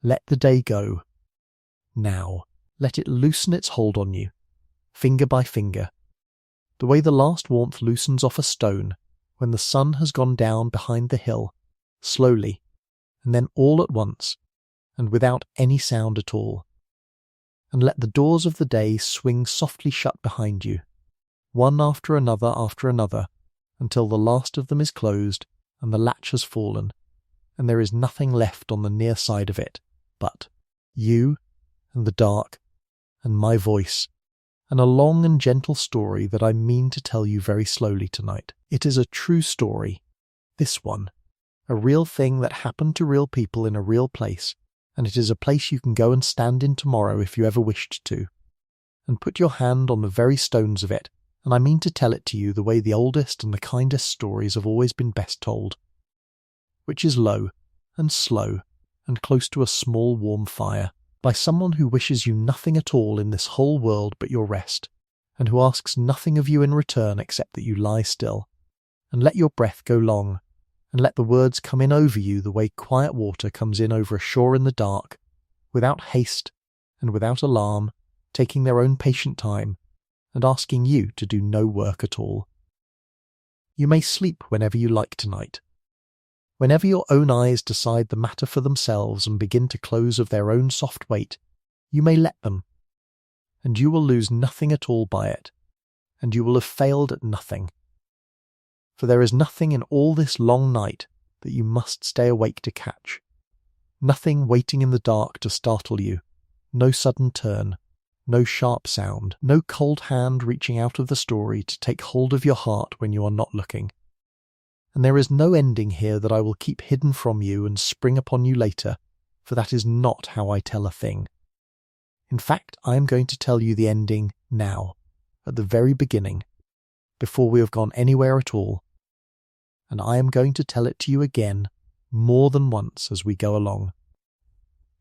Let the day go. Now, let it loosen its hold on you, finger by finger, the way the last warmth loosens off a stone when the sun has gone down behind the hill, slowly, and then all at once, and without any sound at all. And let the doors of the day swing softly shut behind you, one after another, until the last of them is closed and the latch has fallen, and there is nothing left on the near side of it but you and the dark and my voice, and a long and gentle story that I mean to tell you very slowly tonight. It is a true story, this one, a real thing that happened to real people in a real place, and it is a place you can go and stand in tomorrow if you ever wished to, and put your hand on the very stones of it, and I mean to tell it to you the way the oldest and the kindest stories have always been best told, which is low and slow and close to a small warm fire, by someone who wishes you nothing at all in this whole world but your rest, and who asks nothing of you in return except that you lie still, and let your breath go long, and let the words come in over you the way quiet water comes in over a shore in the dark, without haste and without alarm, taking their own patient time, and asking you to do no work at all. You may sleep whenever you like tonight. Whenever your own eyes decide the matter for themselves and begin to close of their own soft weight, you may let them, and you will lose nothing at all by it, and you will have failed at nothing. For there is nothing in all this long night that you must stay awake to catch, nothing waiting in the dark to startle you, no sudden turn, no sharp sound, no cold hand reaching out of the story to take hold of your heart when you are not looking. And there is no ending here that I will keep hidden from you and spring upon you later, for that is not how I tell a thing. In fact, I am going to tell you the ending now, at the very beginning, before we have gone anywhere at all, and I am going to tell it to you again more than once as we go along,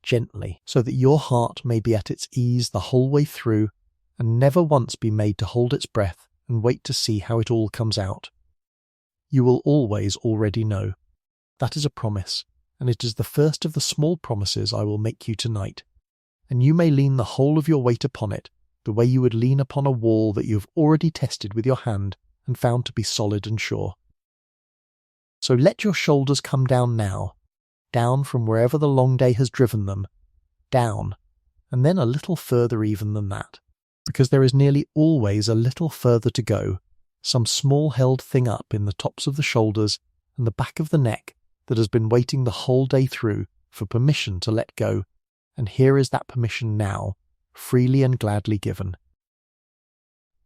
gently, so that your heart may be at its ease the whole way through, and never once be made to hold its breath and wait to see how it all comes out. You will always already know. That is a promise, and it is the first of the small promises I will make you tonight, and you may lean the whole of your weight upon it, the way you would lean upon a wall that you have already tested with your hand and found to be solid and sure. So let your shoulders come down now, down from wherever the long day has driven them, down, and then a little further even than that, because there is nearly always a little further to go, some small held thing up in the tops of the shoulders and the back of the neck that has been waiting the whole day through for permission to let go, and here is that permission now, freely and gladly given.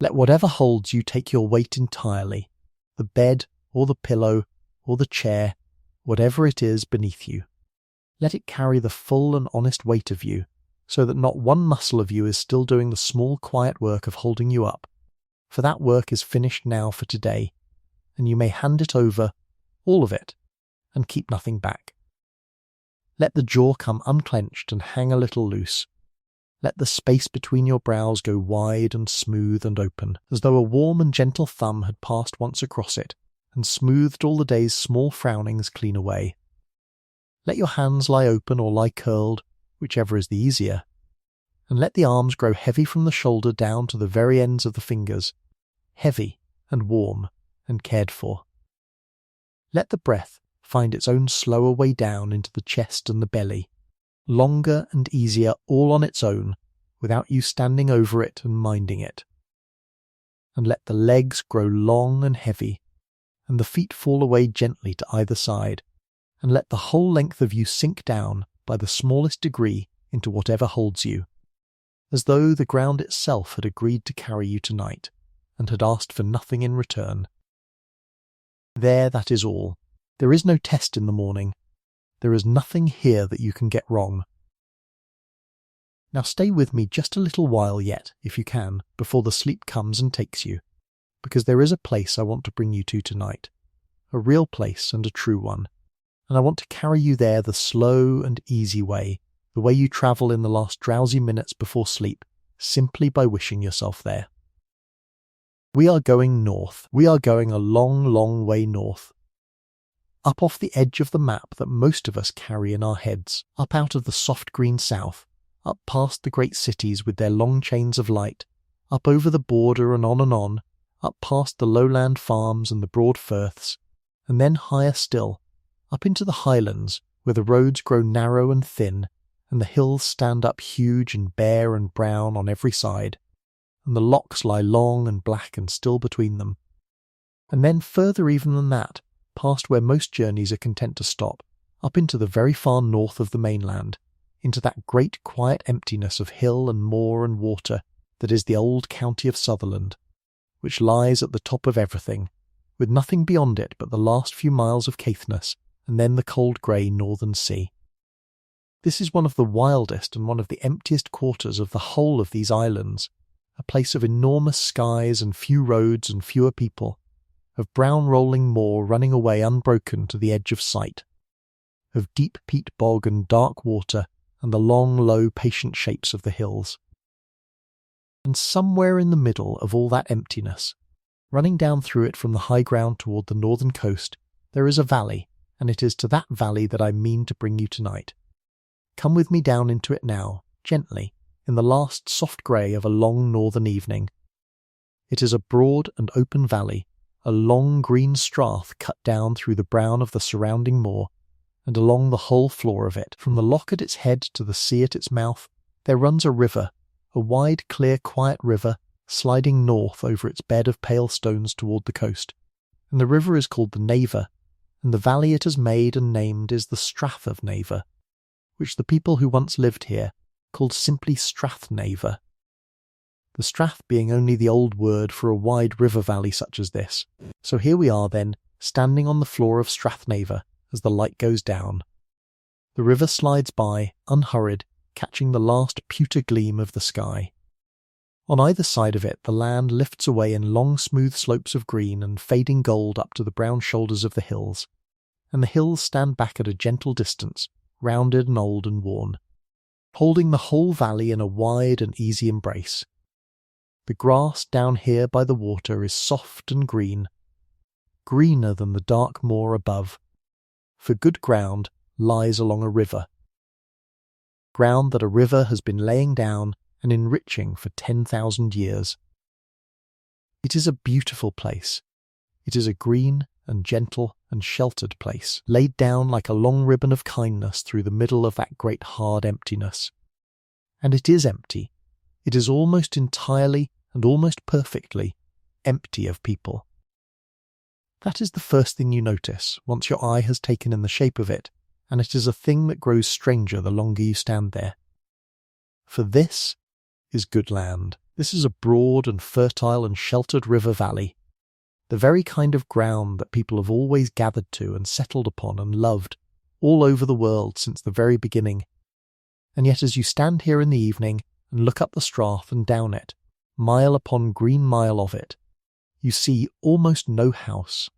Let whatever holds you take your weight entirely, the bed or the pillow or the chair, whatever it is beneath you. Let it carry the full and honest weight of you, so that not one muscle of you is still doing the small quiet work of holding you up, for that work is finished now for today, and you may hand it over, all of it, and keep nothing back. Let the jaw come unclenched and hang a little loose. Let the space between your brows go wide and smooth and open, as though a warm and gentle thumb had passed once across it, and smoothed all the day's small frownings clean away. Let your hands lie open or lie curled, whichever is the easier, and let the arms grow heavy from the shoulder down to the very ends of the fingers, heavy and warm and cared for. Let the breath find its own slower way down into the chest and the belly, longer and easier all on its own, without you standing over it and minding it. And let the legs grow long and heavy, and the feet fall away gently to either side, and let the whole length of you sink down by the smallest degree into whatever holds you, as though the ground itself had agreed to carry you tonight, and had asked for nothing in return. There, that is all. There is no test in the morning. There is nothing here that you can get wrong. Now stay with me just a little while yet, if you can, before the sleep comes and takes you, because there is a place I want to bring you to tonight, a real place and a true one, and I want to carry you there the slow and easy way, the way you travel in the last drowsy minutes before sleep, simply by wishing yourself there. We are going north. We are going a long, long way north. up off the edge of the map that most of us carry in our heads, up out of the soft green south, up past the great cities with their long chains of light, up over the border and on, up past the lowland farms and the broad firths, and then higher still, up into the Highlands, where the roads grow narrow and thin, and the hills stand up huge and bare and brown on every side, and the lochs lie long and black and still between them. And then further even than that, past where most journeys are content to stop, up into the very far north of the mainland, into that great quiet emptiness of hill and moor and water that is the old county of Sutherland, which lies at the top of everything, with nothing beyond it but the last few miles of Caithness, and then the cold grey northern sea. This is one of the wildest and one of the emptiest quarters of the whole of these islands, a place of enormous skies and few roads and fewer people, of brown rolling moor running away unbroken to the edge of sight, of deep peat bog and dark water and the long, low, patient shapes of the hills. And somewhere in the middle of all that emptiness, running down through it from the high ground toward the northern coast, there is a valley, and it is to that valley that I mean to bring you tonight. Come with me down into it now, gently, in the last soft grey of a long northern evening. It is a broad and open valley, a long green strath cut down through the brown of the surrounding moor, and along the whole floor of it, from the loch at its head to the sea at its mouth, there runs a river, a wide, clear, quiet river, sliding north over its bed of pale stones toward the coast, and the river is called the Naver, and the valley it has made and named is the Strathnaver, which the people who once lived here called simply Strathnaver, the Strath being only the old word for a wide river valley such as this. So here we are then, standing on the floor of Strathnaver as the light goes down. The river slides by, unhurried, catching the last pewter gleam of the sky. On either side of it the land lifts away in long smooth slopes of green and fading gold up to the brown shoulders of the hills, and the hills stand back at a gentle distance, rounded and old and worn, holding the whole valley in a wide and easy embrace. The grass down here by the water is soft and green, greener than the dark moor above, for good ground lies along a river, ground that a river has been laying down and enriching for 10,000 years. It is a beautiful place. It is a green and gentle and sheltered place, laid down like a long ribbon of kindness through the middle of that great hard emptiness. And it is empty. It is almost entirely and almost perfectly empty of people. That is the first thing you notice once your eye has taken in the shape of it, and it is a thing that grows stranger the longer you stand there. For this is good land. This is a broad and fertile and sheltered river valley, the very kind of ground that people have always gathered to and settled upon and loved all over the world since the very beginning. And yet as you stand here in the evening and look up the strath and down it, mile upon green mile of it, you see almost no house,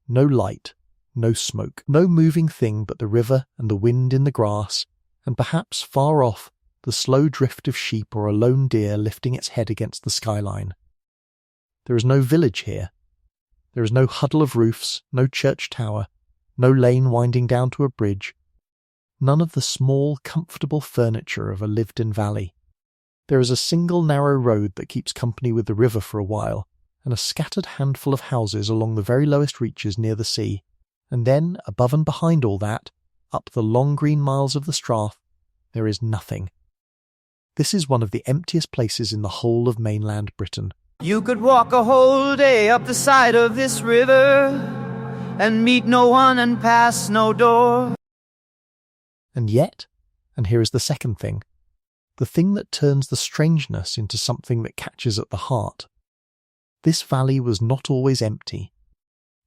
no light, no smoke, no moving thing but the river and the wind in the grass, and perhaps far off the slow drift of sheep or a lone deer lifting its head against the skyline. There is no village here. There is no huddle of roofs, no church tower, no lane winding down to a bridge, none of the small, comfortable furniture of a lived-in valley. There is a single narrow road that keeps company with the river for a while, and a scattered handful of houses along the very lowest reaches near the sea, and then, above and behind all that, up the long green miles of the strath, there is nothing. This is one of the emptiest places in the whole of mainland Britain. You could walk a whole day up the side of this river and meet no one and pass no door. And yet, and here is the second thing, the thing that turns the strangeness into something that catches at the heart. This valley was not always empty,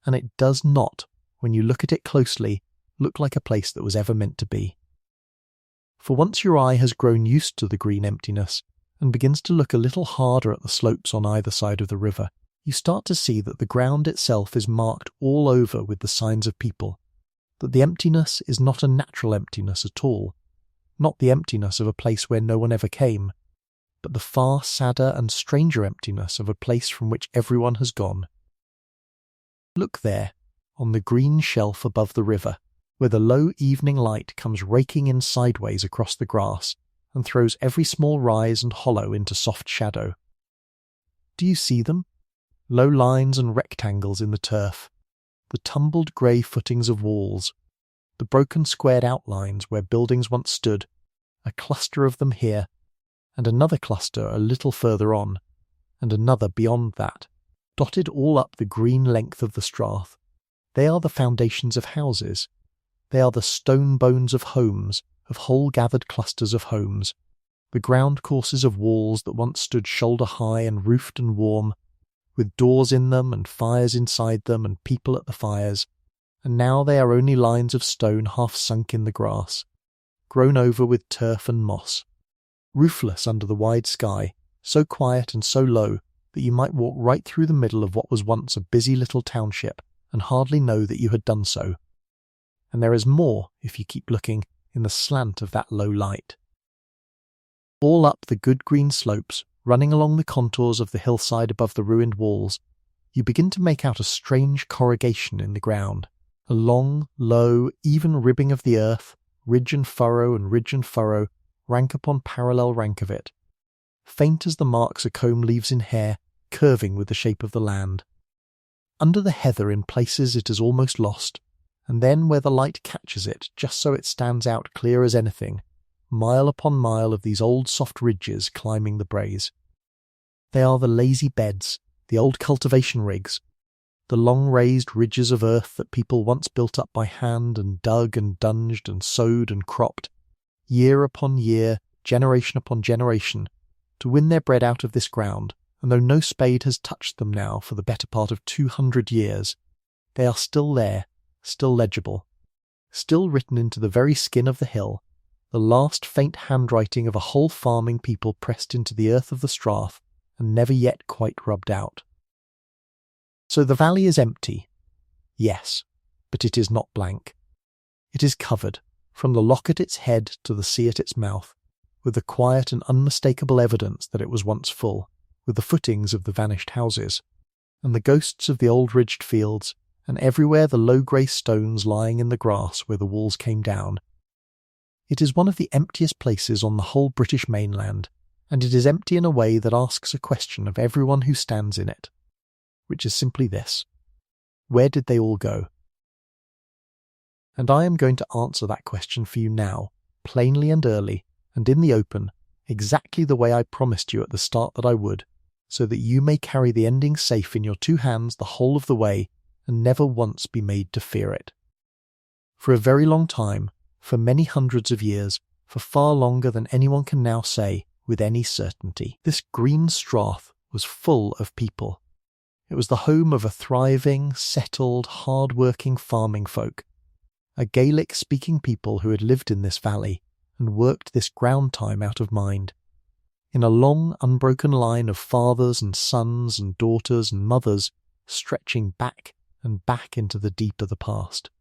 and it does not, when you look at it closely, look like a place that was ever meant to be. For once your eye has grown used to the green emptiness, and begins to look a little harder at the slopes on either side of the river, you start to see that the ground itself is marked all over with the signs of people, that the emptiness is not a natural emptiness at all, not the emptiness of a place where no one ever came, but the far sadder and stranger emptiness of a place from which everyone has gone. Look there, on the green shelf above the river, where the low evening light comes raking in sideways across the grass and throws every small rise and hollow into soft shadow. Do you see them? Low lines and rectangles in the turf, the tumbled grey footings of walls, the broken squared outlines where buildings once stood, a cluster of them here, and another cluster a little further on, and another beyond that, dotted all up the green length of the strath. They are the foundations of houses. They are the stone bones of homes, of whole gathered clusters of homes, the ground courses of walls that once stood shoulder high and roofed and warm, with doors in them and fires inside them and people at the fires, and now they are only lines of stone half sunk in the grass, grown over with turf and moss, roofless under the wide sky, so quiet and so low that you might walk right through the middle of what was once a busy little township and hardly know that you had done so. And there is more, if you keep looking, in the slant of that low light. All up the good green slopes, running along the contours of the hillside above the ruined walls, you begin to make out a strange corrugation in the ground, a long, low, even ribbing of the earth, ridge and furrow, rank upon parallel rank of it, faint as the marks a comb leaves in hair, curving with the shape of the land. Under the heather in places it is almost lost, and then where the light catches it, just so it stands out clear as anything, mile upon mile of these old soft ridges climbing the braes. They are the lazy beds, the old cultivation rigs, the long raised ridges of earth that people once built up by hand and dug and dunged and sowed and cropped, year upon year, generation upon generation, to win their bread out of this ground, and though no spade has touched them now for the better part of 200 years, they are still there, still legible, still written into the very skin of the hill, the last faint handwriting of a whole farming people pressed into the earth of the strath and never yet quite rubbed out. So the valley is empty. Yes, but it is not blank. It is covered, from the loch at its head to the sea at its mouth, with the quiet and unmistakable evidence that it was once full, with the footings of the vanished houses, and the ghosts of the old ridged fields, and everywhere the low grey stones lying in the grass where the walls came down. It is one of the emptiest places on the whole British mainland, and it is empty in a way that asks a question of everyone who stands in it, which is simply this: where did they all go? And I am going to answer that question for you now, plainly and early, and in the open, exactly the way I promised you at the start that I would, so that you may carry the ending safe in your 2 hands the whole of the way, and never once be made to fear it. For a very long time, for many hundreds of years, for far longer than anyone can now say with any certainty, this green strath was full of people. It was the home of a thriving, settled, hard-working farming folk, a Gaelic-speaking people who had lived in this valley and worked this ground time out of mind, in a long, unbroken line of fathers and sons and daughters and mothers stretching back and back into the deep of the past.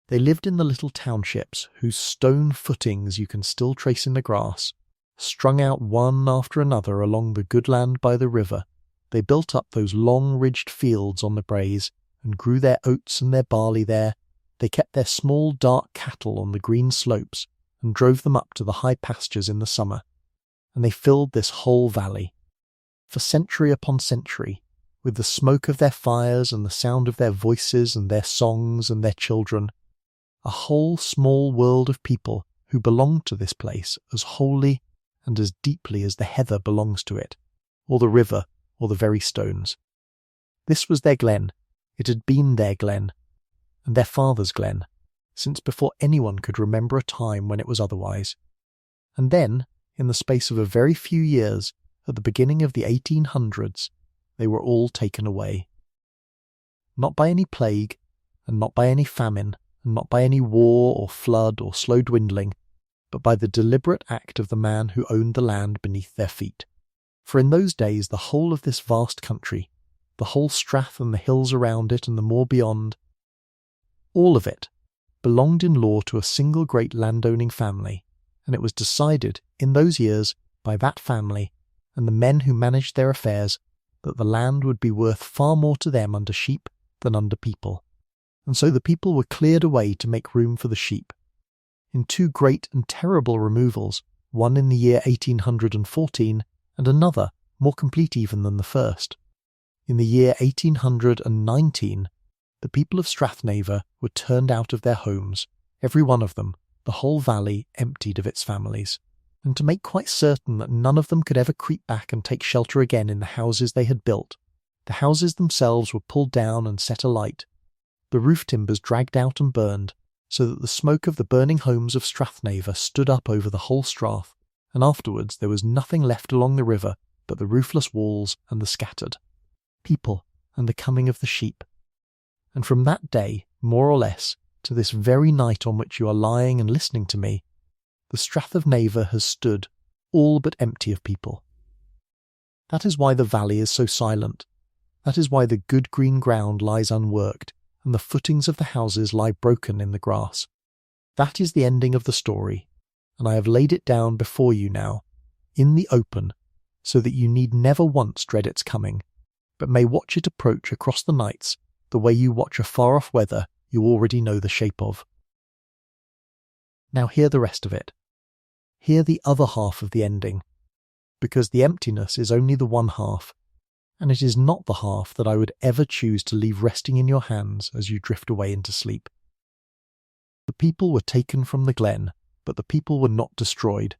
They lived in the little townships whose stone footings you can still trace in the grass, strung out one after another along the good land by the river. They built up those long ridged fields on the braes, and grew their oats and their barley there. They kept their small dark cattle on the green slopes, and drove them up to the high pastures in the summer. And they filled this whole valley, for century upon century, with the smoke of their fires and the sound of their voices and their songs and their children, a whole small world of people who belonged to this place as wholly and as deeply as the heather belongs to it, or the river, or the very stones. This was their Glen. It had been their Glen, and their father's Glen, since before anyone could remember a time when it was otherwise. And then, in the space of a very few years, at the beginning of the 1800s, they were all taken away. Not by any plague, and not by any famine, and not by any war or flood or slow dwindling, but by the deliberate act of the man who owned the land beneath their feet. For in those days the whole of this vast country, the whole strath and the hills around it and the moor beyond, all of it, belonged in law to a single great landowning family, and it was decided in those years by that family and the men who managed their affairs that the land would be worth far more to them under sheep than under people, and so the people were cleared away to make room for the sheep. In two great and terrible removals, one in the year 1814 and another, more complete even than the first. In the year 1819, the people of Strathnaver were turned out of their homes, every one of them, the whole valley emptied of its families. And to make quite certain that none of them could ever creep back and take shelter again in the houses they had built, the houses themselves were pulled down and set alight, the roof timbers dragged out and burned, so that the smoke of the burning homes of Strathnaver stood up over the whole strath, and afterwards there was nothing left along the river but the roofless walls and the scattered people and the coming of the sheep. And from that day, more or less, to this very night on which you are lying and listening to me, the Strathnaver has stood, all but empty of people. That is why the valley is so silent. That is why the good green ground lies unworked, and the footings of the houses lie broken in the grass. That is the ending of the story, and I have laid it down before you now, in the open, so that you need never once dread its coming, but may watch it approach across the nights the way you watch a far-off weather you already know the shape of. Now hear the rest of it. Hear the other half of the ending, because the emptiness is only the one half, and it is not the half that I would ever choose to leave resting in your hands as you drift away into sleep. The people were taken from the Glen, but the people were not destroyed,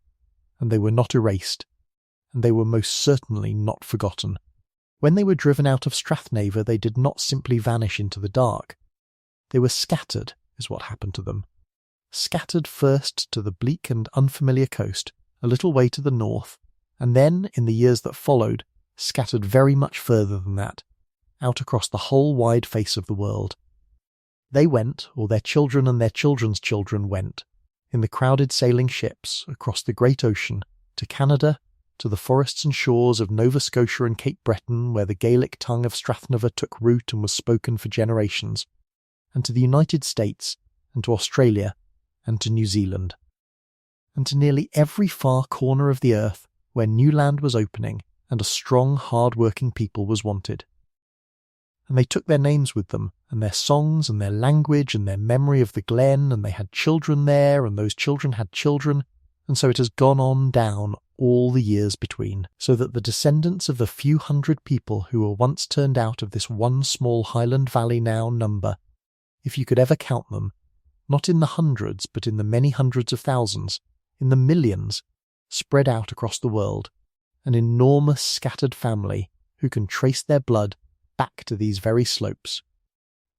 and they were not erased, and they were most certainly not forgotten. When they were driven out of Strathnaver, they did not simply vanish into the dark. They were scattered, is what happened to them. Scattered first to the bleak and unfamiliar coast, a little way to the north, and then, in the years that followed, scattered very much further than that, out across the whole wide face of the world. They went, or their children and their children's children went, in the crowded sailing ships across the great ocean, to Canada, to the forests and shores of Nova Scotia and Cape Breton, where the Gaelic tongue of Strathnaver took root and was spoken for generations, and to the United States, and to Australia, and to New Zealand, and to nearly every far corner of the earth where new land was opening and a strong, hard-working people was wanted. And they took their names with them, and their songs, and their language, and their memory of the Glen, and they had children there, and those children had children, and so it has gone on down all the years between, so that the descendants of the few hundred people who were once turned out of this one small Highland valley now number, if you could ever count them, not in the hundreds, but in the many hundreds of thousands, in the millions, spread out across the world, an enormous scattered family who can trace their blood back to these very slopes,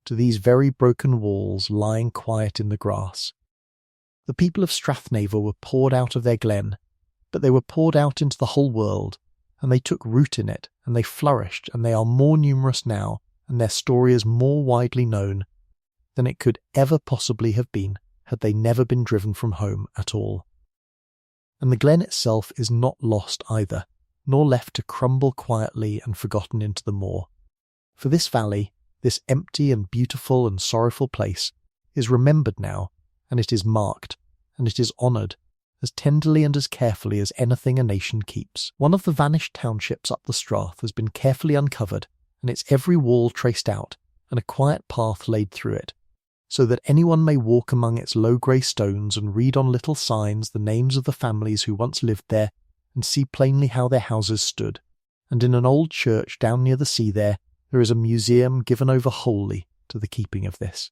to these very broken walls lying quiet in the grass. The people of Strathnaver were poured out of their Glen, but they were poured out into the whole world, and they took root in it, and they flourished, and they are more numerous now, and their story is more widely known than it could ever possibly have been had they never been driven from home at all. And the Glen itself is not lost either, nor left to crumble quietly and forgotten into the moor. For this valley, this empty and beautiful and sorrowful place, is remembered now, and it is marked, and it is honoured, as tenderly and as carefully as anything a nation keeps. One of the vanished townships up the Strath has been carefully uncovered, and its every wall traced out, and a quiet path laid through it, so that anyone may walk among its low grey stones and read on little signs the names of the families who once lived there, and see plainly how their houses stood. And in an old church down near the sea there is a museum given over wholly to the keeping of this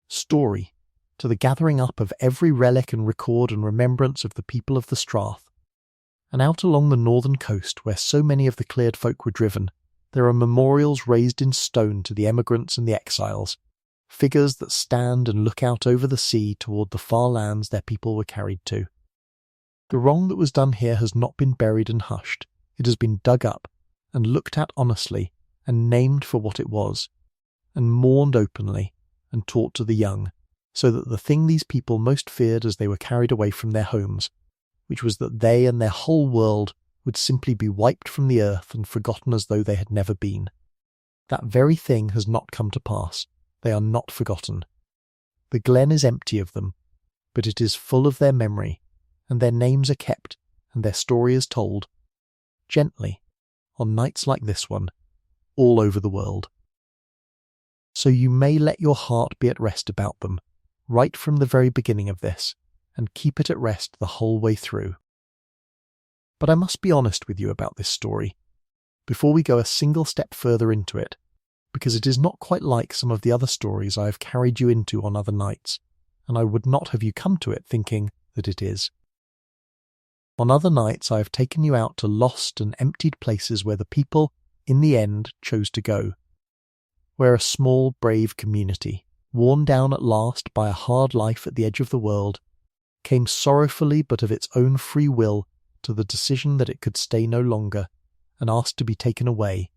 story, to the gathering up of every relic and record and remembrance of the people of the Strath. And out along the northern coast, where so many of the cleared folk were driven, there are memorials raised in stone to the emigrants and the exiles, figures that stand and look out over the sea toward the far lands their people were carried to. The wrong that was done here has not been buried and hushed. It has been dug up, and looked at honestly, and named for what it was, and mourned openly, and taught to the young, so that the thing these people most feared as they were carried away from their homes, which was that they and their whole world would simply be wiped from the earth and forgotten as though they had never been. That very thing has not come to pass. They are not forgotten. The Glen is empty of them, but it is full of their memory, and their names are kept, and their story is told, gently, on nights like this one, all over the world. So you may let your heart be at rest about them, right from the very beginning of this, and keep it at rest the whole way through. But I must be honest with you about this story, before we go a single step further into it, because it is not quite like some of the other stories I have carried you into on other nights, and I would not have you come to it thinking that it is. On other nights I have taken you out to lost and emptied places where the people, in the end, chose to go, where a small, brave community, worn down at last by a hard life at the edge of the world, came sorrowfully but of its own free will to the decision that it could stay no longer, and asked to be taken away,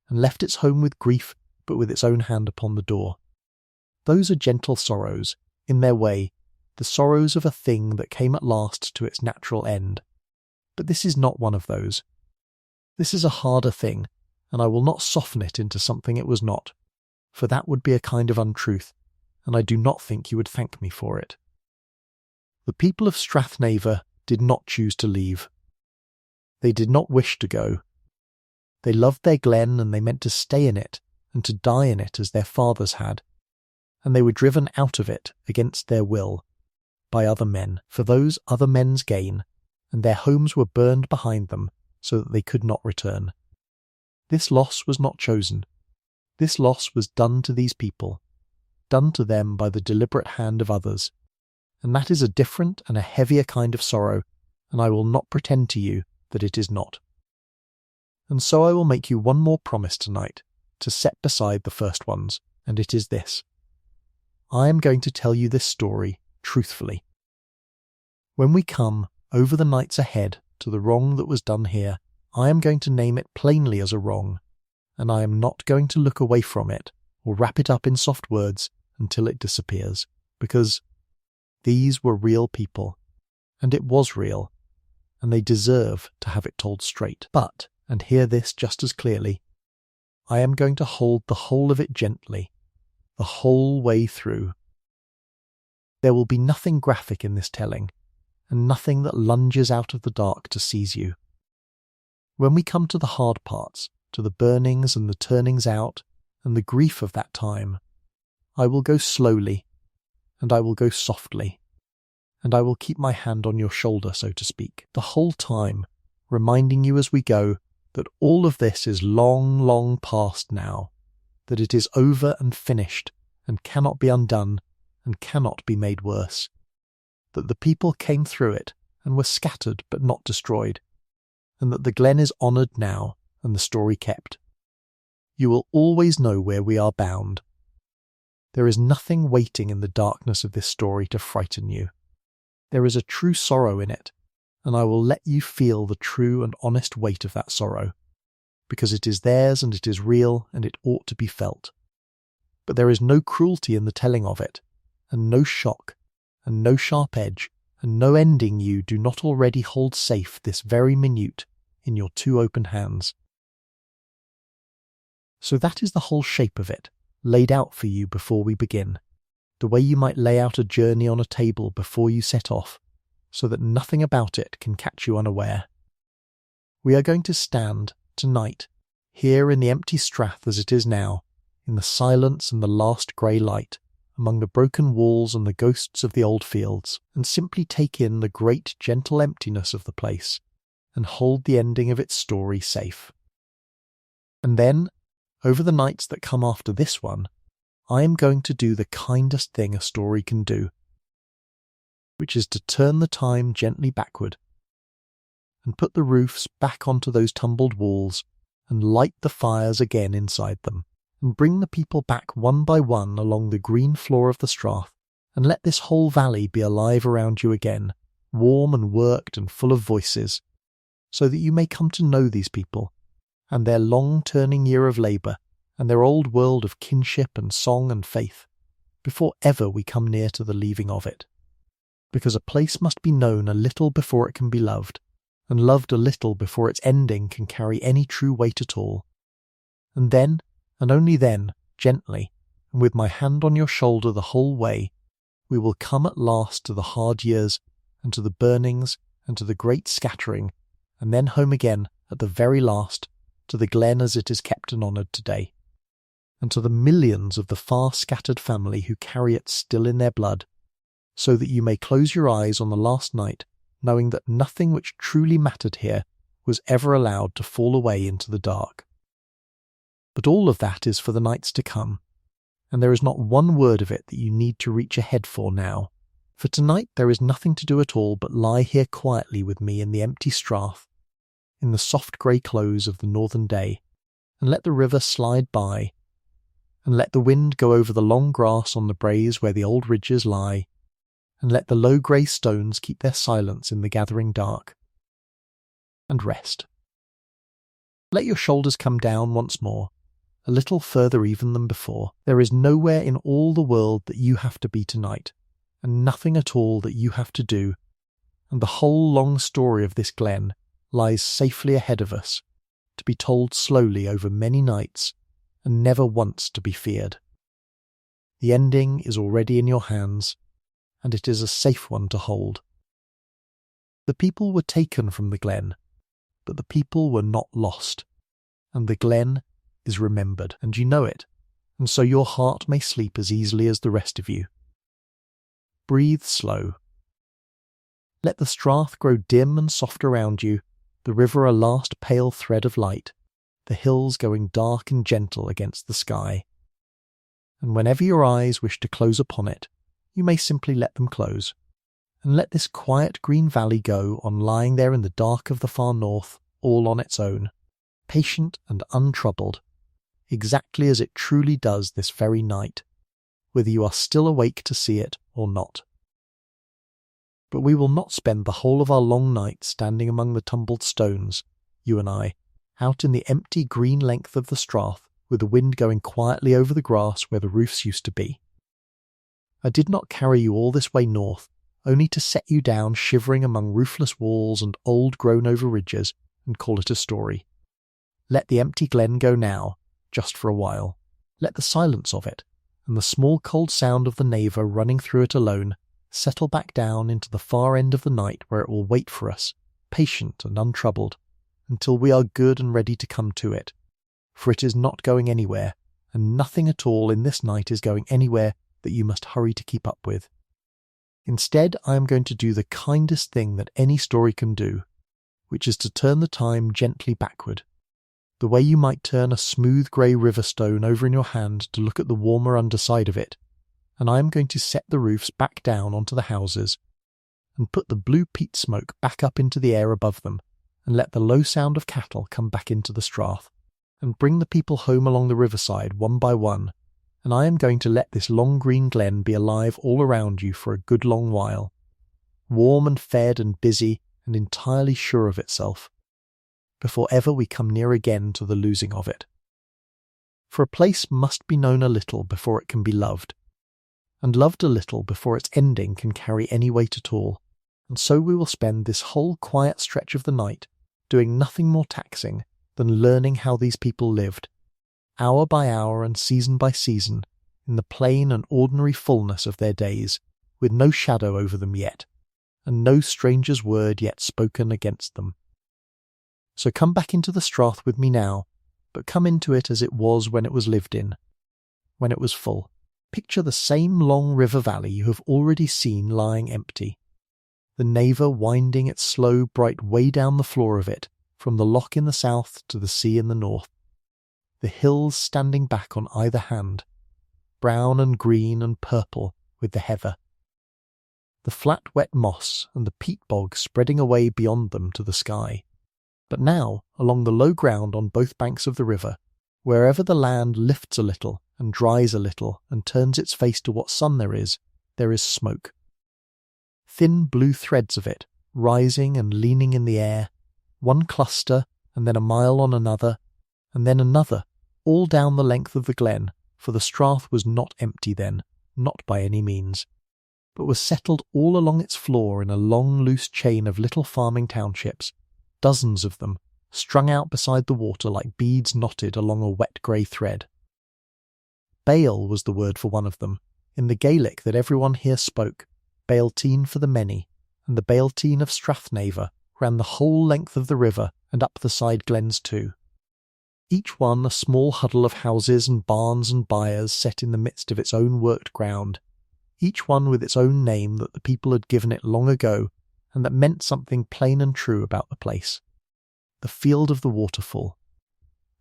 and left its home with grief but with its own hand upon the door. Those are gentle sorrows, in their way, the sorrows of a thing that came at last to its natural end. But this is not one of those. This is a harder thing, and I will not soften it into something it was not, for that would be a kind of untruth, and I do not think you would thank me for it. The people of Strathnaver did not choose to leave. They did not wish to go. They loved their Glen, and they meant to stay in it and to die in it as their fathers had, and they were driven out of it against their will by other men for those other men's gain, and their homes were burned behind them so that they could not return. This loss was not chosen. This loss was done to these people, done to them by the deliberate hand of others, and that is a different and a heavier kind of sorrow, and I will not pretend to you that it is not. And so I will make you one more promise tonight, to set beside the first ones, and it is this. I am going to tell you this story truthfully. When we come, over the nights ahead, to the wrong that was done here, I am going to name it plainly as a wrong, and I am not going to look away from it, or wrap it up in soft words until it disappears, because these were real people, and it was real, and they deserve to have it told straight. But, and hear this just as clearly, I am going to hold the whole of it gently, the whole way through. There will be nothing graphic in this telling, and nothing that lunges out of the dark to seize you. When we come to the hard parts, to the burnings and the turnings out, and the grief of that time, I will go slowly, and I will go softly, and I will keep my hand on your shoulder, so to speak, the whole time, reminding you as we go that all of this is long, long past now, that it is over and finished, and cannot be undone, and cannot be made worse, that the people came through it, and were scattered but not destroyed, and that the Glen is honoured now, and the story kept. You will always know where we are bound. There is nothing waiting in the darkness of this story to frighten you. There is a true sorrow in it, and I will let you feel the true and honest weight of that sorrow, because it is theirs and it is real and it ought to be felt. But there is no cruelty in the telling of it, and no shock, and no sharp edge, and no ending you do not already hold safe this very minute in your two open hands. So that is the whole shape of it, laid out for you before we begin, the way you might lay out a journey on a table before you set off, so that nothing about it can catch you unaware. We are going to stand, tonight, here in the empty strath as it is now, in the silence and the last grey light, among the broken walls and the ghosts of the old fields, and simply take in the great gentle emptiness of the place, and hold the ending of its story safe. And then, over the nights that come after this one, I am going to do the kindest thing a story can do, which is to turn the time gently backward, and put the roofs back onto those tumbled walls, and light the fires again inside them, and bring the people back one by one along the green floor of the strath, and let this whole valley be alive around you again, warm and worked and full of voices, so that you may come to know these people, and their long-turning year of labour, and their old world of kinship and song and faith, before ever we come near to the leaving of it. Because a place must be known a little before it can be loved, and loved a little before its ending can carry any true weight at all. And then, and only then, gently, and with my hand on your shoulder the whole way, we will come at last to the hard years, and to the burnings, and to the great scattering, and then home again, at the very last, to the Glen as it is kept and honoured today. and to the millions of the far-scattered family who carry it still in their blood, so that you may close your eyes on the last night, knowing that nothing which truly mattered here was ever allowed to fall away into the dark. But all of that is for the nights to come, and there is not one word of it that you need to reach ahead for now. For tonight there is nothing to do at all but lie here quietly with me in the empty strath, in the soft grey close of the northern day, and let the river slide by, and let the wind go over the long grass on the braes where the old ridges lie, and let the low grey stones keep their silence in the gathering dark, and rest. Let your shoulders come down once more, a little further even than before. There is nowhere in all the world that you have to be tonight, and nothing at all that you have to do, and the whole long story of this glen lies safely ahead of us, to be told slowly over many nights, and never once to be feared. The ending is already in your hands, and it is a safe one to hold. The people were taken from the glen, but the people were not lost, and the glen is remembered, and you know it, and so your heart may sleep as easily as the rest of you. Breathe slow. Let the strath grow dim and soft around you, the river a last pale thread of light, the hills going dark and gentle against the sky. And whenever your eyes wish to close upon it, you may simply let them close, and let this quiet green valley go on lying there in the dark of the far north, all on its own, patient and untroubled, exactly as it truly does this very night, whether you are still awake to see it or not. But we will not spend the whole of our long night standing among the tumbled stones, you and I, out in the empty green length of the strath, with the wind going quietly over the grass where the roofs used to be. I did not carry you all this way north, only to set you down shivering among roofless walls and old grown-over ridges, and call it a story. Let the empty glen go now, just for a while. Let the silence of it, and the small cold sound of the Naver running through it alone, settle back down into the far end of the night where it will wait for us, patient and untroubled, until we are good and ready to come to it. For it is not going anywhere, and nothing at all in this night is going anywhere that you must hurry to keep up with. Instead, I am going to do the kindest thing that any story can do, which is to turn the time gently backward, the way you might turn a smooth grey river stone over in your hand to look at the warmer underside of it, and I am going to set the roofs back down onto the houses, and put the blue peat smoke back up into the air above them, and let the low sound of cattle come back into the strath, and bring the people home along the riverside one by one, and I am going to let this long green glen be alive all around you for a good long while, warm and fed and busy and entirely sure of itself, before ever we come near again to the losing of it. For a place must be known a little before it can be loved, and loved a little before its ending can carry any weight at all, and so we will spend this whole quiet stretch of the night doing nothing more taxing than learning how these people lived, hour by hour and season by season, in the plain and ordinary fullness of their days, with no shadow over them yet, and no stranger's word yet spoken against them. So come back into the strath with me now, but come into it as it was when it was lived in, when it was full. Picture the same long river valley you have already seen lying empty, the Naver winding its slow, bright way down the floor of it, from the loch in the south to the sea in the north, the hills standing back on either hand, brown and green and purple with the heather, the flat wet moss and the peat bog spreading away beyond them to the sky. But now, along the low ground on both banks of the river, wherever the land lifts a little and dries a little and turns its face to what sun there is smoke. Thin blue threads of it, rising and leaning in the air, one cluster and then a mile on another, and then another, all down the length of the glen, for the strath was not empty then, not by any means, but was settled all along its floor in a long loose chain of little farming townships, dozens of them, strung out beside the water like beads knotted along a wet grey thread. Bale was the word for one of them, in the Gaelic that everyone here spoke, Bailteen for the many, and the Bailteen of Strathnaver ran the whole length of the river and up the side glens too. each one a small huddle of houses and barns and byres set in the midst of its own worked ground, each one with its own name that the people had given it long ago and that meant something plain and true about the place. The field of the waterfall,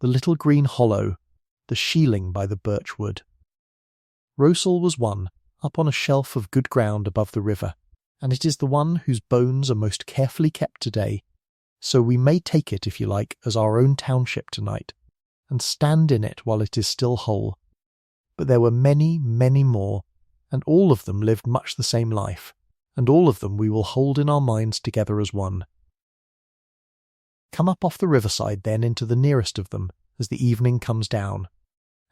the little green hollow, the shieling by the birch wood. Rosal was one, up on a shelf of good ground above the river, and it is the one whose bones are most carefully kept today, so we may take it, if you like, as our own township tonight, and stand in it while it is still whole. But there were many, many more, and all of them lived much the same life, and all of them we will hold in our minds together as one. Come up off the riverside then into the nearest of them as the evening comes down,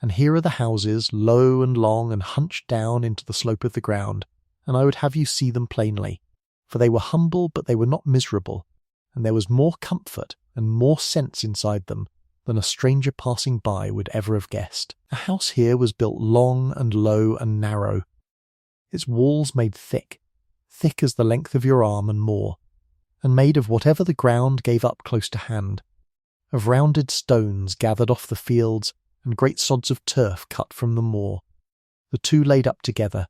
and here are the houses, low and long and hunched down into the slope of the ground, and I would have you see them plainly, for they were humble but they were not miserable, and there was more comfort and more sense inside them than a stranger passing by would ever have guessed. A house here was built long and low and narrow, its walls made thick as the length of your arm and more, and made of whatever the ground gave up close to hand, of rounded stones gathered off the fields and great sods of turf cut from the moor, the two laid up together,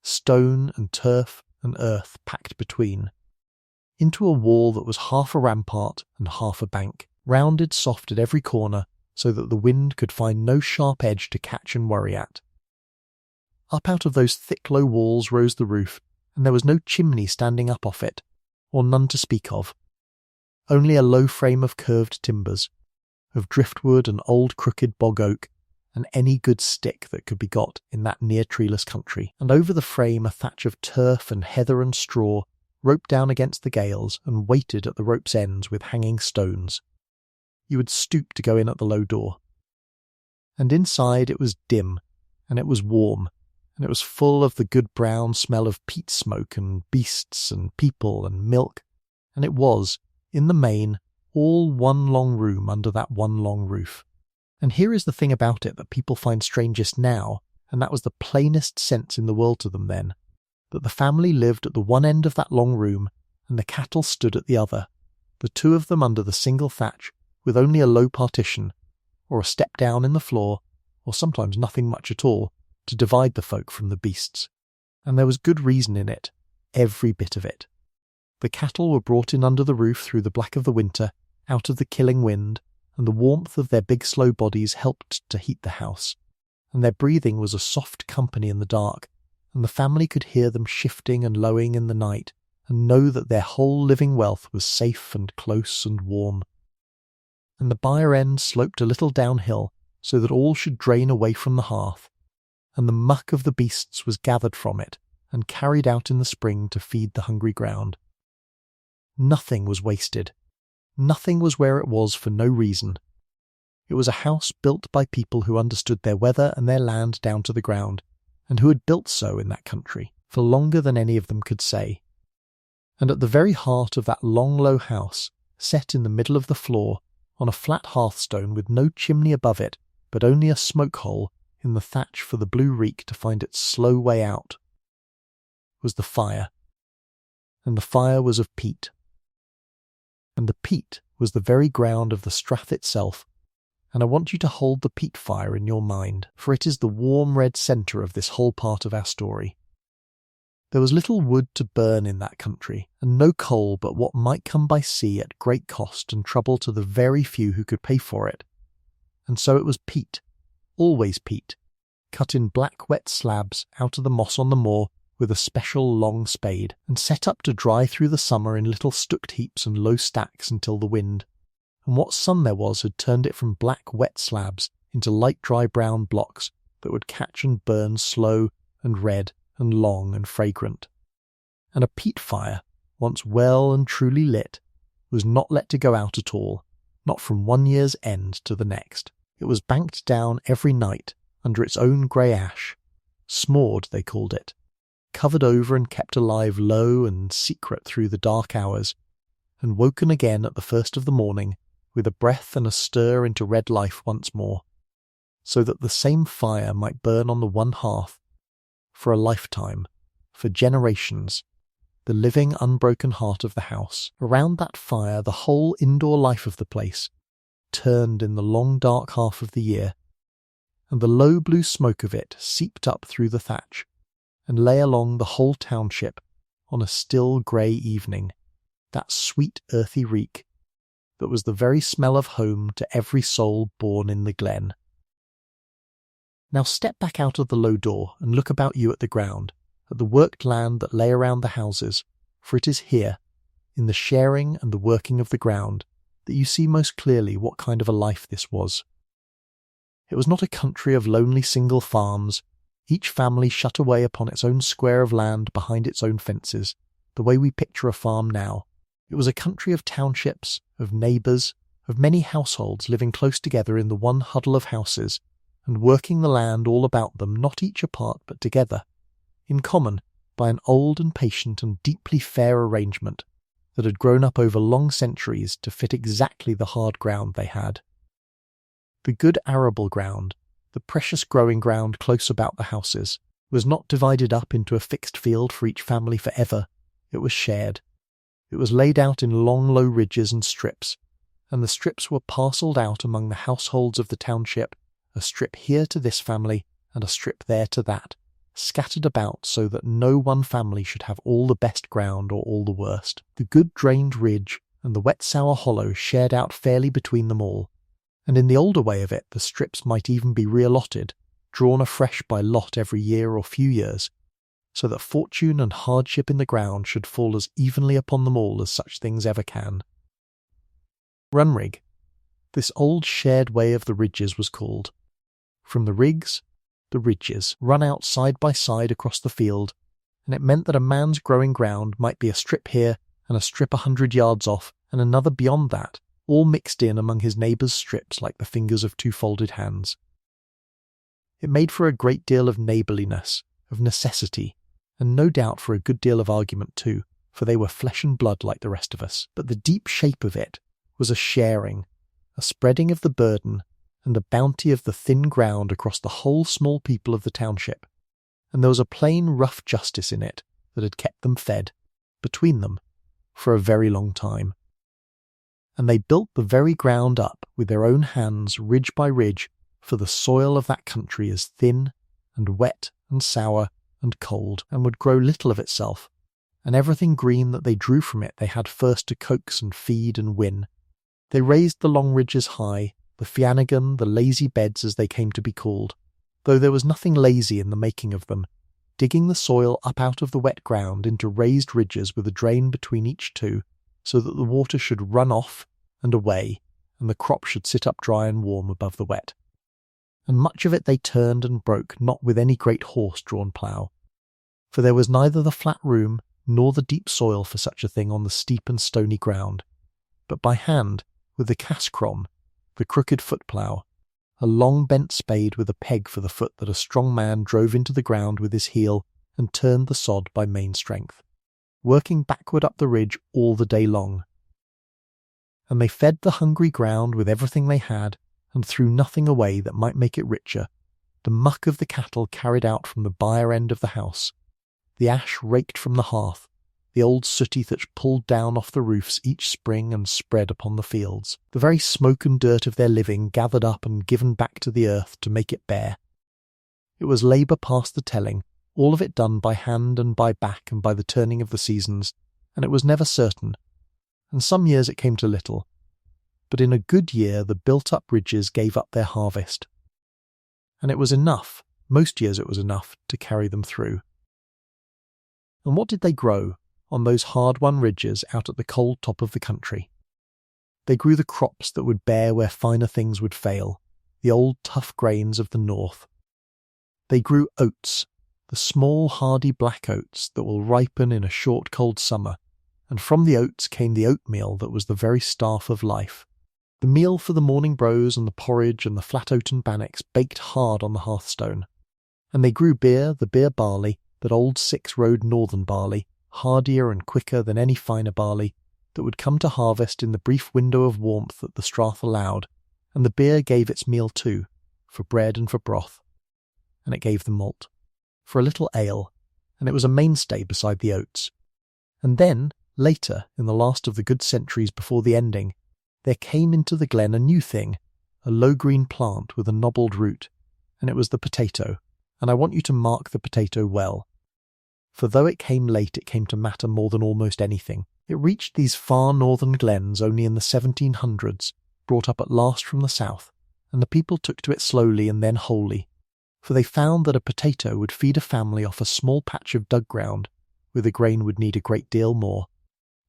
stone and turf and earth packed between, into a wall that was half a rampart and half a bank, rounded soft at every corner so that the wind could find no sharp edge to catch and worry at. Up out of those thick low walls rose the roof, and there was no chimney standing up off it, or none to speak of, only a low frame of curved timbers, of driftwood and old crooked bog oak, and any good stick that could be got in that near treeless country, and over the frame a thatch of turf and heather and straw, roped down against the gales and weighted at the rope's ends with hanging stones. You would stoop to go in at the low door. And inside it was dim, and it was warm, and it was full of the good brown smell of peat smoke and beasts and people and milk, and it was, in the main, all one long room under that one long roof. And here is the thing about it that people find strangest now, and that was the plainest sense in the world to them then, that the family lived at the one end of that long room, and the cattle stood at the other, the two of them under the single thatch, with only a low partition, or a step down in the floor, or sometimes nothing much at all, to divide the folk from the beasts. And there was good reason in it, every bit of it. The cattle were brought in under the roof through the black of the winter, out of the killing wind, and the warmth of their big slow bodies helped to heat the house, and their breathing was a soft company in the dark, and the family could hear them shifting and lowing in the night, and know that their whole living wealth was safe and close and warm. And the byre end sloped a little downhill, so that all should drain away from the hearth, and the muck of the beasts was gathered from it, and carried out in the spring to feed the hungry ground. Nothing was wasted. Nothing was where it was for no reason. It was a house built by people who understood their weather and their land down to the ground, and who had built so in that country, for longer than any of them could say. And at the very heart of that long low house, set in the middle of the floor, on a flat hearthstone with no chimney above it, but only a smoke hole in the thatch for the blue reek to find its slow way out, was the fire. And the fire was of peat. And the peat was the very ground of the strath itself, and I want you to hold the peat fire in your mind, for it is the warm red centre of this whole part of our story. There was little wood to burn in that country, and no coal but what might come by sea at great cost and trouble to the very few who could pay for it. And so it was peat, always peat, cut in black wet slabs out of the moss on the moor with a special long spade, and set up to dry through the summer in little stooked heaps and low stacks until the wind, and what sun there was had turned it from black wet slabs into light dry brown blocks that would catch and burn slow and red and long and fragrant. And a peat fire, once well and truly lit, was not let to go out at all, not from one year's end to the next. It was banked down every night under its own grey ash, smoored they called it, covered over and kept alive low and secret through the dark hours, and woken again at the first of the morning with a breath and a stir into red life once more, so that the same fire might burn on the one hearth, for a lifetime, for generations, the living unbroken heart of the house. Around that fire the whole indoor life of the place, turned in the long dark half of the year, and the low blue smoke of it seeped up through the thatch, and lay along the whole township on a still grey evening, that sweet earthy reek that was the very smell of home to every soul born in the Glen. Now step back out of the low door and look about you at the ground, at the worked land that lay around the houses, for it is here, in the sharing and the working of the ground, that you see most clearly what kind of a life this was. It was not a country of lonely single farms, each family shut away upon its own square of land behind its own fences, the way we picture a farm now. It was a country of townships, of neighbours, of many households living close together in the one huddle of houses, and working the land all about them, not each apart but together, in common by an old and patient and deeply fair arrangement that had grown up over long centuries to fit exactly the hard ground they had. The good arable ground, the precious growing ground close about the houses, was not divided up into a fixed field for each family forever. It was shared. It was laid out in long low ridges and strips, and the strips were parcelled out among the households of the township, a strip here to this family and a strip there to that, scattered about so that no one family should have all the best ground or all the worst. The good drained ridge and the wet sour hollow shared out fairly between them all, and in the older way of it the strips might even be reallotted, drawn afresh by lot every year or few years, so that fortune and hardship in the ground should fall as evenly upon them all as such things ever can. Runrig, this old shared way of the ridges was called. From the rigs, the ridges run out side by side across the field, and it meant that a man's growing ground might be a strip here and a strip 100 yards off and another beyond that, all mixed in among his neighbours' strips like the fingers of two folded hands. It made for a great deal of neighbourliness, of necessity, and no doubt for a good deal of argument too, for they were flesh and blood like the rest of us. But the deep shape of it was a sharing, a spreading of the burden, and the bounty of the thin ground across the whole small people of the township, and there was a plain rough justice in it that had kept them fed, between them, for a very long time. And they built the very ground up with their own hands, ridge by ridge, for the soil of that country is thin and wet and sour and cold, and would grow little of itself, and everything green that they drew from it they had first to coax and feed and win. They raised the long ridges high, the Fiannagan, the lazy beds as they came to be called, though there was nothing lazy in the making of them, digging the soil up out of the wet ground into raised ridges with a drain between each two, so that the water should run off and away, and the crop should sit up dry and warm above the wet. And much of it they turned and broke, not with any great horse-drawn plough, for there was neither the flat room nor the deep soil for such a thing on the steep and stony ground, but by hand, with the cask-crom, the crooked foot-plough, a long bent spade with a peg for the foot that a strong man drove into the ground with his heel and turned the sod by main strength, working backward up the ridge all the day long. And they fed the hungry ground with everything they had, and threw nothing away that might make it richer, the muck of the cattle carried out from the byre end of the house, the ash raked from the hearth, the old sooty thatch pulled down off the roofs each spring and spread upon the fields, the very smoke and dirt of their living gathered up and given back to the earth to make it bare. It was labour past the telling, all of it done by hand and by back and by the turning of the seasons, and it was never certain, and some years it came to little, but in a good year the built-up ridges gave up their harvest, and it was enough, most years it was enough, to carry them through. And what did they grow on those hard-won ridges out at the cold top of the country? They grew the crops that would bear where finer things would fail, the old tough grains of the north. They grew oats, the small hardy black oats that will ripen in a short cold summer, and from the oats came the oatmeal that was the very staff of life, the meal for the morning brose and the porridge and the flat oaten bannocks baked hard on the hearthstone. And they grew beer, the beer barley, that old 6-road northern barley, hardier and quicker than any finer barley, that would come to harvest in the brief window of warmth that the strath allowed, and the beer gave its meal too, for bread and for broth, and it gave the malt, for a little ale, and it was a mainstay beside the oats. And then, later, in the last of the good centuries before the ending, there came into the glen a new thing, a low green plant with a knobbled root, and it was the potato, and I want you to mark the potato well. For though it came late, it came to matter more than almost anything. It reached these far northern glens only in the 1700s, brought up at last from the south, and the people took to it slowly and then wholly, for they found that a potato would feed a family off a small patch of dug ground, where the grain would need a great deal more,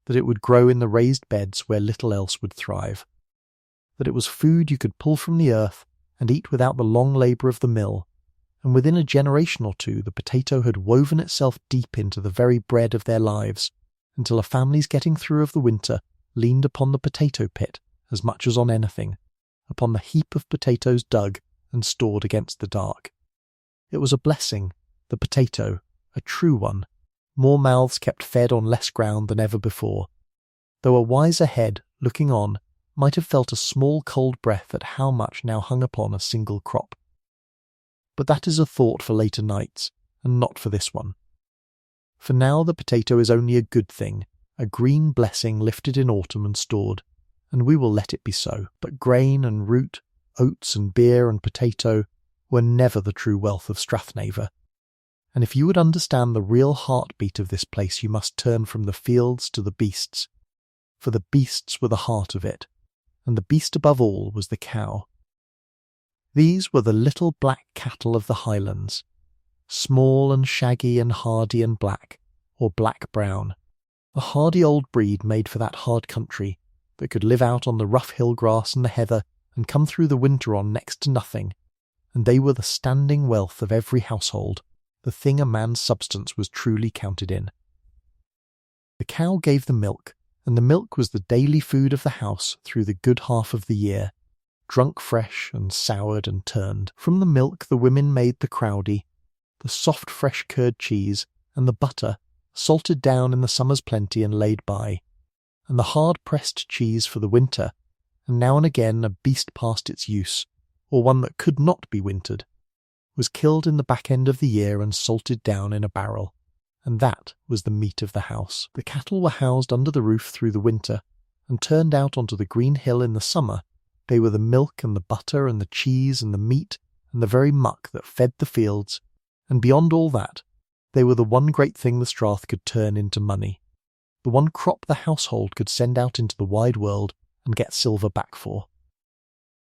that it would grow in the raised beds where little else would thrive, that it was food you could pull from the earth and eat without the long labour of the mill, and within a generation or two the potato had woven itself deep into the very bread of their lives, until a family's getting through of the winter leaned upon the potato pit as much as on anything, upon the heap of potatoes dug and stored against the dark. It was a blessing, the potato, a true one, more mouths kept fed on less ground than ever before, though a wiser head, looking on, might have felt a small cold breath at how much now hung upon a single crop. But that is a thought for later nights, and not for this one. For now the potato is only a good thing, a green blessing lifted in autumn and stored, and we will let it be so. But grain and root, oats and beer and potato were never the true wealth of Strathnaver. And if you would understand the real heartbeat of this place, you must turn from the fields to the beasts, for the beasts were the heart of it, and the beast above all was the cow. These were the little black cattle of the Highlands, small and shaggy and hardy and black, or black-brown, a hardy old breed made for that hard country, that could live out on the rough hill grass and the heather and come through the winter on next to nothing, and they were the standing wealth of every household, the thing a man's substance was truly counted in. The cow gave the milk, and the milk was the daily food of the house through the good half of the year, drunk fresh and soured and turned. From the milk the women made the crowdy, the soft fresh curd cheese, and the butter, salted down in the summer's plenty and laid by, and the hard-pressed cheese for the winter, and now and again a beast past its use, or one that could not be wintered, was killed in the back end of the year and salted down in a barrel, and that was the meat of the house. The cattle were housed under the roof through the winter, and turned out onto the green hill in the summer. They were the milk and the butter and the cheese and the meat and the very muck that fed the fields, and beyond all that, they were the one great thing the Strath could turn into money, the one crop the household could send out into the wide world and get silver back for.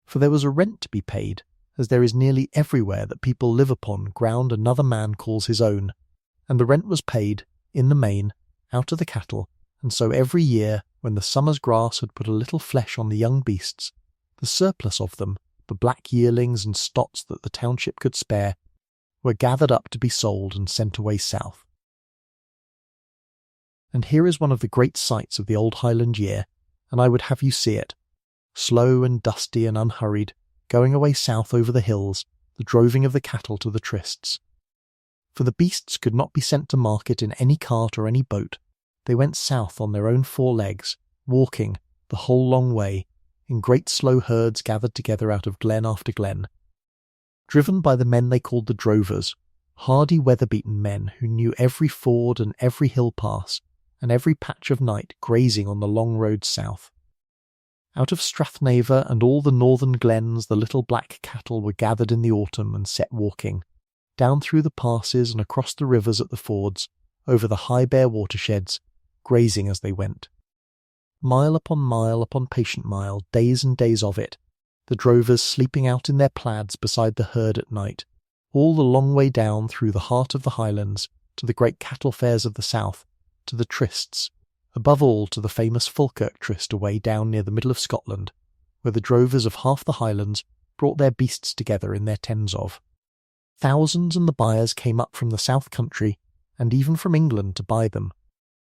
For there was a rent to be paid, as there is nearly everywhere that people live upon ground another man calls his own, and the rent was paid, in the main, out of the cattle, and so every year, when the summer's grass had put a little flesh on the young beasts, the surplus of them, the black yearlings and stots that the township could spare, were gathered up to be sold and sent away south. And here is one of the great sights of the old Highland year, and I would have you see it, slow and dusty and unhurried, going away south over the hills, the droving of the cattle to the trysts. For the beasts could not be sent to market in any cart or any boat. They went south on their own 4 legs, walking, the whole long way, in great slow herds gathered together out of glen after glen, driven by the men they called the drovers, hardy weather-beaten men who knew every ford and every hill pass, and every patch of night grazing on the long road south. Out of Strathnaver and all the northern glens the little black cattle were gathered in the autumn and set walking, down through the passes and across the rivers at the fords, over the high bare watersheds, grazing as they went. Mile upon patient mile, days and days of it, the drovers sleeping out in their plaids beside the herd at night, all the long way down through the heart of the Highlands, to the great cattle fairs of the south, to the trysts, above all to the famous Falkirk tryst away down near the middle of Scotland, where the drovers of half the Highlands brought their beasts together in their tens of. Thousands and the buyers came up from the south country, and even from England to buy them,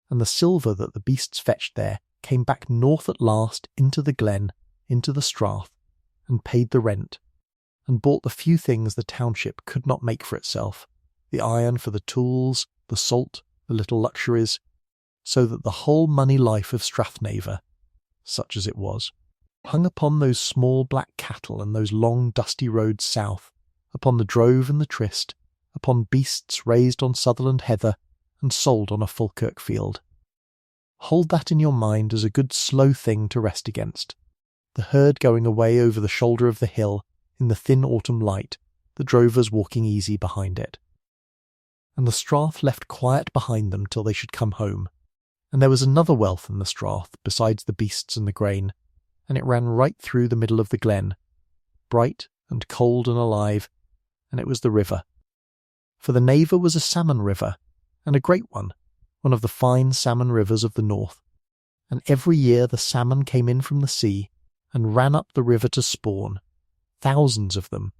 and the silver that the beasts fetched there came back north at last into the glen, into the Strath, and paid the rent, and bought the few things the township could not make for itself, the iron for the tools, the salt, the little luxuries, so that the whole money life of Strathnaver, such as it was, hung upon those small black cattle and those long dusty roads south, upon the drove and the tryst, upon beasts raised on Sutherland heather and sold on a Falkirk field. Hold that in your mind as a good slow thing to rest against, the herd going away over the shoulder of the hill in the thin autumn light, the drovers walking easy behind it. And the strath left quiet behind them till they should come home. And there was another wealth in the strath besides the beasts and the grain, and it ran right through the middle of the glen, bright and cold and alive, and it was the river. For the Naver was a salmon river, and a great one of the fine salmon rivers of the north, and every year the salmon came in from the sea and ran up the river to spawn, thousands of them,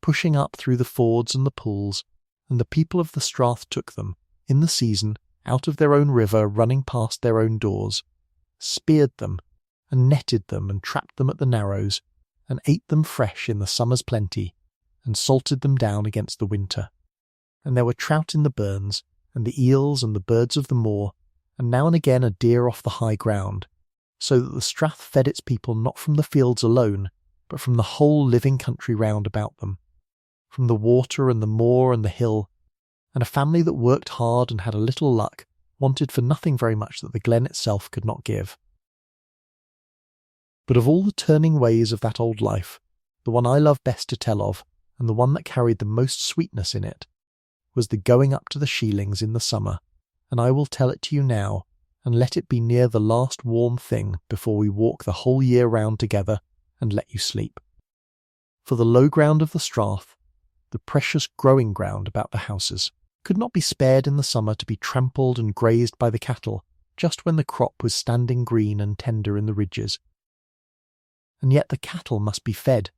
pushing up through the fords and the pools, and the people of the strath took them, in the season, out of their own river running past their own doors, speared them, and netted them and trapped them at the narrows, and ate them fresh in the summer's plenty, and salted them down against the winter. And there were trout in the burns, and the eels and the birds of the moor, and now and again a deer off the high ground, so that the strath fed its people not from the fields alone, but from the whole living country round about them, from the water and the moor and the hill, and a family that worked hard and had a little luck wanted for nothing very much that the glen itself could not give. But of all the turning ways of that old life, the one I love best to tell of, and the one that carried the most sweetness in it, was the going up to the Sheelings in the summer, and I will tell it to you now, and let it be near the last warm thing before we walk the whole year round together and let you sleep. For the low ground of the strath, the precious growing ground about the houses, could not be spared in the summer to be trampled and grazed by the cattle just when the crop was standing green and tender in the ridges. And yet the cattle must be fed,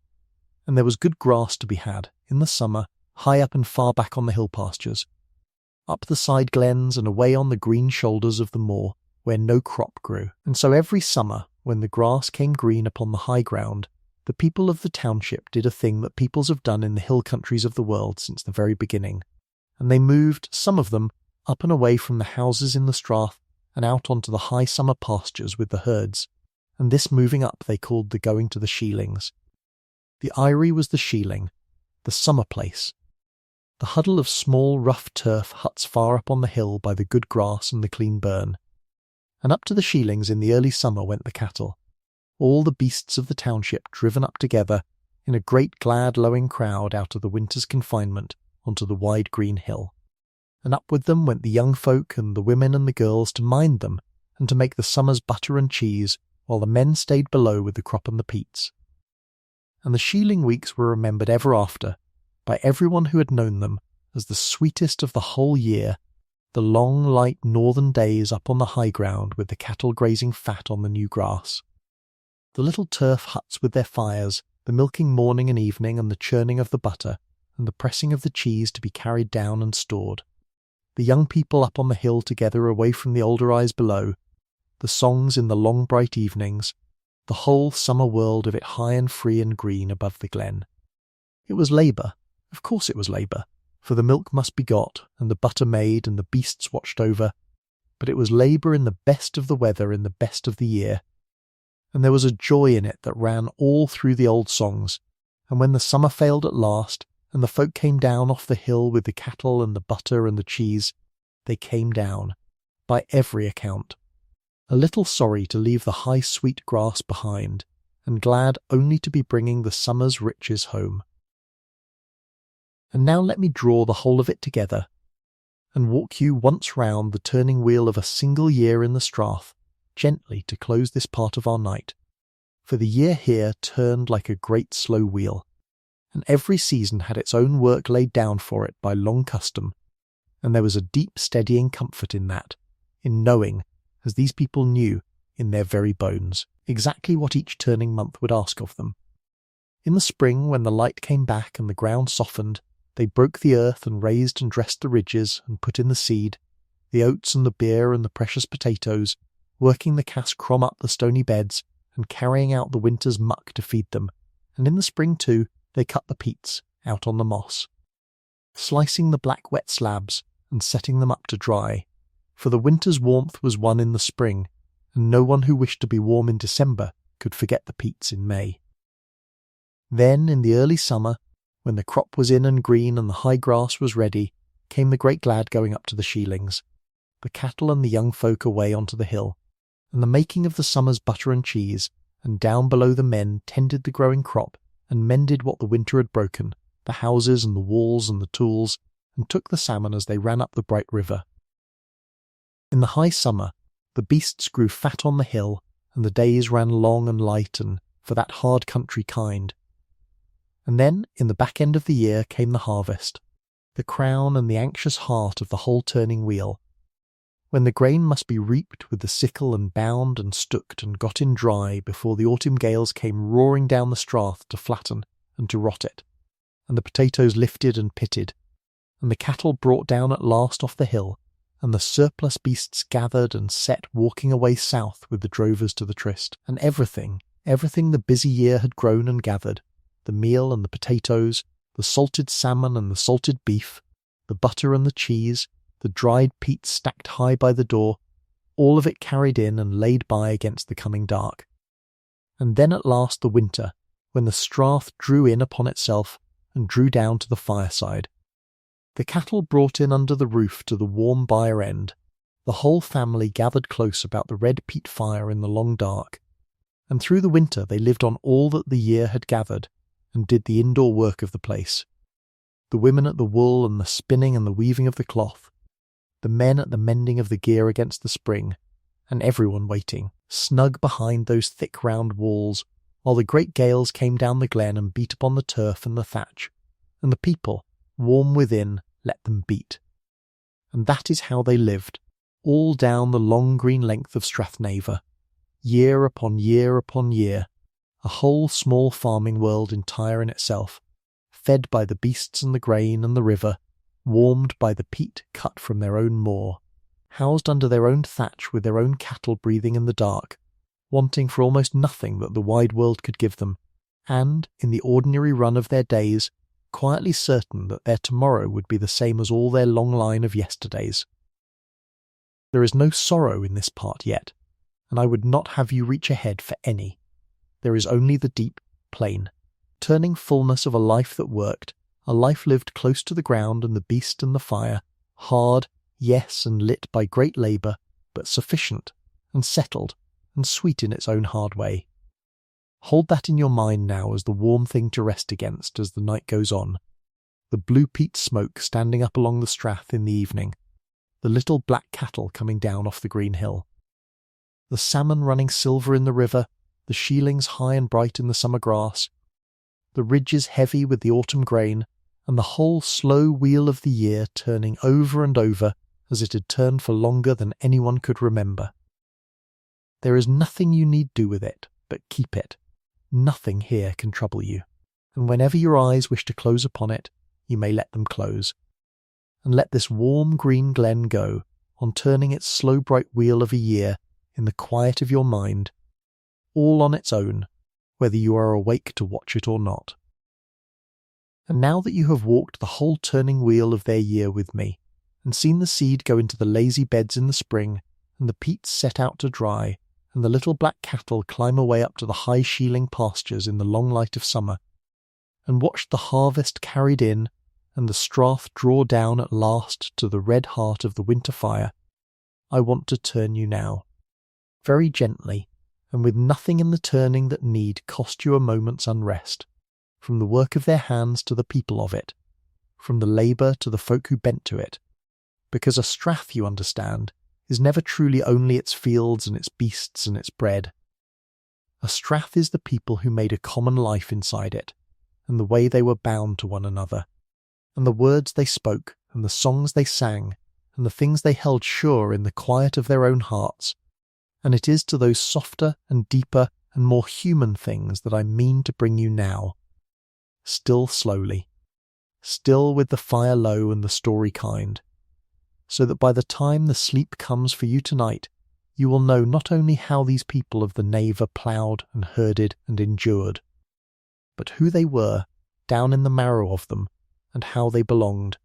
and there was good grass to be had, in the summer, high up and far back on the hill pastures, up the side glens and away on the green shoulders of the moor, where no crop grew. And so every summer, when the grass came green upon the high ground, the people of the township did a thing that peoples have done in the hill countries of the world since the very beginning, and they moved, some of them, up and away from the houses in the strath and out onto the high summer pastures with the herds, and this moving up they called the going to the Sheelings. The eyrie was the Sheeling, the summer place, the huddle of small rough turf huts far up on the hill by the good grass and the clean burn. And up to the Sheelings in the early summer went the cattle, all the beasts of the township driven up together in a great glad lowing crowd out of the winter's confinement onto the wide green hill. And up with them went the young folk and the women and the girls to mind them and to make the summer's butter and cheese, while the men stayed below with the crop and the peats. And the Sheeling weeks were remembered ever after, by everyone who had known them, as the sweetest of the whole year, the long light northern days up on the high ground with the cattle grazing fat on the new grass. The little turf huts with their fires, the milking morning and evening and the churning of the butter, and the pressing of the cheese to be carried down and stored. The young people up on the hill together away from the older eyes below, the songs in the long bright evenings, the whole summer world of it high and free and green above the glen. It was labour, of course it was labour, for the milk must be got, and the butter made, and the beasts watched over, but it was labour in the best of the weather in the best of the year. And there was a joy in it that ran all through the old songs, and when the summer failed at last, and the folk came down off the hill with the cattle and the butter and the cheese, they came down, by every account, a little sorry to leave the high sweet grass behind, and glad only to be bringing the summer's riches home. And now let me draw the whole of it together, and walk you once round the turning wheel of a single year in the strath, gently to close this part of our night, for the year here turned like a great slow wheel, and every season had its own work laid down for it by long custom, and there was a deep steadying comfort in that, in knowing, as these people knew, in their very bones, exactly what each turning month would ask of them. In the spring, when the light came back and the ground softened, they broke the earth and raised and dressed the ridges and put in the seed, the oats and the beer and the precious potatoes, working the cask crom up the stony beds and carrying out the winter's muck to feed them, and in the spring too they cut the peats out on the moss, slicing the black wet slabs and setting them up to dry, for the winter's warmth was won in the spring, and no one who wished to be warm in December could forget the peats in May. Then, in the early summer, when the crop was in and green and the high grass was ready, came the great glad going up to the Sheelings, the cattle and the young folk away onto the hill, and the making of the summer's butter and cheese, and down below the men tended the growing crop and mended what the winter had broken, the houses and the walls and the tools, and took the salmon as they ran up the bright river. In the high summer, the beasts grew fat on the hill, and the days ran long and light and for that hard country kind. And then, in the back end of the year, came the harvest, the crown and the anxious heart of the whole turning wheel, when the grain must be reaped with the sickle and bound and stooked and got in dry before the autumn gales came roaring down the strath to flatten and to rot it, and the potatoes lifted and pitted, and the cattle brought down at last off the hill, and the surplus beasts gathered and set walking away south with the drovers to the tryst, and everything the busy year had grown and gathered, the meal and the potatoes, the salted salmon and the salted beef, the butter and the cheese, the dried peat stacked high by the door, all of it carried in and laid by against the coming dark. And then at last the winter, when the strath drew in upon itself and drew down to the fireside. The cattle brought in under the roof to the warm byre end, the whole family gathered close about the red peat fire in the long dark, and through the winter they lived on all that the year had gathered, and did the indoor work of the place. The women at the wool and the spinning and the weaving of the cloth, the men at the mending of the gear against the spring, and everyone waiting, snug behind those thick round walls, while the great gales came down the glen and beat upon the turf and the thatch, and the people, warm within, let them beat. And that is how they lived, all down the long green length of Strathnaver, year upon year upon year, a whole small farming world entire in itself, fed by the beasts and the grain and the river, warmed by the peat cut from their own moor, housed under their own thatch with their own cattle breathing in the dark, wanting for almost nothing that the wide world could give them, and, in the ordinary run of their days, quietly certain that their tomorrow would be the same as all their long line of yesterdays. There is no sorrow in this part yet, and I would not have you reach ahead for any. There is only the deep, plain, turning fullness of a life that worked, a life lived close to the ground and the beast and the fire, hard, yes, and lit by great labour, but sufficient, and settled, and sweet in its own hard way. Hold that in your mind now as the warm thing to rest against as the night goes on, the blue peat smoke standing up along the strath in the evening, the little black cattle coming down off the green hill, the salmon running silver in the river, the sheelings high and bright in the summer grass, the ridges heavy with the autumn grain, and the whole slow wheel of the year turning over and over as it had turned for longer than anyone could remember. There is nothing you need do with it, but keep it. Nothing here can trouble you, and whenever your eyes wish to close upon it, you may let them close. And let this warm green glen go, on turning its slow bright wheel of a year in the quiet of your mind, all on its own, whether you are awake to watch it or not. And now that you have walked the whole turning wheel of their year with me, and seen the seed go into the lazy beds in the spring, and the peats set out to dry, and the little black cattle climb away up to the high sheeling pastures in the long light of summer, and watched the harvest carried in, and the strath draw down at last to the red heart of the winter fire, I want to turn you now, very gently, and with nothing in the turning that need cost you a moment's unrest, from the work of their hands to the people of it, from the labour to the folk who bent to it, because a strath, you understand, is never truly only its fields and its beasts and its bread. A strath is the people who made a common life inside it, and the way they were bound to one another, and the words they spoke, and the songs they sang, and the things they held sure in the quiet of their own hearts, and it is to those softer and deeper and more human things that I mean to bring you now, still slowly, still with the fire low and the story kind, so that by the time the sleep comes for you tonight, you will know not only how these people of the Naver ploughed and herded and endured, but who they were down in the marrow of them, and how they belonged,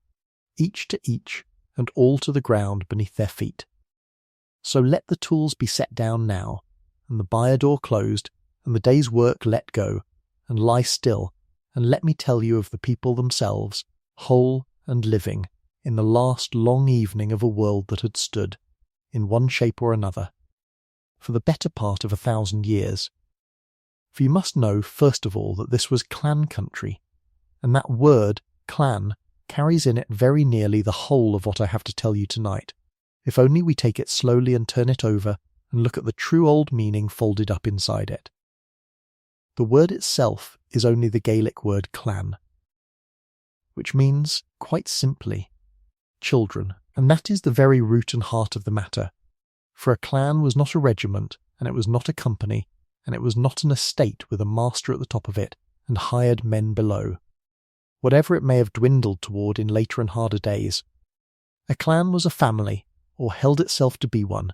each to each and all to the ground beneath their feet. So let the tools be set down now, and the byre door closed, and the day's work let go, and lie still, and let me tell you of the people themselves, whole and living, in the last long evening of a world that had stood, in one shape or another, for the better part of 1,000 years, For you must know, first of all, that this was clan country, and that word, clan, carries in it very nearly the whole of what I have to tell you tonight, if only we take it slowly and turn it over and look at the true old meaning folded up inside it. The word itself is only the Gaelic word clan, which means, quite simply, children, and that is the very root and heart of the matter, for a clan was not a regiment, and it was not a company, and it was not an estate with a master at the top of it and hired men below, whatever it may have dwindled toward in later and harder days. A clan was a family, or held itself to be one,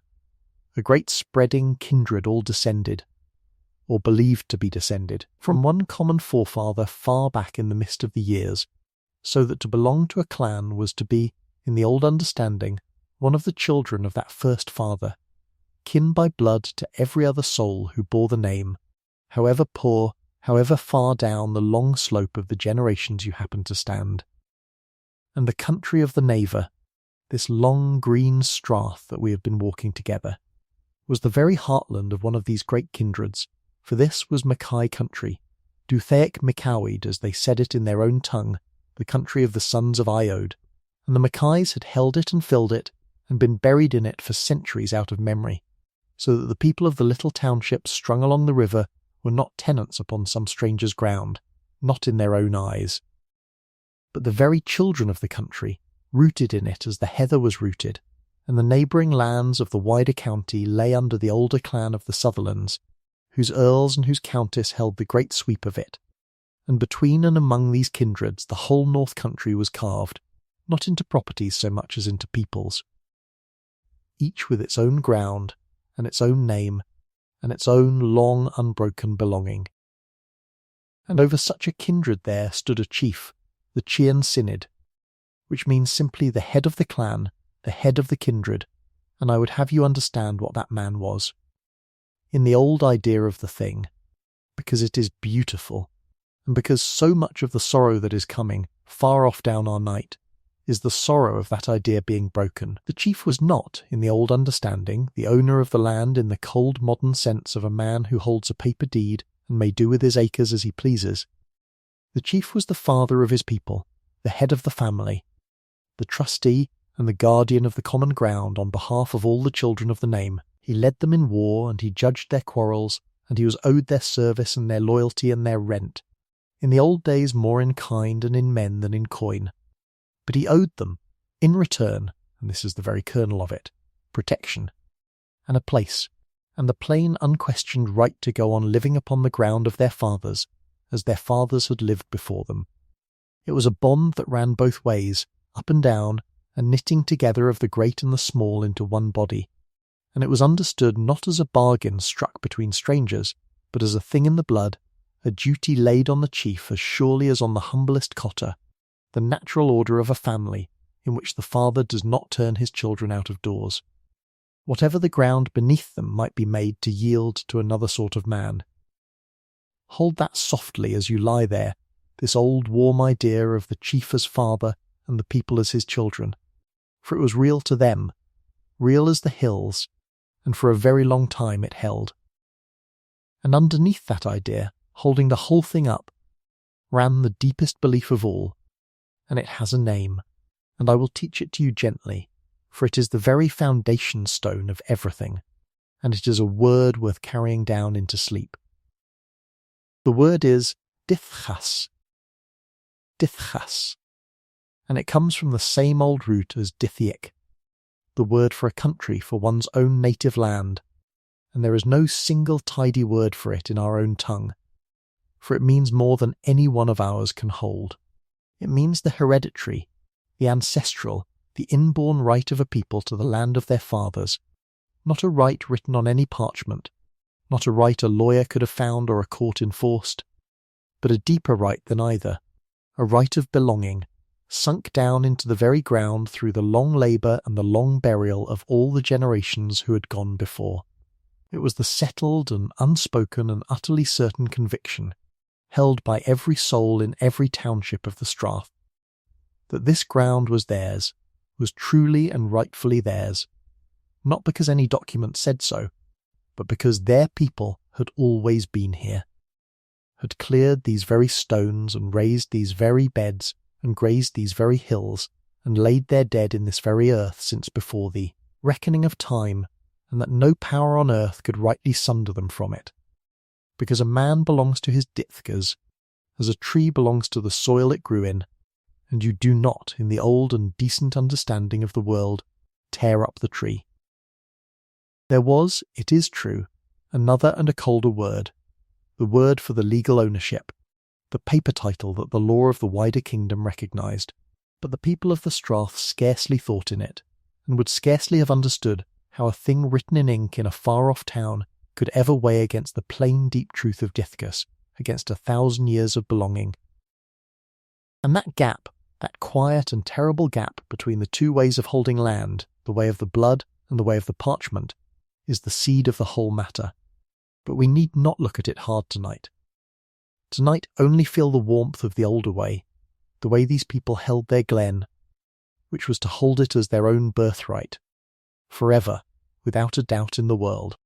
a great spreading kindred all descended, or believed to be descended, from one common forefather far back in the mist of the years, so that to belong to a clan was to be, in the old understanding, one of the children of that first father, kin by blood to every other soul who bore the name, however poor, however far down the long slope of the generations you happen to stand. And the country of the Naver, this long green strath that we have been walking together, was the very heartland of one of these great kindreds, for this was Mackay country, Duthaic Micawid, as they said it in their own tongue, the country of the sons of Iode, and the Mackays had held it and filled it, and been buried in it for centuries out of memory, so that the people of the little townships strung along the river were not tenants upon some stranger's ground, not in their own eyes, but the very children of the country, rooted in it as the heather was rooted, and the neighbouring lands of the wider county lay under the older clan of the Sutherlands, whose earls and whose countess held the great sweep of it, and between and among these kindreds the whole north country was carved, not into properties so much as into peoples, each with its own ground, and its own name, and its own long unbroken belonging. And over such a kindred there stood a chief, the Chian Synod, which means simply the head of the clan, the head of the kindred, and I would have you understand what that man was. In the old idea of the thing, because it is beautiful, and because so much of the sorrow that is coming, far off down our night, is the sorrow of that idea being broken. The chief was not, in the old understanding, the owner of the land in the cold modern sense of a man who holds a paper deed and may do with his acres as he pleases. The chief was the father of his people, the head of the family, the trustee and the guardian of the common ground on behalf of all the children of the name. He led them in war, and he judged their quarrels, and he was owed their service and their loyalty and their rent, in the old days more in kind and in men than in coin. But he owed them, in return, and this is the very kernel of it, protection, and a place, and the plain unquestioned right to go on living upon the ground of their fathers, as their fathers had lived before them. It was a bond that ran both ways, up and down, and knitting together of the great and the small into one body, and it was understood not as a bargain struck between strangers, but as a thing in the blood, a duty laid on the chief as surely as on the humblest cotter, the natural order of a family in which the father does not turn his children out of doors, whatever the ground beneath them might be made to yield to another sort of man. Hold that softly as you lie there, this old warm idea of the chief as father and the people as his children, for it was real to them, real as the hills, and for a very long time it held. And underneath that idea, holding the whole thing up, ran the deepest belief of all, and it has a name, and I will teach it to you gently, for it is the very foundation stone of everything, and it is a word worth carrying down into sleep. The word is dithchas, and it comes from the same old root as dithic, the word for a country for one's own native land, and there is no single tidy word for it in our own tongue, for it means more than any one of ours can hold. It means the hereditary, the ancestral, the inborn right of a people to the land of their fathers, not a right written on any parchment, not a right a lawyer could have found or a court enforced, but a deeper right than either, a right of belonging, sunk down into the very ground through the long labour and the long burial of all the generations who had gone before. It was the settled and unspoken and utterly certain conviction, held by every soul in every township of the Strath, that this ground was theirs, was truly and rightfully theirs, not because any document said so, but because their people had always been here. had cleared these very stones and raised these very beds and grazed these very hills and laid their dead in this very earth since before thee, reckoning of time, and that no power on earth could rightly sunder them from it. Because a man belongs to his dithkas, as a tree belongs to the soil it grew in, and you do not, in the old and decent understanding of the world, tear up the tree. There was, it is true, another and a colder word, the word for the legal ownership, the paper title that the law of the wider kingdom recognised, but the people of the Strath scarcely thought in it, and would scarcely have understood how a thing written in ink in a far-off town could ever weigh against the plain deep truth of Dithcus, against 1,000 years of belonging. And that gap, that quiet and terrible gap between the two ways of holding land, the way of the blood and the way of the parchment, is the seed of the whole matter. But we need not look at it hard tonight. Tonight only feel the warmth of the older way, the way these people held their Glen, which was to hold it as their own birthright, forever, without a doubt in the world.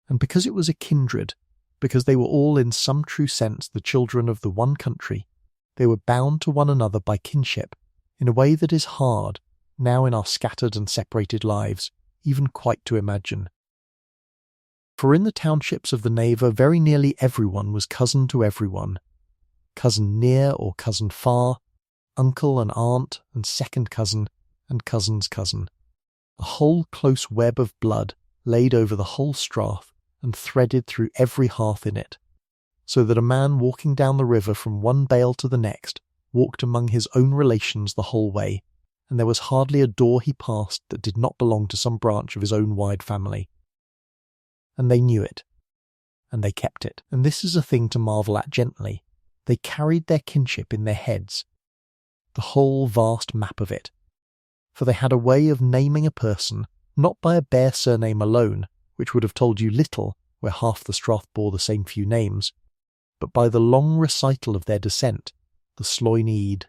And because it was a kindred, because they were all in some true sense the children of the one country, they were bound to one another by kinship, in a way that is hard, now in our scattered and separated lives, even quite to imagine. For in the townships of the Naver very nearly everyone was cousin to everyone, cousin near or cousin far, uncle and aunt and second cousin and cousin's cousin, a whole close web of blood laid over the whole strath and threaded through every hearth in it, so that a man walking down the river from one bale to the next walked among his own relations the whole way, and there was hardly a door he passed that did not belong to some branch of his own wide family. And they knew it, and they kept it, and this is a thing to marvel at gently. They carried their kinship in their heads, the whole vast map of it, for they had a way of naming a person, not by a bare surname alone, which would have told you little where half the Strath bore the same few names, but by the long recital of their descent, the Sloineed,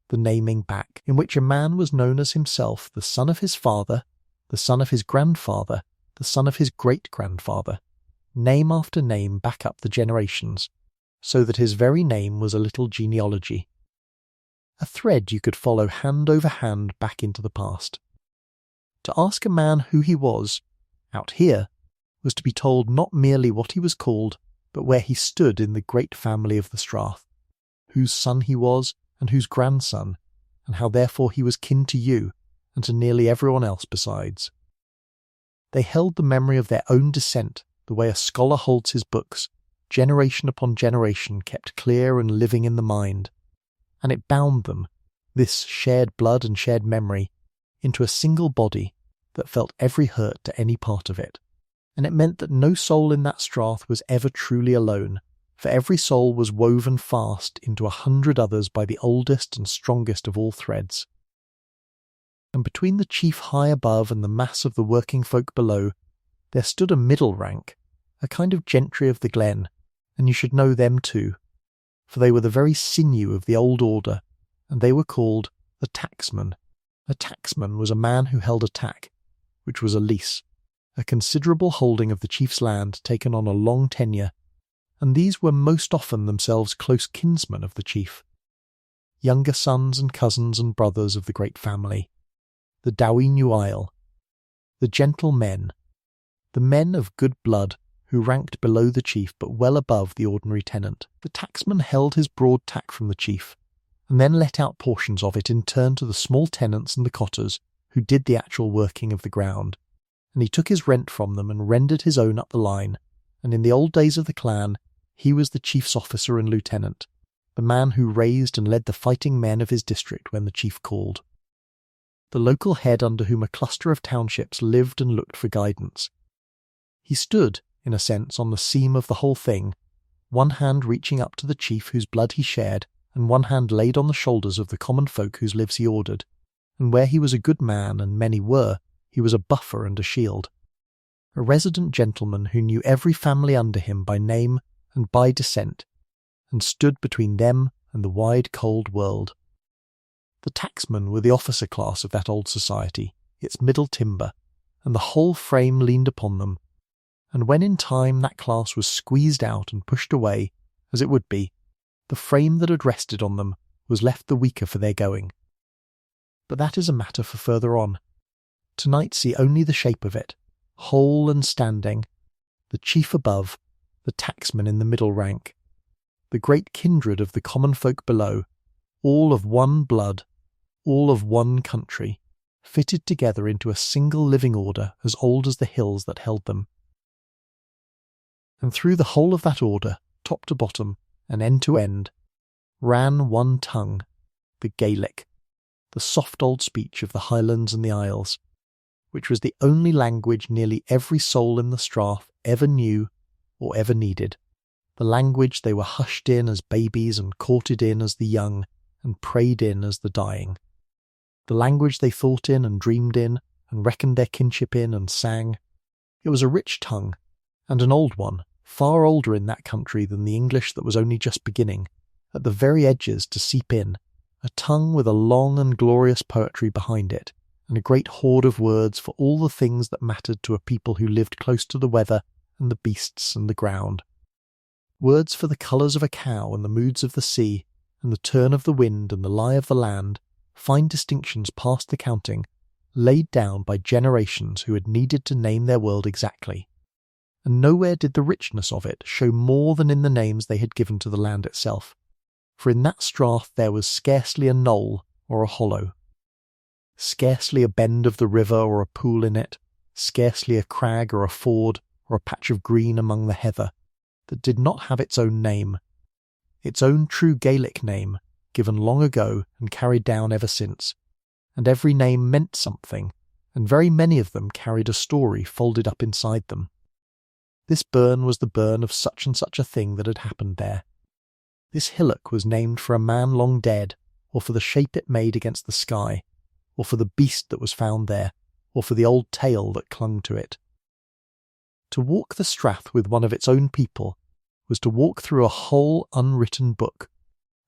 the naming back, in which a man was known as himself the son of his father, the son of his grandfather, the son of his great-grandfather, name after name back up the generations, so that his very name was a little genealogy. A thread you could follow hand over hand back into the past. To ask a man who he was, out here, was to be told not merely what he was called, but where he stood in the great family of the Strath, whose son he was and whose grandson, and how therefore he was kin to you and to nearly everyone else besides. They held the memory of their own descent the way a scholar holds his books, generation upon generation kept clear and living in the mind, and it bound them, this shared blood and shared memory, into a single body that felt every hurt to any part of it. And it meant that no soul in that strath was ever truly alone, for every soul was woven fast into 100 others by the oldest and strongest of all threads. And between the chief high above and the mass of the working folk below, there stood a middle rank, a kind of gentry of the Glen, and you should know them too, for they were the very sinew of the old order, and they were called the tacksman. A tacksman was a man who held a tack, which was a lease, a considerable holding of the chief's land taken on a long tenure, and these were most often themselves close kinsmen of the chief, younger sons and cousins and brothers of the great family, the Dowie New Isle, the gentle men, the men of good blood who ranked below the chief but well above the ordinary tenant. The tacksman held his broad tack from the chief, and then let out portions of it in turn to the small tenants and the cotters who did the actual working of the ground, and he took his rent from them and rendered his own up the line, and in the old days of the clan he was the chief's officer and lieutenant, the man who raised and led the fighting men of his district when the chief called, the local head under whom a cluster of townships lived and looked for guidance. He stood, in a sense, on the seam of the whole thing, one hand reaching up to the chief whose blood he shared, and one hand laid on the shoulders of the common folk whose lives he ordered, and where he was a good man, and many were, he was a buffer and a shield, a resident gentleman who knew every family under him by name and by descent, and stood between them and the wide cold world. The tacksmen were the officer class of that old society, its middle timber, and the whole frame leaned upon them, and when in time that class was squeezed out and pushed away, as it would be, the frame that had rested on them was left the weaker for their going. But that is a matter for further on. Tonight see only the shape of it, whole and standing, the chief above, the tacksman in the middle rank, the great kindred of the common folk below, all of one blood, all of one country, fitted together into a single living order as old as the hills that held them. And through the whole of that order, top to bottom, and end to end, ran one tongue, the Gaelic, the soft old speech of the Highlands and the Isles, which was the only language nearly every soul in the Strath ever knew or ever needed, the language they were hushed in as babies and courted in as the young and prayed in as the dying, the language they thought in and dreamed in and reckoned their kinship in and sang. It was a rich tongue, and an old one, far older in that country than the English that was only just beginning, at the very edges to seep in, a tongue with a long and glorious poetry behind it, and a great hoard of words for all the things that mattered to a people who lived close to the weather and the beasts and the ground. Words for the colours of a cow and the moods of the sea, and the turn of the wind and the lie of the land, fine distinctions past the counting, laid down by generations who had needed to name their world exactly. And nowhere did the richness of it show more than in the names they had given to the land itself, for in that strath there was scarcely a knoll or a hollow, scarcely a bend of the river or a pool in it, scarcely a crag or a ford or a patch of green among the heather, that did not have its own name, its own true Gaelic name, given long ago and carried down ever since, and every name meant something, and very many of them carried a story folded up inside them. This burn was the burn of such and such a thing that had happened there. This hillock was named for a man long dead, or for the shape it made against the sky, or for the beast that was found there, or for the old tale that clung to it. To walk the strath with one of its own people was to walk through a whole unwritten book,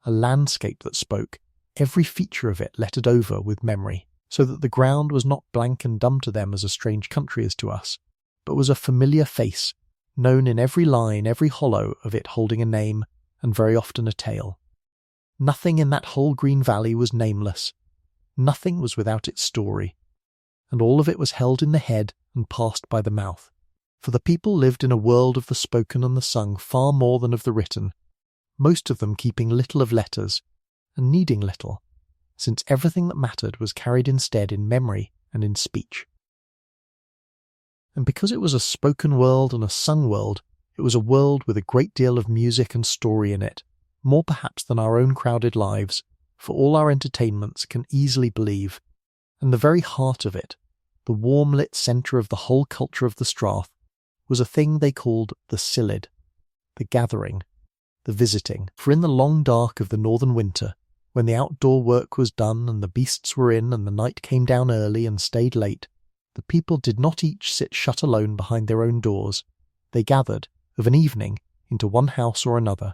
a landscape that spoke, every feature of it lettered over with memory, so that the ground was not blank and dumb to them as a strange country is to us, but was a familiar face, known in every line, every hollow of it holding a name, and very often a tale. Nothing in that whole green valley was nameless, nothing was without its story, and all of it was held in the head and passed by the mouth. For the people lived in a world of the spoken and the sung far more than of the written, most of them keeping little of letters, and needing little, since everything that mattered was carried instead in memory and in speech. And because it was a spoken world and a sung world, it was a world with a great deal of music and story in it, more perhaps than our own crowded lives, for all our entertainments can easily believe, and the very heart of it, the warm-lit centre of the whole culture of the strath, was a thing they called the Sillid, the gathering, the visiting. For in the long dark of the northern winter, when the outdoor work was done and the beasts were in and the night came down early and stayed late, the people did not each sit shut alone behind their own doors. They gathered, of an evening, into one house or another.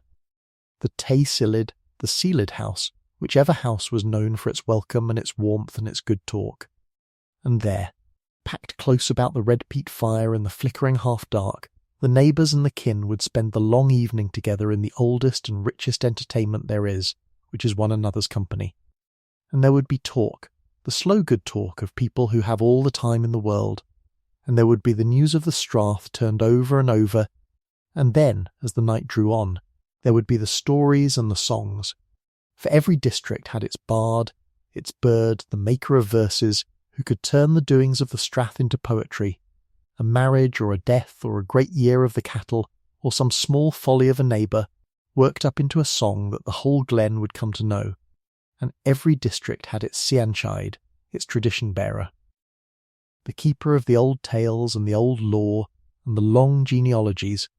The Tay-Sillid, the Sealid house, whichever house was known for its welcome and its warmth and its good talk. And there, packed close about the red peat fire in the flickering half-dark, the neighbours and the kin would spend the long evening together in the oldest and richest entertainment there is, which is one another's company. And there would be talk, the slow good talk of people who have all the time in the world, and there would be the news of the strath turned over and over, and then, as the night drew on, there would be the stories and the songs, for every district had its bard, its bird, the maker of verses, who could turn the doings of the strath into poetry, a marriage or a death or a great year of the cattle or some small folly of a neighbour, worked up into a song that the whole Glen would come to know, and every district had its seanchide, its tradition-bearer, the keeper of the old tales and the old lore and the long genealogies,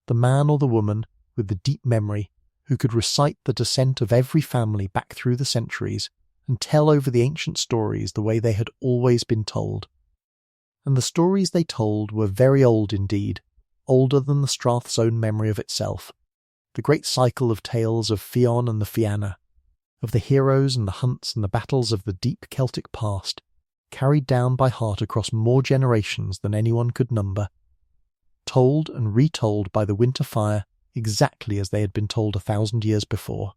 the man or the woman with the deep memory who could recite the descent of every family back through the centuries and tell over the ancient stories the way they had always been told. And the stories they told were very old indeed, older than the strath's own memory of itself, the great cycle of tales of Fionn and the Fianna, of the heroes and the hunts and the battles of the deep Celtic past, carried down by heart across more generations than anyone could number. told and retold by the winter fire exactly as they had been told 1,000 years before.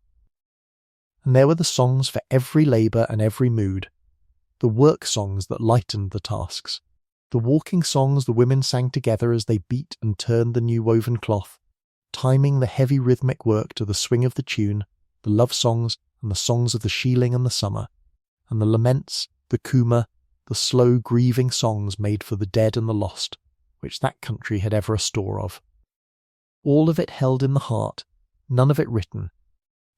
And there were the songs for every labour and every mood, the work songs that lightened the tasks, the walking songs the women sang together as they beat and turned the new woven cloth, timing the heavy rhythmic work to the swing of the tune, the love songs and the songs of the shealing and the summer, and the laments, the kuma, the slow grieving songs made for the dead and the lost, which that country had ever a store of. All of it held in the heart, none of it written,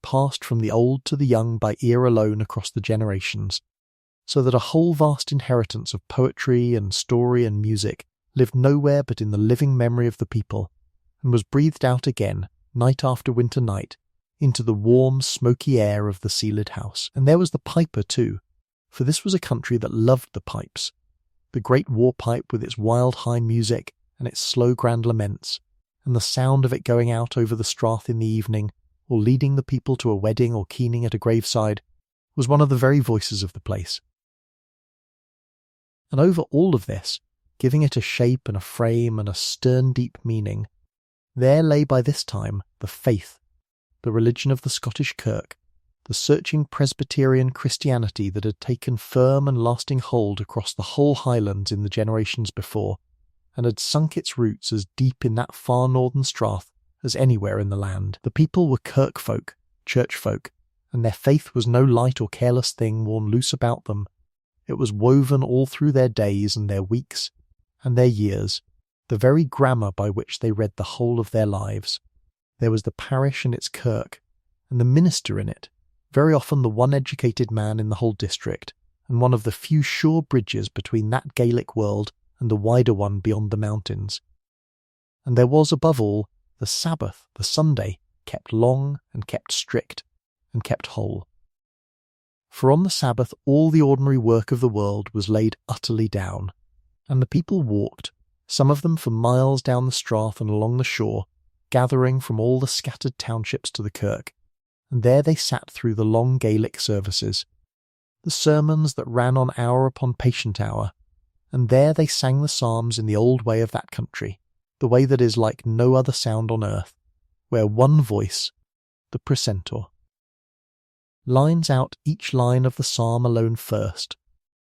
passed from the old to the young by ear alone across the generations, so that a whole vast inheritance of poetry and story and music lived nowhere but in the living memory of the people, and was breathed out again, night after winter night, into the warm, smoky air of the sealed house. And there was the piper too, for this was a country that loved the pipes, the great war pipe with its wild high music and its slow grand laments, and the sound of it going out over the strath in the evening, or leading the people to a wedding or keening at a graveside, was one of the very voices of the place. And over all of this, giving it a shape and a frame and a stern deep meaning, there lay by this time the faith, the religion of the Scottish Kirk, the searching Presbyterian Christianity that had taken firm and lasting hold across the whole Highlands in the generations before, and had sunk its roots as deep in that far northern strath as anywhere in the land. The people were kirk folk, church folk, and their faith was no light or careless thing worn loose about them. It was woven all through their days and their weeks and their years, the very grammar by which they read the whole of their lives. There was the parish and its kirk, and the minister in it, very often the one educated man in the whole district, and one of the few sure bridges between that Gaelic world and the wider one beyond the mountains. And there was, above all, the Sabbath, the Sunday, kept long and kept strict and kept whole. For on the Sabbath all the ordinary work of the world was laid utterly down, and the people walked, some of them for miles down the strath and along the shore, gathering from all the scattered townships to the kirk, and there they sat through the long Gaelic services, the sermons that ran on hour upon patient hour, and there they sang the psalms in the old way of that country, the way that is like no other sound on earth, where one voice, the precentor, lines out each line of the psalm alone first,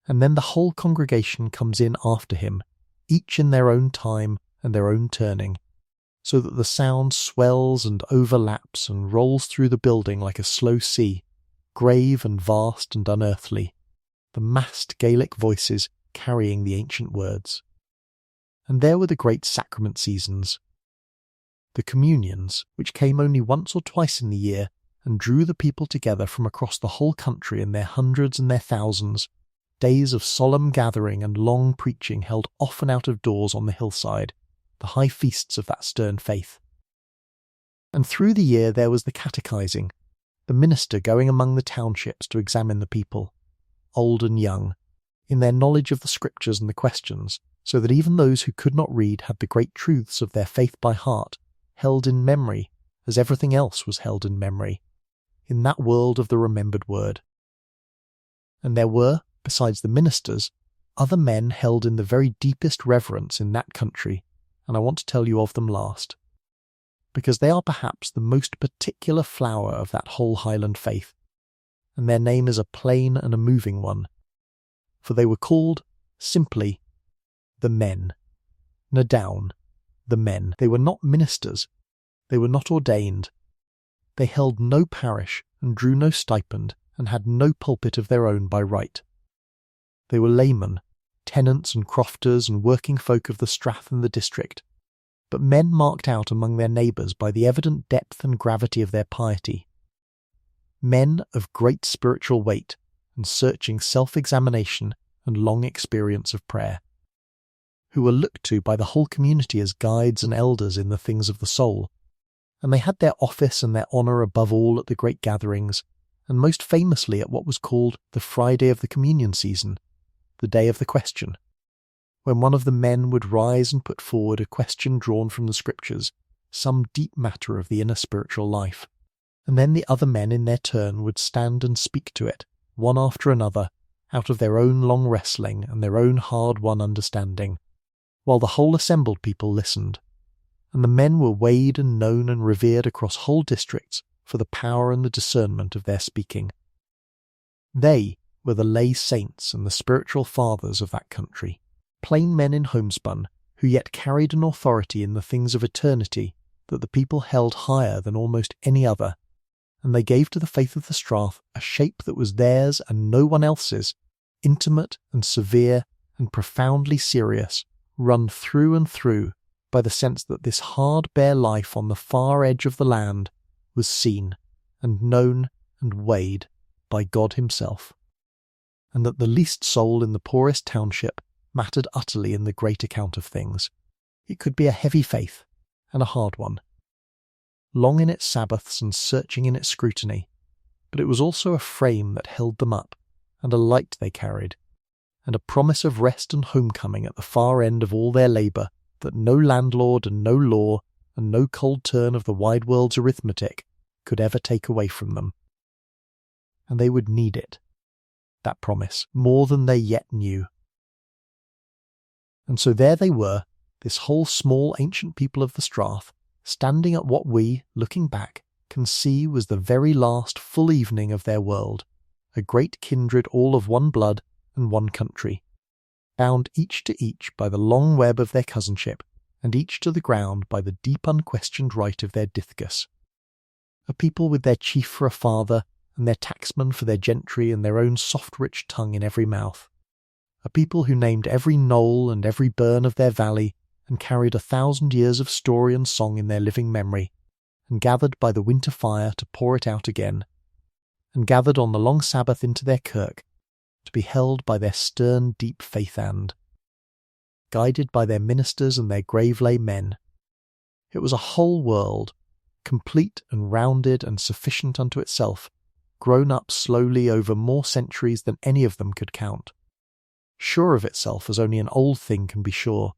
and then the whole congregation comes in after him, each in their own time and their own turning, so that the sound swells and overlaps and rolls through the building like a slow sea, grave and vast and unearthly, the massed Gaelic voices carrying the ancient words. And there were the great sacrament seasons, the communions, which came only once or twice in the year and drew the people together from across the whole country in their hundreds and their thousands, days of solemn gathering and long preaching held often out of doors on the hillside, the high feasts of that stern faith. And through the year there was the catechizing, the minister going among the townships to examine the people, old and young, in their knowledge of the scriptures and the questions, so that even those who could not read had the great truths of their faith by heart, held in memory, as everything else was held in memory, in that world of the remembered word. And there were, besides the ministers, other men held in the very deepest reverence in that country, and I want to tell you of them last, because they are perhaps the most particular flower of that whole Highland faith, and their name is a plain and a moving one, for they were called, simply, the men. Nadown, the men. They were not ministers, they were not ordained, they held no parish and drew no stipend and had no pulpit of their own by right. They were laymen, tenants and crofters and working folk of the strath and the district, but men marked out among their neighbours by the evident depth and gravity of their piety. Men of great spiritual weight and searching self-examination and long experience of prayer, who were looked to by the whole community as guides and elders in the things of the soul, and they had their office and their honour above all at the great gatherings, and most famously at what was called the Friday of the Communion season, the day of the question, when one of the men would rise and put forward a question drawn from the Scriptures, some deep matter of the inner spiritual life, and then the other men in their turn would stand and speak to it, one after another, out of their own long wrestling and their own hard-won understanding, while the whole assembled people listened, and the men were weighed and known and revered across whole districts for the power and the discernment of their speaking. They were the lay saints and the spiritual fathers of that country, plain men in homespun who yet carried an authority in the things of eternity that the people held higher than almost any other, and they gave to the faith of the Strath a shape that was theirs and no one else's, intimate and severe and profoundly serious, run through and through by the sense that this hard bare life on the far edge of the land was seen and known and weighed by God himself, and that the least soul in the poorest township mattered utterly in the great account of things. It could be a heavy faith, and a hard one, long in its Sabbaths and searching in its scrutiny, but it was also a frame that held them up, and a light they carried, and a promise of rest and homecoming at the far end of all their labour that no landlord and no law and no cold turn of the wide world's arithmetic could ever take away from them. And they would need it, that promise, more than they yet knew. And so there they were, this whole small ancient people of the Strath, standing at what we, looking back, can see was the very last full evening of their world, a great kindred all of one blood and one country, bound each to each by the long web of their cousinship, and each to the ground by the deep unquestioned right of their dithgus. A people with their chief for a father, and their tacksman for their gentry, and their own soft rich tongue in every mouth. A people who named every knoll and every burn of their valley, and carried 1,000 years of story and song in their living memory, and gathered by the winter fire to pour it out again, and gathered on the long Sabbath into their kirk, to be held by their stern deep faith and, guided by their ministers and their grave lay men. It was a whole world, complete and rounded and sufficient unto itself, grown up slowly over more centuries than any of them could count, sure of itself as only an old thing can be sure,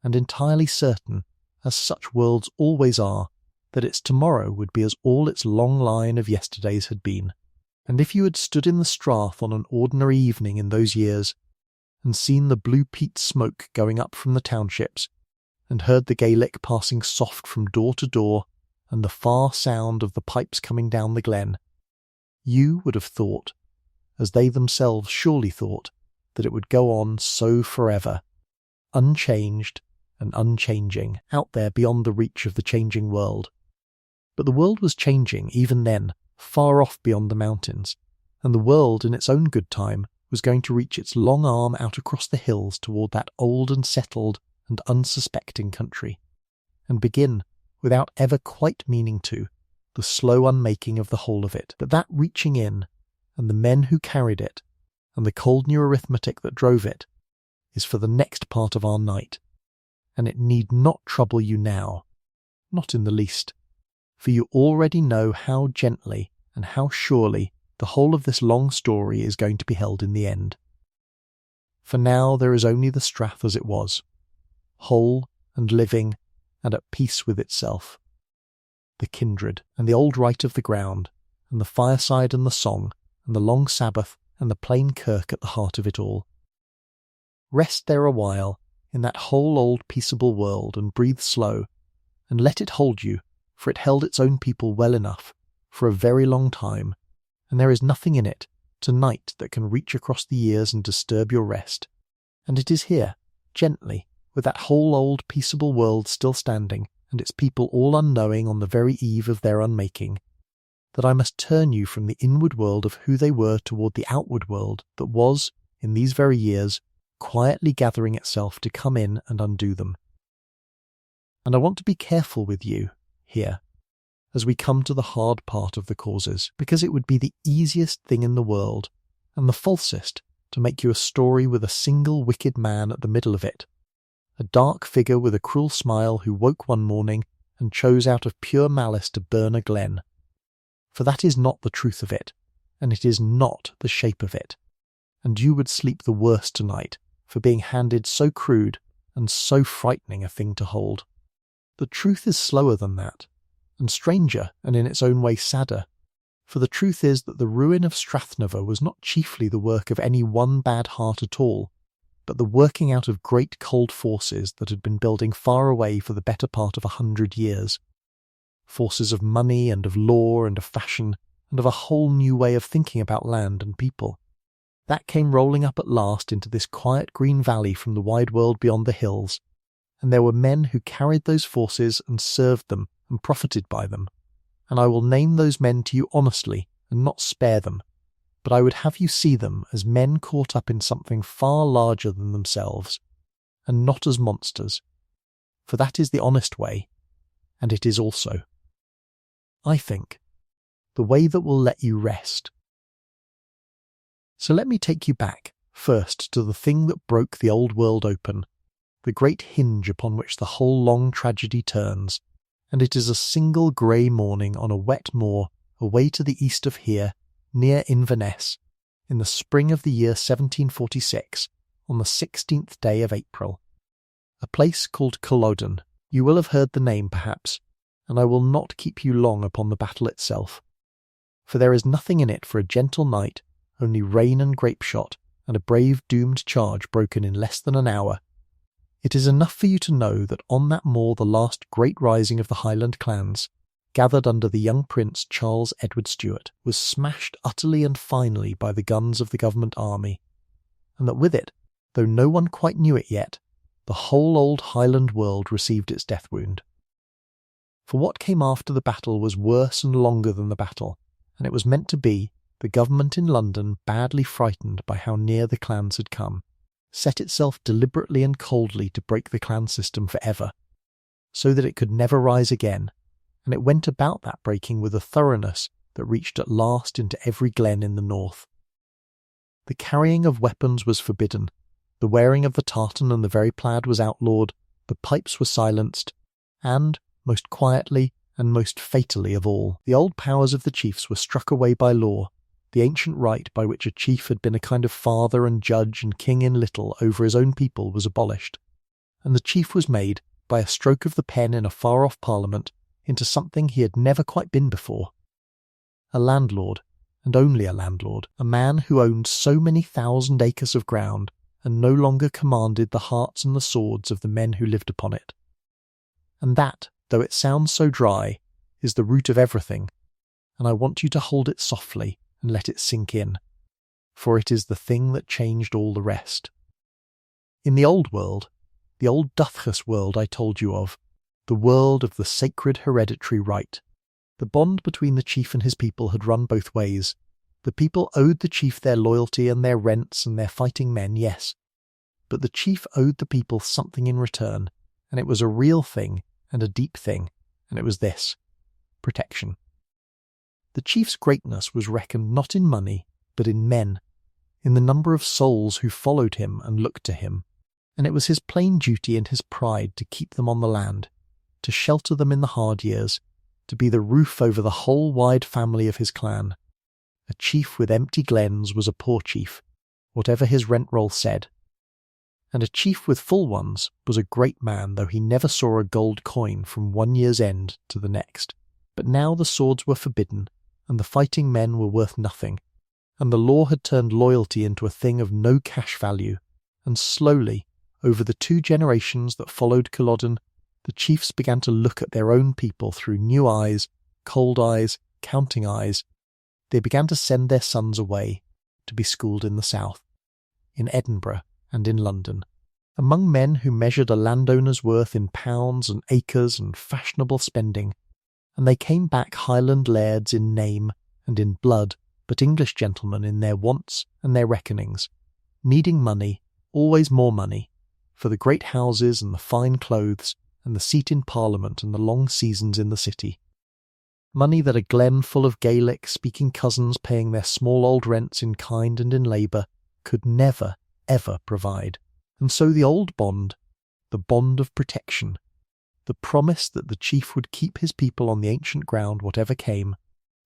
and entirely certain, as such worlds always are, that its tomorrow would be as all its long line of yesterdays had been. And if you had stood in the Strath on an ordinary evening in those years, and seen the blue peat smoke going up from the Townships, and heard the Gaelic passing soft from door to door, and the far sound of the pipes coming down the Glen, you would have thought, as they themselves surely thought, that it would go on so forever, unchanged and unchanging, out there beyond the reach of the changing world. But the world was changing even then, far off beyond the mountains, and the world in its own good time was going to reach its long arm out across the hills toward that old and settled and unsuspecting country, and begin, without ever quite meaning to, the slow unmaking of the whole of it. But that reaching in, and the men who carried it, and the cold new arithmetic that drove it, is for the next part of our night, and it need not trouble you now, not in the least, for you already know how gently and how surely the whole of this long story is going to be held in the end. For now there is only the Strath as it was, whole and living and at peace with itself, the kindred and the old right of the ground, and the fireside and the song, and the long Sabbath and the plain kirk at the heart of it all. Rest there a while in that whole old peaceable world, and breathe slow, and let it hold you, for it held its own people well enough, for a very long time, and there is nothing in it, tonight, that can reach across the years and disturb your rest. And it is here, gently, with that whole old peaceable world still standing, and its people all unknowing on the very eve of their unmaking, that I must turn you from the inward world of who they were toward the outward world that was, in these very years, quietly gathering itself to come in and undo them. And I want to be careful with you, here, as we come to the hard part of the causes, because it would be the easiest thing in the world, and the falsest, to make you a story with a single wicked man at the middle of it, a dark figure with a cruel smile who woke one morning and chose out of pure malice to burn a Glen. For that is not the truth of it, and it is not the shape of it, and you would sleep the worse tonight for being handed so crude and so frightening a thing to hold. The truth is slower than that, and stranger, and in its own way sadder, for the truth is that the ruin of Strathnaver was not chiefly the work of any one bad heart at all, but the working out of great cold forces that had been building far away for the better part of 100 years. Forces of money and of law and of fashion and of a whole new way of thinking about land and people. That came rolling up at last into this quiet green valley from the wide world beyond the hills, and there were men who carried those forces and served them and profited by them, and I will name those men to you honestly and not spare them, but I would have you see them as men caught up in something far larger than themselves, and not as monsters, for that is the honest way, and it is also, I think, the way that will let you rest. So let me take you back, first, to the thing that broke the old world open, the great hinge upon which the whole long tragedy turns, and it is a single grey morning on a wet moor away to the east of here, near Inverness, in the spring of the year 1746, on the 16th day of April. A place called Culloden. You will have heard the name, perhaps, and I will not keep you long upon the battle itself, for there is nothing in it for a gentle night, only rain and grape-shot, and a brave doomed charge broken in less than an hour. It is enough for you to know that on that moor the last great rising of the Highland clans, gathered under the young Prince Charles Edward Stuart, was smashed utterly and finally by the guns of the government army, and that with it, though no one quite knew it yet, the whole old Highland world received its death wound. For what came after the battle was worse and longer than the battle, and it was meant to be, the government in London, badly frightened by how near the clans had come, set itself deliberately and coldly to break the clan system for ever, so that it could never rise again, and it went about that breaking with a thoroughness that reached at last into every glen in the north. The carrying of weapons was forbidden, the wearing of the tartan and the very plaid was outlawed, the pipes were silenced, and, most quietly and most fatally of all, the old powers of the chiefs were struck away by law. The ancient right by which a chief had been a kind of father and judge and king in little over his own people was abolished, and the chief was made, by a stroke of the pen in a far-off parliament, into something he had never quite been before. A landlord, and only a landlord, a man who owned so many thousand acres of ground, and no longer commanded the hearts and the swords of the men who lived upon it. And that, though it sounds so dry, is the root of everything, and I want you to hold it softly, and let it sink in, for it is the thing that changed all the rest. In the old world, the old Duthchus world I told you of, the world of the sacred hereditary right, the bond between the chief and his people had run both ways. The people owed the chief their loyalty and their rents and their fighting men, yes, but the chief owed the people something in return, and it was a real thing and a deep thing, and it was this: protection. The chief's greatness was reckoned not in money, but in men, in the number of souls who followed him and looked to him, and it was his plain duty and his pride to keep them on the land, to shelter them in the hard years, to be the roof over the whole wide family of his clan. A chief with empty glens was a poor chief, whatever his rent roll said, and a chief with full ones was a great man, though he never saw a gold coin from one year's end to the next. But now the swords were forbidden, and the fighting men were worth nothing, and the law had turned loyalty into a thing of no cash value, and slowly, over the 2 generations that followed Culloden, the chiefs began to look at their own people through new eyes, cold eyes, counting eyes. They began to send their sons away, to be schooled in the south, in Edinburgh and in London, among men who measured a landowner's worth in pounds and acres and fashionable spending, and they came back Highland lairds in name and in blood, but English gentlemen in their wants and their reckonings, needing money, always more money, for the great houses and the fine clothes and the seat in Parliament and the long seasons in the city. Money that a glen full of Gaelic-speaking cousins paying their small old rents in kind and in labour could never, ever provide. And so the old bond, the bond of protection, the promise that the chief would keep his people on the ancient ground whatever came,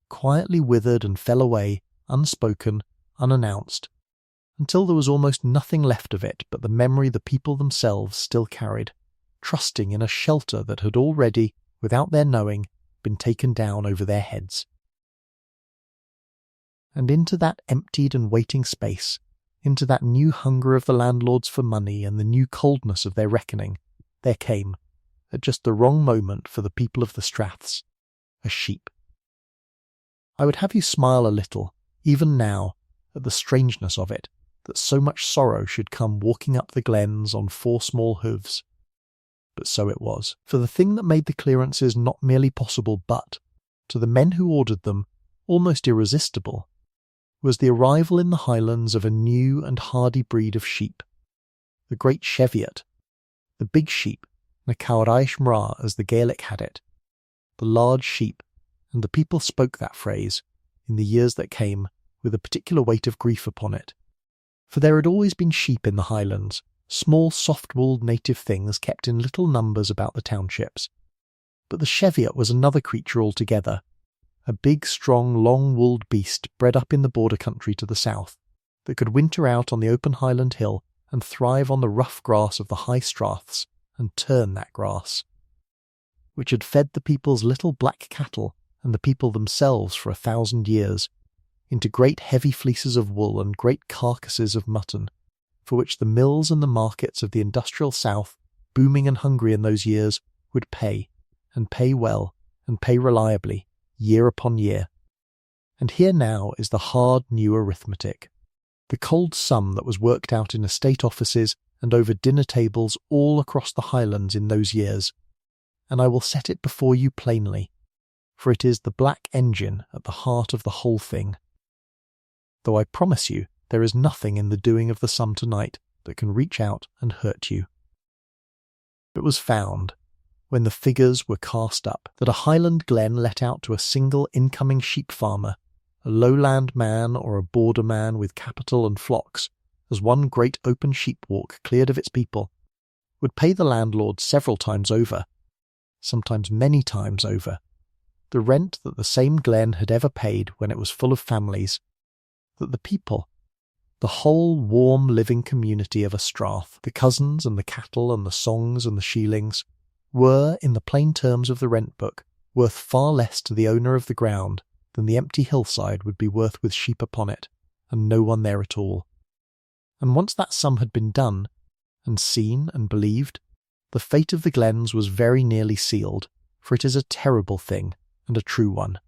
quietly withered and fell away, unspoken, unannounced, until there was almost nothing left of it but the memory the people themselves still carried, trusting in a shelter that had already, without their knowing, been taken down over their heads. And into that emptied and waiting space, into that new hunger of the landlords for money and the new coldness of their reckoning, there came, at just the wrong moment for the people of the Straths, a sheep. I would have you smile a little, even now, at the strangeness of it, that so much sorrow should come walking up the glens on 4 small hooves. But so it was, for the thing that made the clearances not merely possible but, to the men who ordered them, almost irresistible, was the arrival in the Highlands of a new and hardy breed of sheep, the great Cheviot, the big sheep, na Cawraish Mra as the Gaelic had it, the large sheep, and the people spoke that phrase, in the years that came, with a particular weight of grief upon it. For there had always been sheep in the Highlands, small soft-wooled native things kept in little numbers about the townships. But the Cheviot was another creature altogether, a big, strong, long-wooled beast bred up in the border country to the south, that could winter out on the open Highland hill and thrive on the rough grass of the high straths, and turn that grass, which had fed the people's little black cattle and the people themselves for 1,000 years, into great heavy fleeces of wool and great carcasses of mutton, for which the mills and the markets of the industrial south, booming and hungry in those years, would pay, and pay well, and pay reliably, year upon year. And here now is the hard new arithmetic, the cold sum that was worked out in estate offices and over dinner tables all across the Highlands in those years, and I will set it before you plainly, for it is the black engine at the heart of the whole thing. Though I promise you there is nothing in the doing of the sum tonight that can reach out and hurt you. It was found, when the figures were cast up, that a Highland glen let out to a single incoming sheep farmer, a lowland man or a border man with capital and flocks, as one great open sheep walk cleared of its people, would pay the landlord several times over, sometimes many times over, the rent that the same glen had ever paid when it was full of families, that the people, the whole warm living community of a strath, the cousins and the cattle and the songs and the sheelings, were, in the plain terms of the rent book, worth far less to the owner of the ground than the empty hillside would be worth with sheep upon it, and no one there at all. And once that sum had been done, and seen and believed, the fate of the glens was very nearly sealed, for it is a terrible thing, and a true one,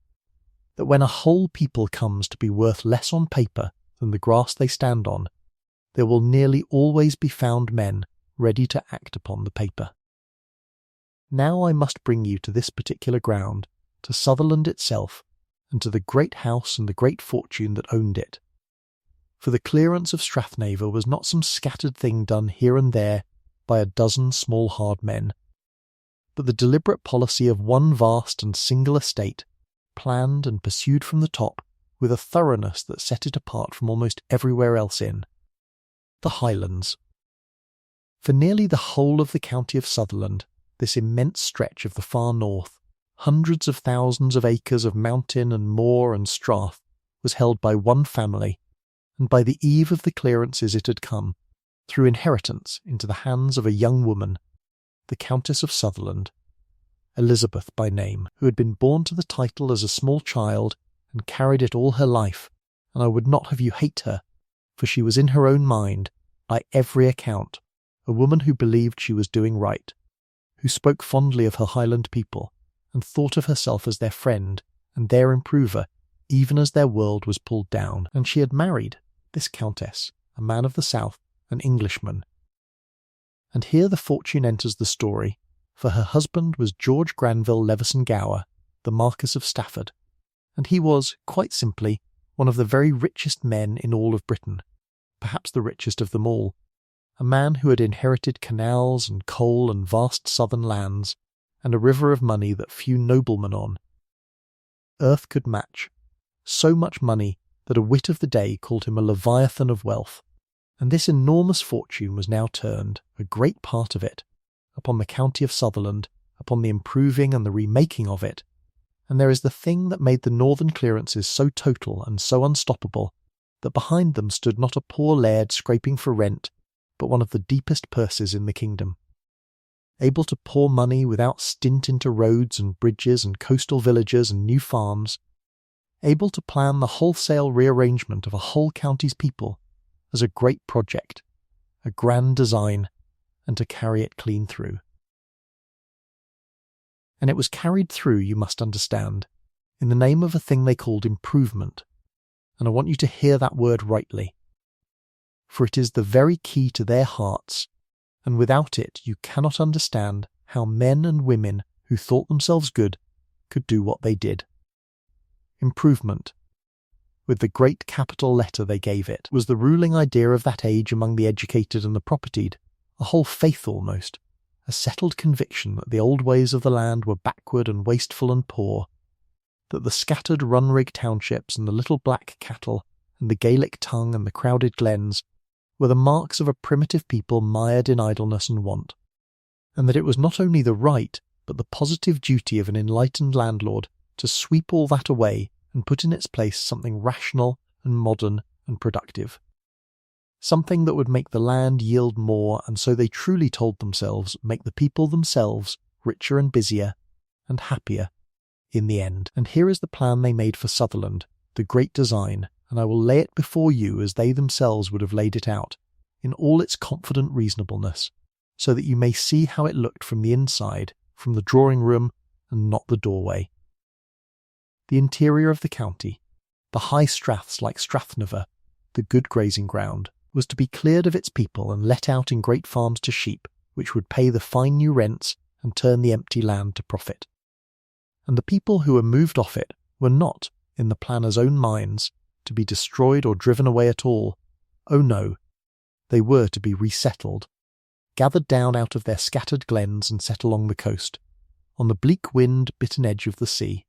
that when a whole people comes to be worth less on paper than the grass they stand on, there will nearly always be found men ready to act upon the paper. Now I must bring you to this particular ground, to Sutherland itself, and to the great house and the great fortune that owned it. For the clearance of Strathnaver was not some scattered thing done here and there by a dozen small hard men, but the deliberate policy of one vast and single estate, planned and pursued from the top with a thoroughness that set it apart from almost everywhere else in the Highlands. For nearly the whole of the county of Sutherland, this immense stretch of the far north, hundreds of thousands of acres of mountain and moor and strath, was held by one family, and by the eve of the clearances it had come, through inheritance, into the hands of a young woman, the Countess of Sutherland, Elizabeth by name, who had been born to the title as a small child and carried it all her life, and I would not have you hate her, for she was in her own mind, by every account, a woman who believed she was doing right, who spoke fondly of her Highland people, and thought of herself as their friend and their improver, even as their world was pulled down. And she had married, this countess, a man of the south, an Englishman. And here the fortune enters the story, for her husband was George Granville Leveson Gower, the Marquess of Stafford, and he was, quite simply, one of the very richest men in all of Britain, perhaps the richest of them all, a man who had inherited canals and coal and vast southern lands, and a river of money that few noblemen on earth could match, so much money that a wit of the day called him a leviathan of wealth, and this enormous fortune was now turned, a great part of it, upon the county of Sutherland, upon the improving and the remaking of it, and there is the thing that made the northern clearances so total and so unstoppable, that behind them stood not a poor laird scraping for rent, but one of the deepest purses in the kingdom, able to pour money without stint into roads and bridges and coastal villages and new farms, able to plan the wholesale rearrangement of a whole county's people, as a great project, a grand design, and to carry it clean through. And it was carried through, you must understand, in the name of a thing they called improvement, and I want you to hear that word rightly, for it is the very key to their hearts, and without it you cannot understand how men and women who thought themselves good could do what they did. Improvement, with the great capital letter they gave it, was the ruling idea of that age among the educated and the propertied, a whole faith almost, a settled conviction that the old ways of the land were backward and wasteful and poor, that the scattered run-rig townships and the little black cattle and the Gaelic tongue and the crowded glens were the marks of a primitive people mired in idleness and want, and that it was not only the right but the positive duty of an enlightened landlord to sweep all that away and put in its place something rational and modern and productive. Something that would make the land yield more, and so they truly told themselves, make the people themselves richer and busier and happier in the end. And here is the plan they made for Sutherland, the great design, and I will lay it before you as they themselves would have laid it out, in all its confident reasonableness, so that you may see how it looked from the inside, from the drawing room and not the doorway. The interior of the county, the high straths like Strathnaver, the good grazing ground, was to be cleared of its people and let out in great farms to sheep, which would pay the fine new rents and turn the empty land to profit. And the people who were moved off it were not, in the planners' own minds, to be destroyed or driven away at all. Oh no, they were to be resettled, gathered down out of their scattered glens and set along the coast, on the bleak wind-bitten edge of the sea,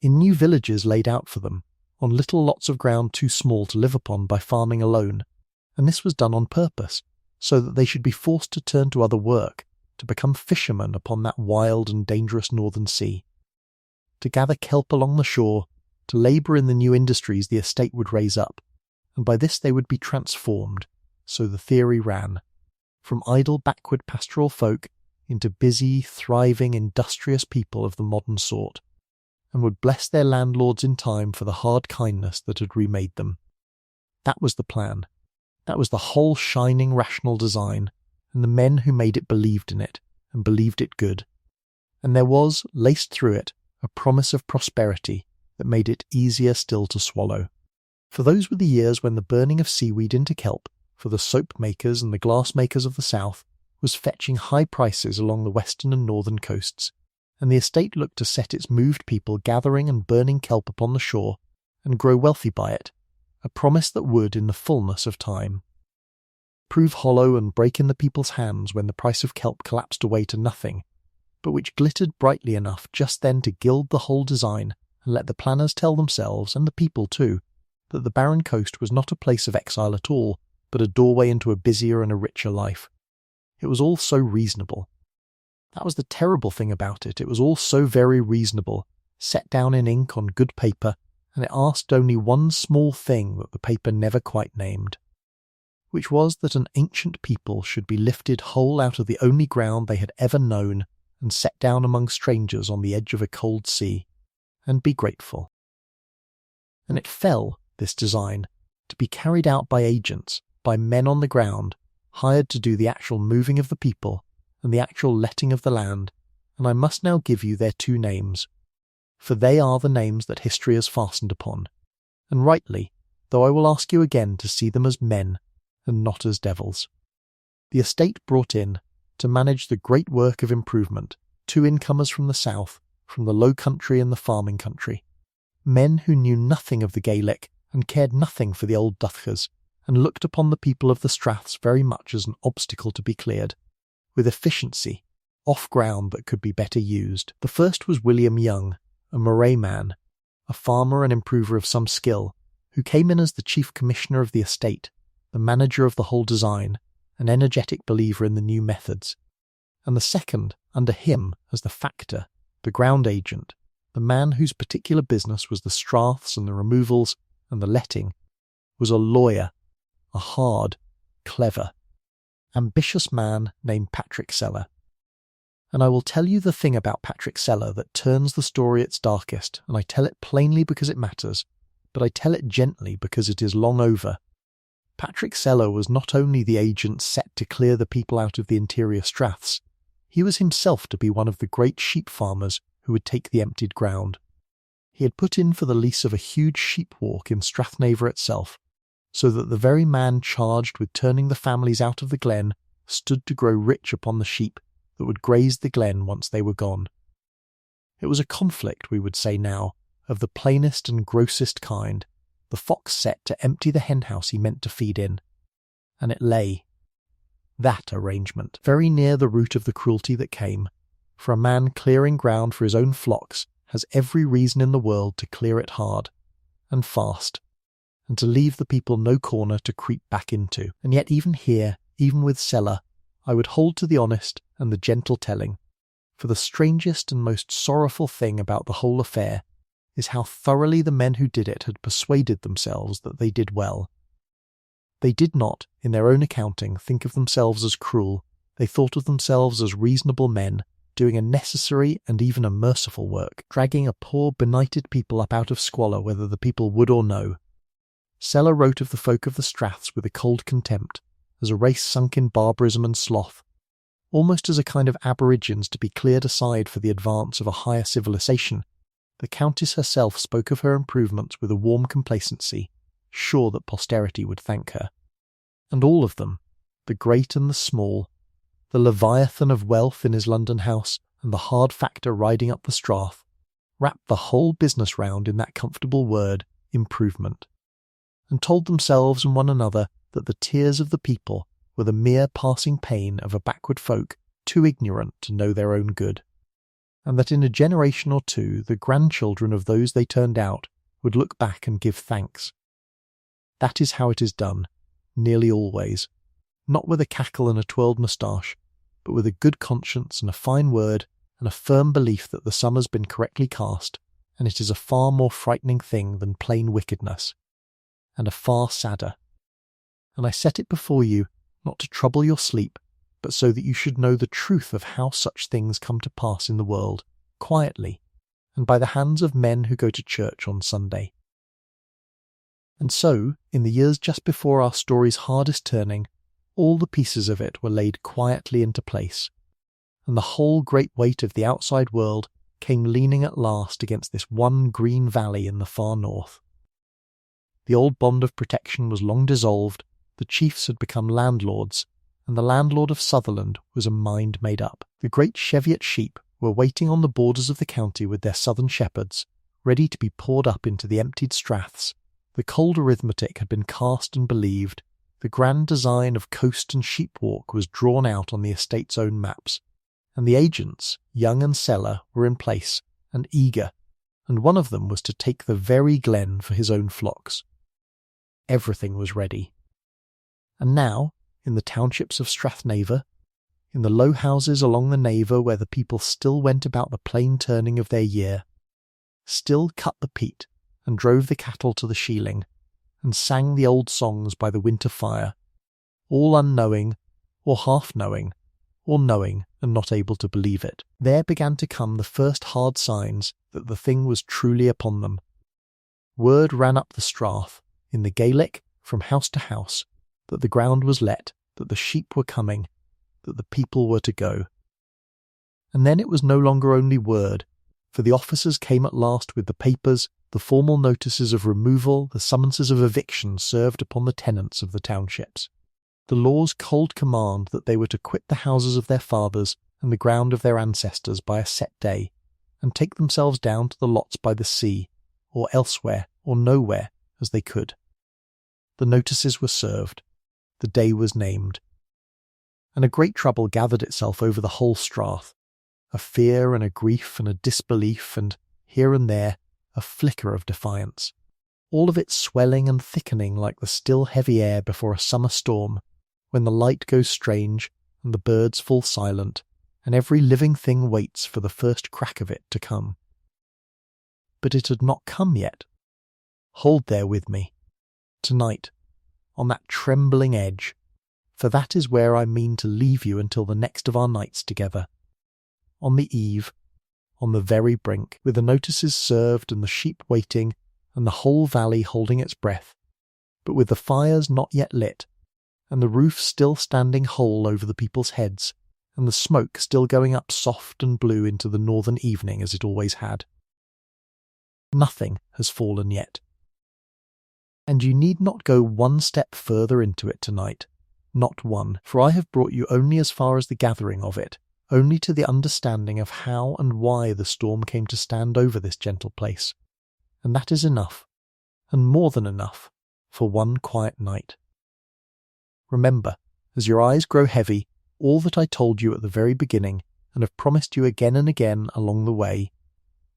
in new villages laid out for them, on little lots of ground too small to live upon by farming alone, and this was done on purpose, so that they should be forced to turn to other work, to become fishermen upon that wild and dangerous northern sea, to gather kelp along the shore, to labour in the new industries the estate would raise up, and by this they would be transformed, so the theory ran, from idle backward pastoral folk into busy, thriving, industrious people of the modern sort, and would bless their landlords in time for the hard kindness that had remade them. That was the plan. That was the whole shining rational design, and the men who made it believed in it, and believed it good. And there was, laced through it, a promise of prosperity that made it easier still to swallow. For those were the years when the burning of seaweed into kelp, for the soap makers and the glass makers of the south, was fetching high prices along the western and northern coasts, and the estate looked to set its moved people gathering and burning kelp upon the shore, and grow wealthy by it, a promise that would, in the fullness of time, prove hollow and break in the people's hands when the price of kelp collapsed away to nothing, but which glittered brightly enough just then to gild the whole design and let the planners tell themselves, and the people too, that the barren coast was not a place of exile at all, but a doorway into a busier and a richer life. It was all so reasonable. That was the terrible thing about it. It was all so very reasonable, set down in ink on good paper, and it asked only one small thing that the paper never quite named, which was that an ancient people should be lifted whole out of the only ground they had ever known and set down among strangers on the edge of a cold sea, and be grateful. And it fell, this design, to be carried out by agents, by men on the ground, hired to do the actual moving of the people and the actual letting of the land, and I must now give you their two names, for they are the names that history has fastened upon, and rightly, though I will ask you again to see them as men, and not as devils. The estate brought in, to manage the great work of improvement, two incomers from the south, from the low country and the farming country, men who knew nothing of the Gaelic and cared nothing for the old Dutchers, and looked upon the people of the Straths very much as an obstacle to be cleared, with efficiency, off ground that could be better used. The first was William Young, a Moray man, a farmer and improver of some skill, who came in as the chief commissioner of the estate, the manager of the whole design, an energetic believer in the new methods, and the second, under him, as the factor, the ground agent, the man whose particular business was the straths and the removals and the letting, was a lawyer, a hard, clever, ambitious man named Patrick Seller. And I will tell you the thing about Patrick Seller that turns the story its darkest, and I tell it plainly because it matters, but I tell it gently because it is long over. Patrick Sellar was not only the agent set to clear the people out of the interior straths, he was himself to be one of the great sheep farmers who would take the emptied ground. He had put in for the lease of a huge sheep walk in Strathnaver itself, so that the very man charged with turning the families out of the Glen stood to grow rich upon the sheep that would graze the Glen once they were gone. It was a conflict, we would say now, of the plainest and grossest kind, the fox set to empty the henhouse he meant to feed in. And it lay, that arrangement, very near the root of the cruelty that came, for a man clearing ground for his own flocks has every reason in the world to clear it hard, and fast, and to leave the people no corner to creep back into. And yet even here, even with Sellar, I would hold to the honest and the gentle telling, for the strangest and most sorrowful thing about the whole affair is how thoroughly the men who did it had persuaded themselves that they did well. They did not, in their own accounting, think of themselves as cruel. They thought of themselves as reasonable men, doing a necessary and even a merciful work, dragging a poor benighted people up out of squalor whether the people would or no. Sellar wrote of the folk of the straths with a cold contempt, as a race sunk in barbarism and sloth, almost as a kind of aborigines to be cleared aside for the advance of a higher civilization. The Countess herself spoke of her improvements with a warm complacency, sure that posterity would thank her. And all of them, the great and the small, the Leviathan of wealth in his London house and the hard factor riding up the strath, wrapped the whole business round in that comfortable word, improvement, and told themselves and one another that the tears of the people were the mere passing pain of a backward folk too ignorant to know their own good, and that in a generation or two the grandchildren of those they turned out would look back and give thanks. That is how it is done, nearly always, not with a cackle and a twirled moustache, but with a good conscience and a fine word and a firm belief that the sum has been correctly cast, and it is a far more frightening thing than plain wickedness, and a far sadder. And I set it before you, not to trouble your sleep, but so that you should know the truth of how such things come to pass in the world, quietly, and by the hands of men who go to church on Sunday. And so, in the years just before our story's hardest turning, all the pieces of it were laid quietly into place, and the whole great weight of the outside world came leaning at last against this one green valley in the far north. The old bond of protection was long dissolved, the chiefs had become landlords, and the landlord of Sutherland was a mind made up. The great Cheviot sheep were waiting on the borders of the county with their southern shepherds, ready to be poured up into the emptied straths. The cold arithmetic had been cast and believed. The grand design of coast and sheep walk was drawn out on the estate's own maps, and the agents, Young and Sellar, were in place, and eager, and one of them was to take the very Glen for his own flocks. Everything was ready. And now, in the townships of Strathnaver, in the low houses along the Naver where the people still went about the plain turning of their year, still cut the peat and drove the cattle to the shealing, and sang the old songs by the winter fire, all unknowing, or half-knowing, or knowing and not able to believe it. There began to come the first hard signs that the thing was truly upon them. Word ran up the strath, in the Gaelic, from house to house, that the ground was let, that the sheep were coming, that the people were to go. And then it was no longer only word, for the officers came at last with the papers, the formal notices of removal, the summonses of eviction served upon the tenants of the townships. The law's cold command that they were to quit the houses of their fathers and the ground of their ancestors by a set day, and take themselves down to the lots by the sea, or elsewhere, or nowhere, as they could. The notices were served. The day was named. And a great trouble gathered itself over the whole strath, a fear and a grief and a disbelief and, here and there, a flicker of defiance, all of it swelling and thickening like the still heavy air before a summer storm, when the light goes strange and the birds fall silent, and every living thing waits for the first crack of it to come. But it had not come yet. Hold there with me, tonight, on that trembling edge, for that is where I mean to leave you until the next of our nights together. On the eve, on the very brink, with the notices served and the sheep waiting, and the whole valley holding its breath, but with the fires not yet lit, and the roof still standing whole over the people's heads, and the smoke still going up soft and blue into the northern evening as it always had. Nothing has fallen yet. And you need not go one step further into it tonight, not one, for I have brought you only as far as the gathering of it, only to the understanding of how and why the storm came to stand over this gentle place, and that is enough, and more than enough, for one quiet night. Remember, as your eyes grow heavy, all that I told you at the very beginning, and have promised you again and again along the way,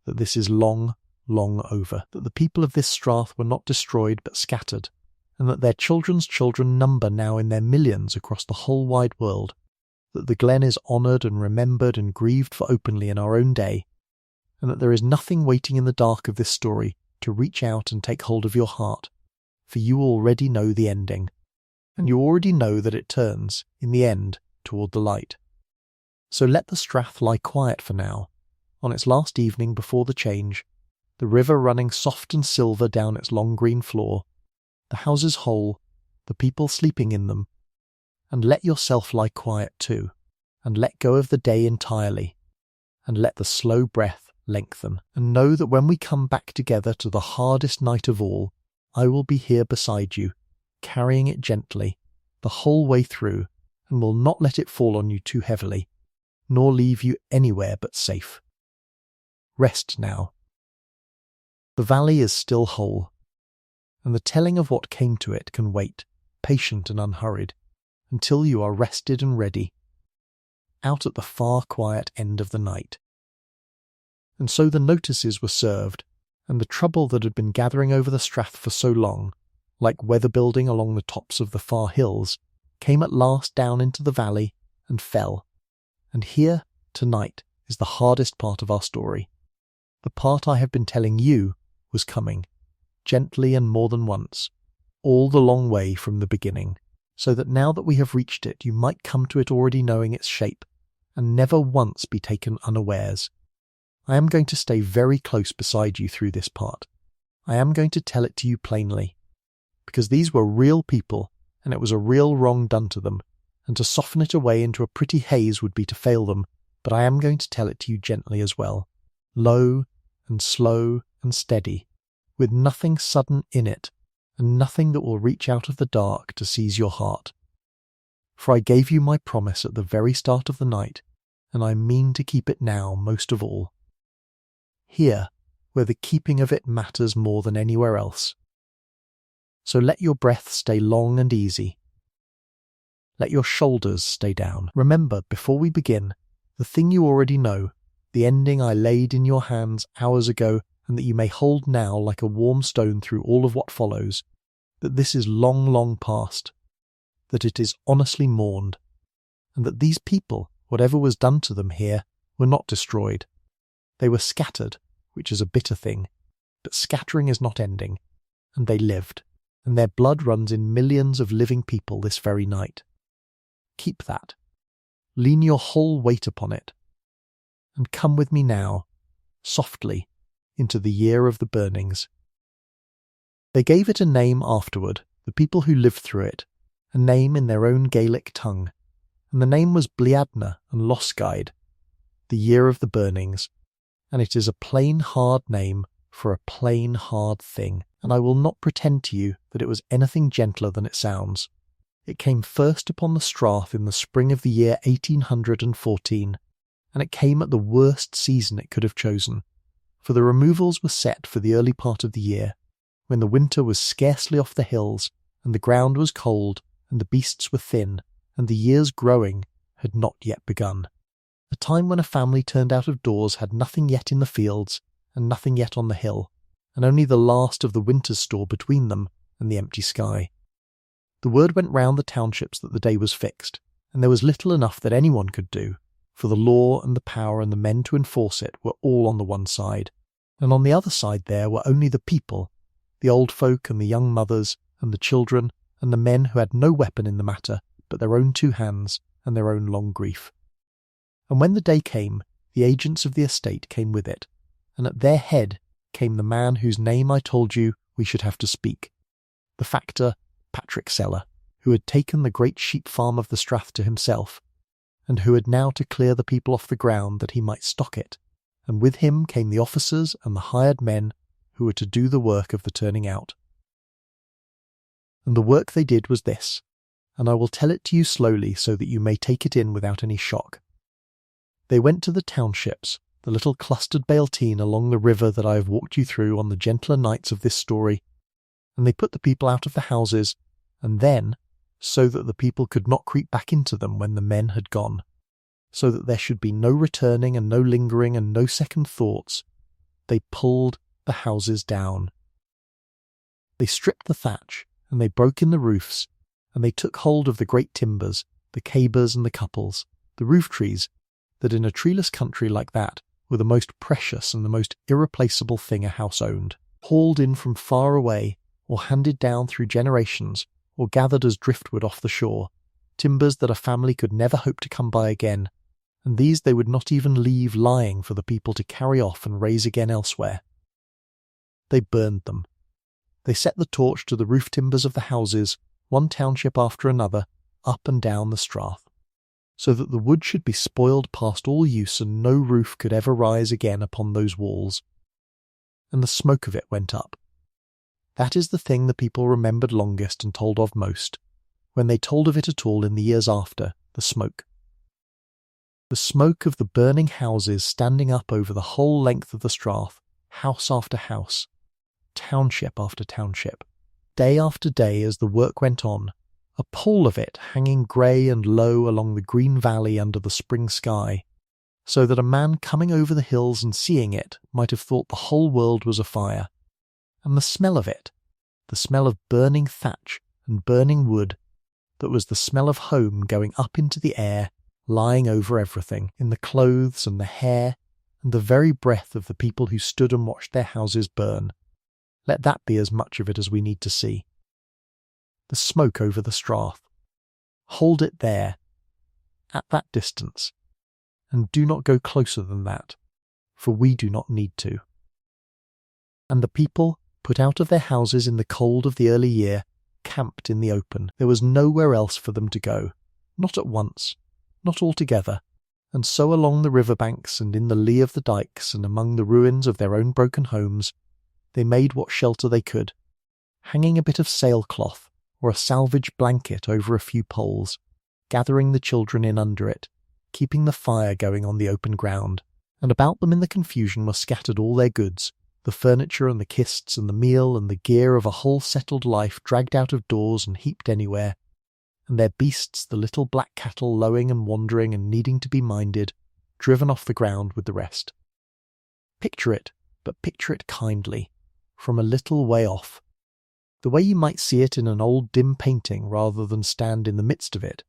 that this is long, long over, that the people of this strath were not destroyed but scattered, and that their children's children number now in their millions across the whole wide world, that the Glen is honoured and remembered and grieved for openly in our own day, and that there is nothing waiting in the dark of this story to reach out and take hold of your heart, for you already know the ending, and you already know that it turns, in the end, toward the light. So let the strath lie quiet for now, on its last evening before the change, the river running soft and silver down its long green floor, the houses whole, the people sleeping in them, and let yourself lie quiet too, and let go of the day entirely, and let the slow breath lengthen, and know that when we come back together to the hardest night of all, I will be here beside you, carrying it gently, the whole way through, and will not let it fall on you too heavily, nor leave you anywhere but safe. Rest now. The valley is still whole, and the telling of what came to it can wait, patient and unhurried, until you are rested and ready, out at the far quiet end of the night. And so the notices were served, and the trouble that had been gathering over the strath for so long, like weather building along the tops of the far hills, came at last down into the valley and fell. And here, tonight, is the hardest part of our story. The part I have been telling you was coming, gently and more than once, all the long way from the beginning, so that now that we have reached it you might come to it already knowing its shape, and never once be taken unawares. I am going to stay very close beside you through this part. I am going to tell it to you plainly, because these were real people, and it was a real wrong done to them, and to soften it away into a pretty haze would be to fail them, but I am going to tell it to you gently as well, low and slow and steady, with nothing sudden in it, and nothing that will reach out of the dark to seize your heart. For I gave you my promise at the very start of the night, and I mean to keep it now most of all. Here, where the keeping of it matters more than anywhere else. So let your breath stay long and easy. Let your shoulders stay down. Remember, before we begin, the thing you already know, the ending I laid in your hands hours ago, and that you may hold now like a warm stone through all of what follows, that this is long, long past, that it is honestly mourned, and that these people, whatever was done to them here, were not destroyed. They were scattered, which is a bitter thing, but scattering is not ending, and they lived, and their blood runs in millions of living people this very night. Keep that. Lean your whole weight upon it, and come with me now, softly, into the year of the burnings. They gave it a name afterward, the people who lived through it, a name in their own Gaelic tongue, and the name was Bliadna and Losgaid, the year of the burnings, and it is a plain hard name for a plain hard thing, and I will not pretend to you that it was anything gentler than it sounds. It came first upon the strath in the spring of the year 1814, and it came at the worst season it could have chosen, for the removals were set for the early part of the year, when the winter was scarcely off the hills, and the ground was cold, and the beasts were thin, and the year's growing had not yet begun. A time when a family turned out of doors had nothing yet in the fields, and nothing yet on the hill, and only the last of the winter's store between them and the empty sky. The word went round the townships that the day was fixed, and there was little enough that anyone could do, for the law and the power and the men to enforce it were all on the one side, and on the other side there were only the people, the old folk and the young mothers and the children and the men who had no weapon in the matter but their own 2 hands and their own long grief. And when the day came, the agents of the estate came with it, and at their head came the man whose name I told you we should have to speak, the factor Patrick Seller, who had taken the great sheep farm of the Strath to himself, and who had now to clear the people off the ground that he might stock it, and with him came the officers and the hired men who were to do the work of the turning out. And the work they did was this, and I will tell it to you slowly so that you may take it in without any shock. They went to the Townships, the little clustered bailteen along the river that I have walked you through on the gentler nights of this story, and they put the people out of the houses, and then, so that the people could not creep back into them when the men had gone, so that there should be no returning and no lingering and no second thoughts, they pulled the houses down. They stripped the thatch, and they broke in the roofs, and they took hold of the great timbers, the cabers and the couples, the roof trees, that in a treeless country like that were the most precious and the most irreplaceable thing a house owned, hauled in from far away, or handed down through generations, or gathered as driftwood off the shore, timbers that a family could never hope to come by again, and these they would not even leave lying for the people to carry off and raise again elsewhere. They burned them. They set the torch to the roof timbers of the houses, one township after another, up and down the Strath, so that the wood should be spoiled past all use and no roof could ever rise again upon those walls. And the smoke of it went up. That is the thing the people remembered longest and told of most, when they told of it at all in the years after, the smoke. The smoke of the burning houses standing up over the whole length of the Strath, house after house, township after township, day after day as the work went on, a pall of it hanging grey and low along the green valley under the spring sky, so that a man coming over the hills and seeing it might have thought the whole world was afire. And the smell of it, the smell of burning thatch and burning wood, that was the smell of home going up into the air, lying over everything, in the clothes and the hair, and the very breath of the people who stood and watched their houses burn. Let that be as much of it as we need to see. The smoke over the Strath. Hold it there, at that distance, and do not go closer than that, for we do not need to. And the people, put out of their houses in the cold of the early year, camped in the open. There was nowhere else for them to go, not at once, not altogether, and so along the river banks and in the lee of the dykes and among the ruins of their own broken homes, they made what shelter they could, hanging a bit of sailcloth or a salvage blanket over a few poles, gathering the children in under it, keeping the fire going on the open ground, and about them in the confusion were scattered all their goods, the furniture and the kists and the meal and the gear of a whole settled life dragged out of doors and heaped anywhere, and their beasts, the little black cattle lowing and wandering and needing to be minded, driven off the ground with the rest. Picture it, but picture it kindly, from a little way off, the way you might see it in an old dim painting rather than stand in the midst of it.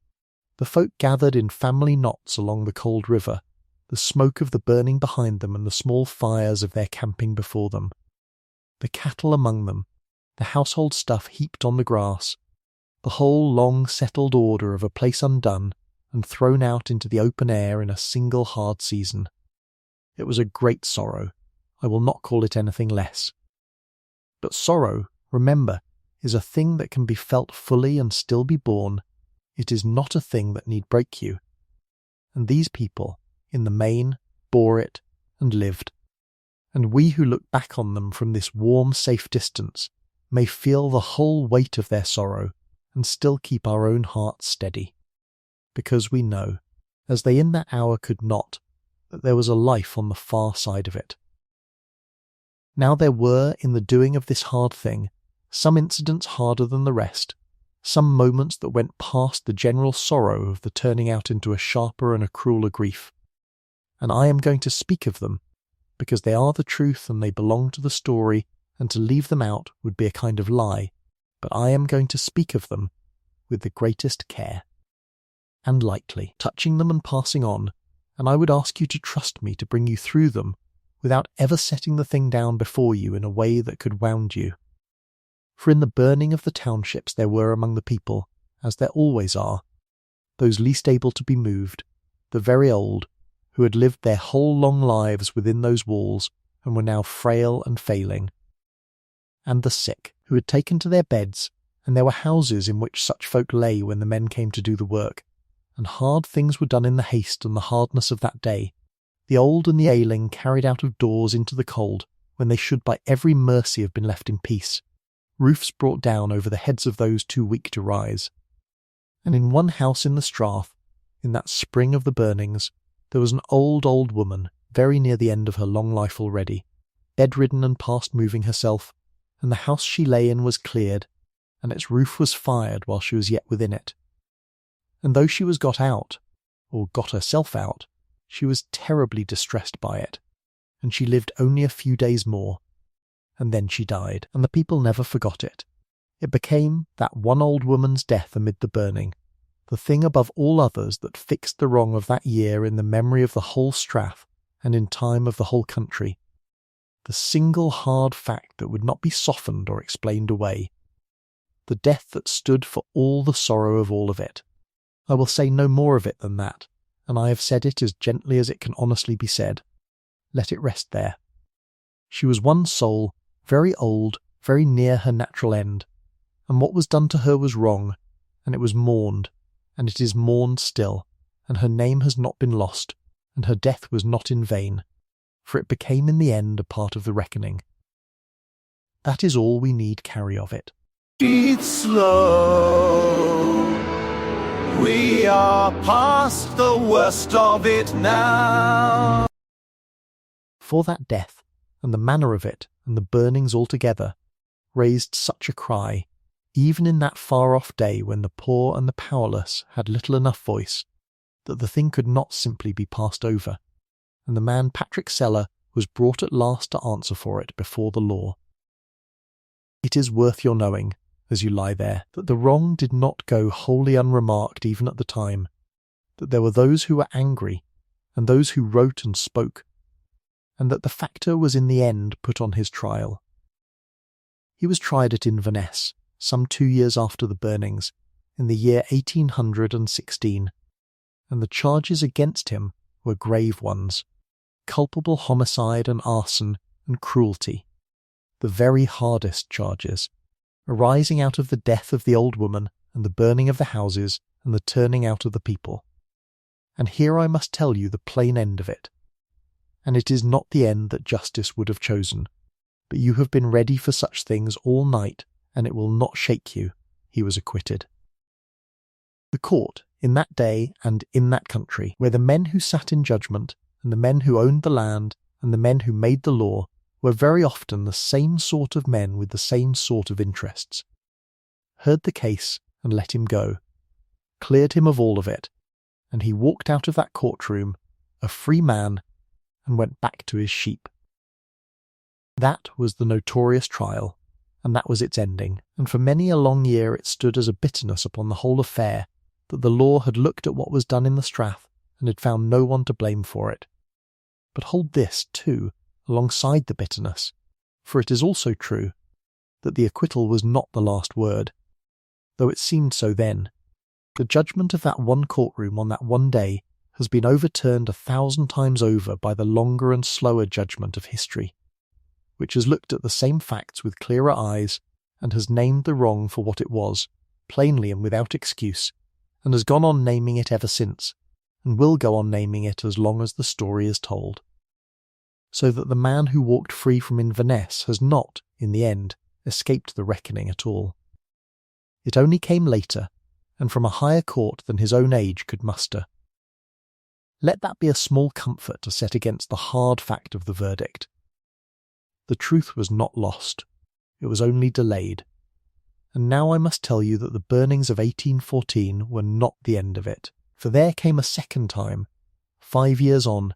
The folk gathered in family knots along the cold river, the smoke of the burning behind them and the small fires of their camping before them. The cattle among them, the household stuff heaped on the grass, the whole long settled order of a place undone and thrown out into the open air in a single hard season. It was a great sorrow. I will not call it anything less. But sorrow, remember, is a thing that can be felt fully and still be borne. It is not a thing that need break you. And these people, in the main, bore it and lived. And we who look back on them from this warm, safe distance may feel the whole weight of their sorrow and still keep our own hearts steady. Because we know, as they in that hour could not, that there was a life on the far side of it. Now there were, in the doing of this hard thing, some incidents harder than the rest, some moments that went past the general sorrow of the turning out into a sharper and a crueler grief. And I am going to speak of them, because they are the truth and they belong to the story, and to leave them out would be a kind of lie, but I am going to speak of them with the greatest care. And lightly, touching them and passing on, and I would ask you to trust me to bring you through them, without ever setting the thing down before you in a way that could wound you. For in the burning of the townships there were among the people, as there always are, those least able to be moved, the very old, who had lived their whole long lives within those walls and were now frail and failing, and the sick, who had taken to their beds and there were houses in which such folk lay when the men came to do the work, and hard things were done in the haste and the hardness of that day, the old and the ailing carried out of doors into the cold, when they should by every mercy have been left in peace, roofs brought down over the heads of those too weak to rise. And in one house in the Strath, in that spring of the burnings, there was an old woman, very near the end of her long life already, bedridden and past moving herself, and the house she lay in was cleared, and its roof was fired while she was yet within it. And though she was got out, or got herself out, she was terribly distressed by it, and she lived only a few days more, and then she died, and the people never forgot it. It became, that one old woman's death amid the burning, the thing above all others that fixed the wrong of that year in the memory of the whole Strath, and in time of the whole country, the single hard fact that would not be softened or explained away, the death that stood for all the sorrow of all of it. I will say no more of it than that, and I have said it as gently as it can honestly be said. Let it rest there. She was one soul, very old, very near her natural end, and what was done to her was wrong, and it was mourned, and it is mourned still, and her name has not been lost, and her death was not in vain, for it became in the end a part of the reckoning. That is all we need carry of it. Breathe slow. We are past the worst of it now. For that death, and the manner of it, and the burnings altogether, raised such a cry, even in that far-off day when the poor and the powerless had little enough voice, that the thing could not simply be passed over, and the man Patrick Seller was brought at last to answer for it before the law. It is worth your knowing, as you lie there, that the wrong did not go wholly unremarked even at the time, that there were those who were angry, and those who wrote and spoke, and that the factor was in the end put on his trial. He was tried at Inverness, some 2 years after the burnings, in the year 1816, and the charges against him were grave ones, culpable homicide and arson and cruelty, the very hardest charges, arising out of the death of the old woman and the burning of the houses and the turning out of the people. And here I must tell you the plain end of it. And it is not the end that justice would have chosen, but you have been ready for such things all night, and it will not shake you. He was acquitted. The court, in that day and in that country, where the men who sat in judgment, and the men who owned the land, and the men who made the law, were very often the same sort of men with the same sort of interests, heard the case and let him go, cleared him of all of it, and he walked out of that courtroom, a free man, and went back to his sheep. That was the notorious trial, and that was its ending, and for many a long year it stood as a bitterness upon the whole affair, that the law had looked at what was done in the Strath, and had found no one to blame for it. But hold this, too, alongside the bitterness, for it is also true that the acquittal was not the last word, though it seemed so then. The judgment of that one courtroom on that one day has been overturned 1,000 times over by the longer and slower judgment of history, which has looked at the same facts with clearer eyes, and has named the wrong for what it was, plainly and without excuse, and has gone on naming it ever since, and will go on naming it as long as the story is told. So that the man who walked free from Inverness has not, in the end, escaped the reckoning at all. It only came later, and from a higher court than his own age could muster. Let that be a small comfort to set against the hard fact of the verdict. The truth was not lost, it was only delayed. And now I must tell you that the burnings of 1814 were not the end of it, for there came a second time, 5 years on,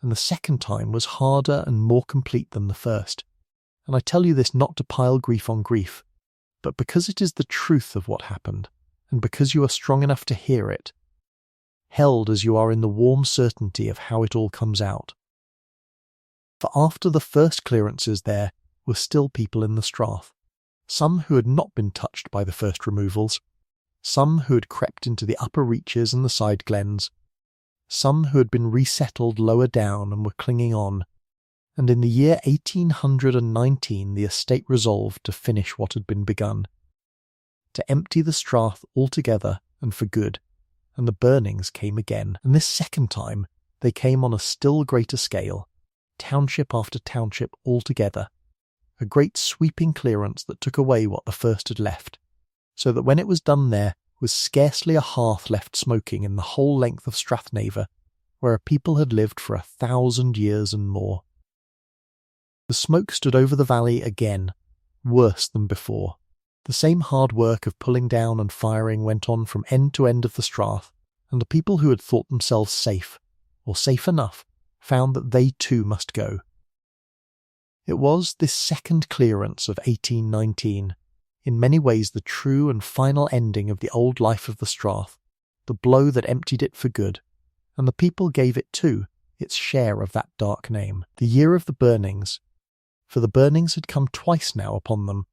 and the second time was harder and more complete than the first. And I tell you this not to pile grief on grief, but because it is the truth of what happened, and because you are strong enough to hear it, held as you are in the warm certainty of how it all comes out. For after the first clearances there were still people in the Strath, some who had not been touched by the first removals, some who had crept into the upper reaches and the side glens, some who had been resettled lower down and were clinging on, and in the year 1819 the estate resolved to finish what had been begun. to empty the strath altogether and for good, and the burnings came again, and this second time they came on a still greater scale, township after township altogether, a great sweeping clearance that took away what the first had left, so that when it was done there was scarcely a hearth left smoking in the whole length of Strathnaver, where a people had lived for 1,000 years and more. The smoke stood over the valley again, worse than before. The same hard work of pulling down and firing went on from end to end of the strath, and the people who had thought themselves safe, or safe enough, found that they too must go. It was this second clearance of 1819, in many ways the true and final ending of the old life of the strath, the blow that emptied it for good, and the people gave it too its share of that dark name, the year of the burnings, for the burnings had come twice now upon them,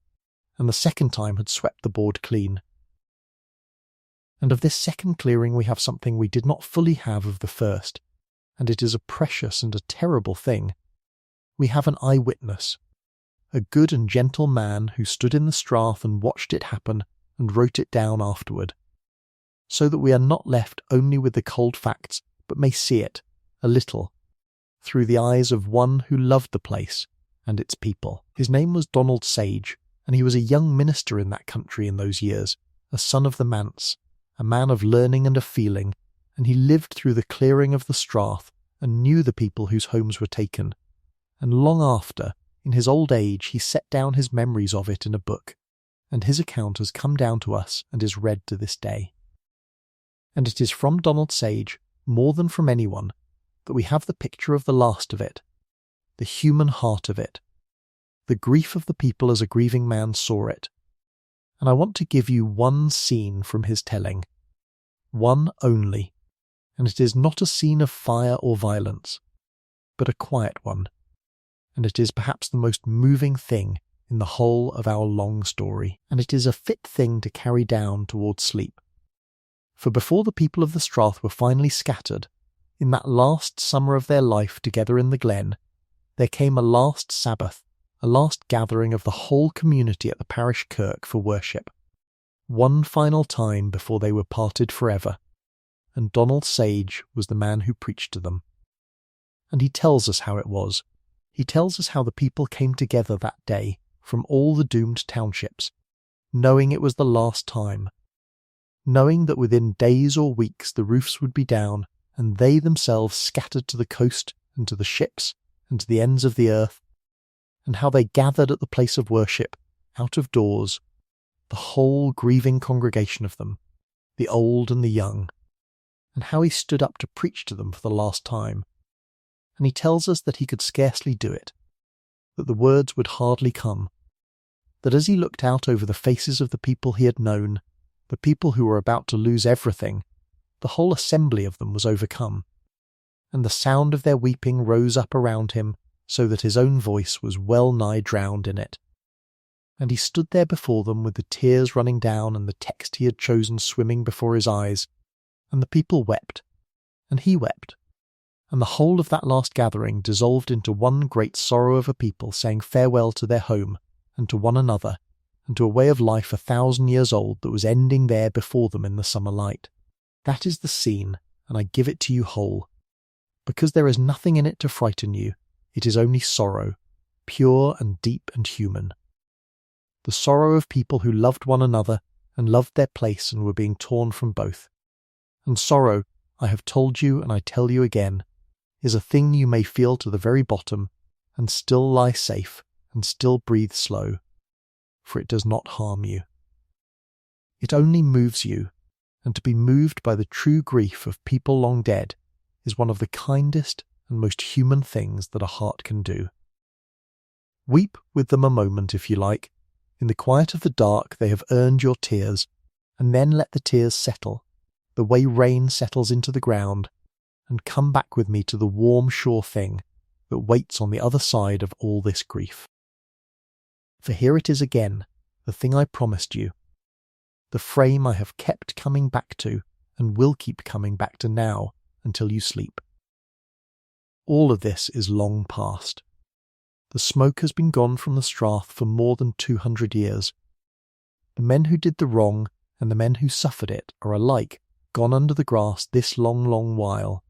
and the second time had swept the board clean. And of this second clearing we have something we did not fully have of the first, and it is a precious and a terrible thing. We have an eyewitness, a good and gentle man who stood in the strath and watched it happen and wrote it down afterward, so that we are not left only with the cold facts, but may see it, a little, through the eyes of one who loved the place and its people. His name was Donald Sage, and he was a young minister in that country in those years, a son of the manse, a man of learning and of feeling, and he lived through the clearing of the strath and knew the people whose homes were taken, and long after, in his old age, he set down his memories of it in a book, and his account has come down to us and is read to this day. And it is from Donald Sage, more than from anyone, that we have the picture of the last of it, the human heart of it, the grief of the people as a grieving man saw it. And I want to give you one scene from his telling, one only, and it is not a scene of fire or violence, but a quiet one, and it is perhaps the most moving thing in the whole of our long story, and it is a fit thing to carry down towards sleep. For before the people of the strath were finally scattered, in that last summer of their life together in the Glen, there came a last Sabbath, a last gathering of the whole community at the parish kirk for worship, one final time before they were parted forever, and Donald Sage was the man who preached to them. And he tells us how it was. He tells us how the people came together that day from all the doomed townships, knowing it was the last time, knowing that within days or weeks the roofs would be down, and they themselves scattered to the coast and to the ships and to the ends of the earth, and how they gathered at the place of worship, out of doors, the whole grieving congregation of them, the old and the young, and how he stood up to preach to them for the last time. And he tells us that he could scarcely do it, that the words would hardly come, that as he looked out over the faces of the people he had known, the people who were about to lose everything, the whole assembly of them was overcome, and the sound of their weeping rose up around him, so that his own voice was well nigh drowned in it. And he stood there before them with the tears running down and the text he had chosen swimming before his eyes, and the people wept, and he wept, and the whole of that last gathering dissolved into one great sorrow of a people saying farewell to their home, and to one another, and to a way of life 1,000 years old that was ending there before them in the summer light. That is the scene, and I give it to you whole, because there is nothing in it to frighten you. It is only sorrow, pure and deep and human. The sorrow of people who loved one another and loved their place and were being torn from both. And sorrow, I have told you and I tell you again, is a thing you may feel to the very bottom and still lie safe and still breathe slow, for it does not harm you. It only moves you, and to be moved by the true grief of people long dead is one of the kindest and most human things that a heart can do. Weep with them a moment if you like. In the quiet of the dark they have earned your tears, and then let the tears settle, the way rain settles into the ground, and come back with me to the warm sure thing that waits on the other side of all this grief. For here it is again, the thing I promised you, the frame I have kept coming back to and will keep coming back to now until you sleep. All of this is long past. The smoke has been gone from the strath for more than 200 years. The men who did the wrong and the men who suffered it are alike gone under the grass this long, long while,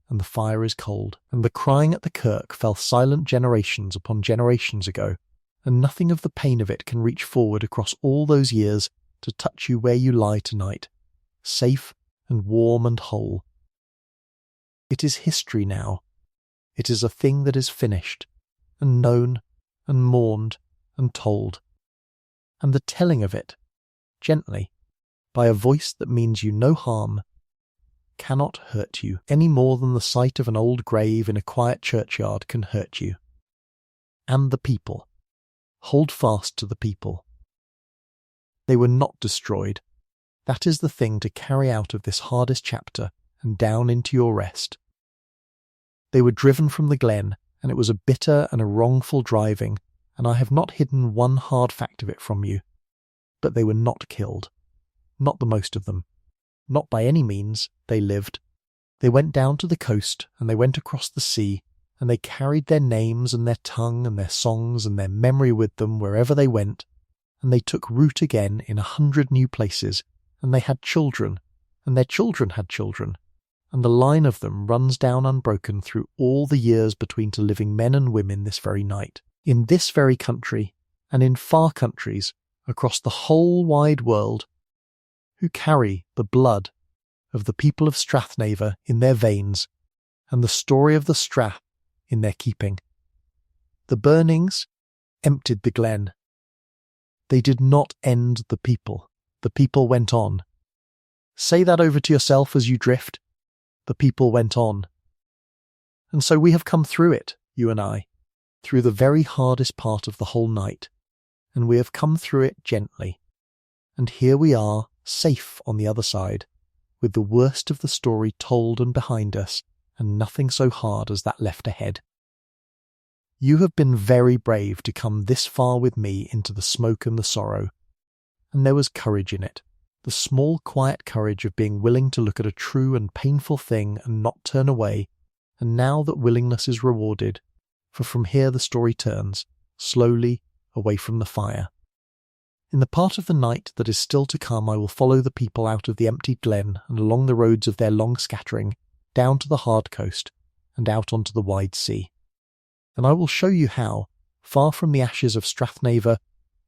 and the fire is cold, and the crying at the kirk fell silent generations upon generations ago, and nothing of the pain of it can reach forward across all those years to touch you where you lie tonight, safe and warm and whole. It is history now. It is a thing that is finished, and known, and mourned, and told. And the telling of it, gently, by a voice that means you no harm, cannot hurt you any more than the sight of an old grave in a quiet churchyard can hurt you. And the people. Hold fast to the people. They were not destroyed. That is the thing to carry out of this hardest chapter and down into your rest. They were driven from the Glen, and it was a bitter and a wrongful driving, and I have not hidden one hard fact of it from you. But they were not killed. Not the most of them. Not by any means. They lived. They went down to the coast, and they went across the sea, and they carried their names and their tongue and their songs and their memory with them wherever they went, and they took root again in 100 new places, and they had children, and their children had children, and the line of them runs down unbroken through all the years between to living men and women this very night, in this very country, and in far countries, across the whole wide world, who carry the blood of the people of Strathnaver in their veins, and the story of the Strath in their keeping. The burnings emptied the Glen. They did not end the people. The people went on. Say that over to yourself as you drift. The people went on. And so we have come through it, you and I, through the very hardest part of the whole night, and we have come through it gently. And here we are, safe on the other side, with the worst of the story told and behind us, and nothing so hard as that left ahead. You have been very brave to come this far with me into the smoke and the sorrow, and there was courage in it, the small quiet courage of being willing to look at a true and painful thing and not turn away, and now that willingness is rewarded, for from here the story turns, slowly, away from the fire. In the part of the night that is still to come I will follow the people out of the emptied Glen and along the roads of their long scattering, down to the hard coast, and out onto the wide sea. And I will show you how, far from the ashes of Strathnaver,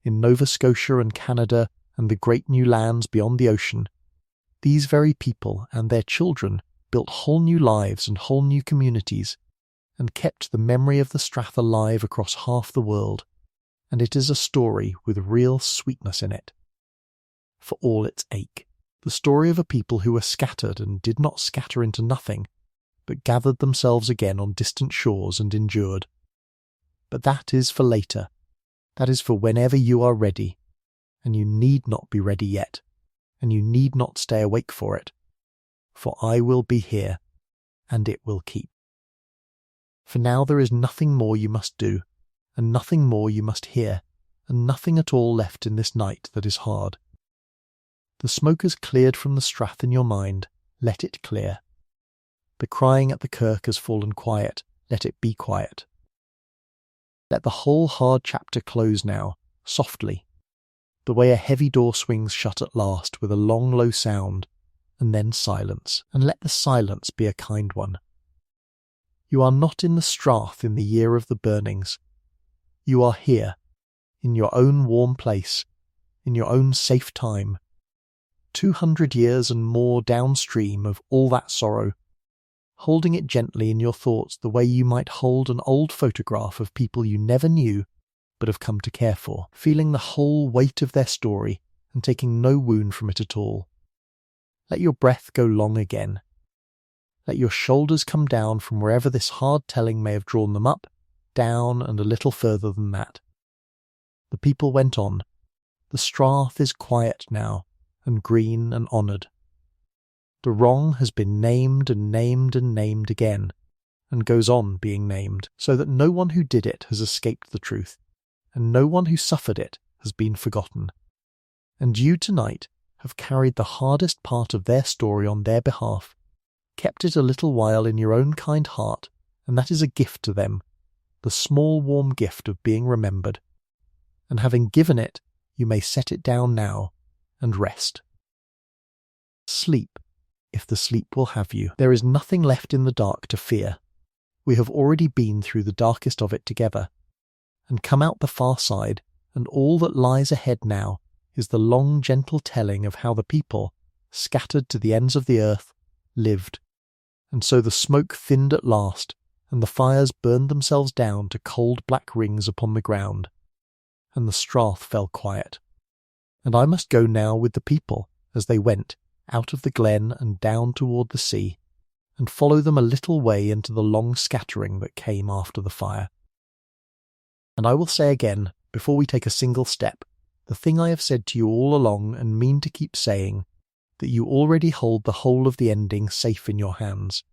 in Nova Scotia and Canada and the great new lands beyond the ocean, these very people and their children built whole new lives and whole new communities, and kept the memory of the Strath alive across half the world, and it is a story with real sweetness in it. For all its ache, the story of a people who were scattered and did not scatter into nothing, but gathered themselves again on distant shores and endured. But that is for later. That is for whenever you are ready, and you need not be ready yet, and you need not stay awake for it, for I will be here, and it will keep. For now there is nothing more you must do, and nothing more you must hear, and nothing at all left in this night that is hard. The smoke has cleared from the Strath in your mind, let it clear. The crying at the kirk has fallen quiet, let it be quiet. Let the whole hard chapter close now, softly, the way a heavy door swings shut at last with a long low sound, and then silence, and let the silence be a kind one. You are not in the Strath in the year of the burnings. You are here, in your own warm place, in your own safe time, 200 years and more downstream of all that sorrow, holding it gently in your thoughts the way you might hold an old photograph of people you never knew but have come to care for, feeling the whole weight of their story and taking no wound from it at all. Let your breath go long again. Let your shoulders come down from wherever this hard telling may have drawn them up, down and a little further than that. The people went on. The Strath is quiet now, and green and honoured. The wrong has been named and named and named again, and goes on being named, so that no one who did it has escaped the truth, and no one who suffered it has been forgotten. And you tonight have carried the hardest part of their story on their behalf, kept it a little while in your own kind heart, and that is a gift to them, the small warm gift of being remembered. And having given it, you may set it down now and rest. Sleep, if the sleep will have you. There is nothing left in the dark to fear. We have already been through the darkest of it together, and come out the far side, and all that lies ahead now is the long gentle telling of how the people, scattered to the ends of the earth, lived. And so the smoke thinned at last, and the fires burned themselves down to cold black rings upon the ground, and the strath fell quiet. And I must go now with the people, as they went, out of the glen and down toward the sea, and follow them a little way into the long scattering that came after the fire. And I will say again, before we take a single step, the thing I have said to you all along and mean to keep saying, that you already hold the whole of the ending safe in your hands,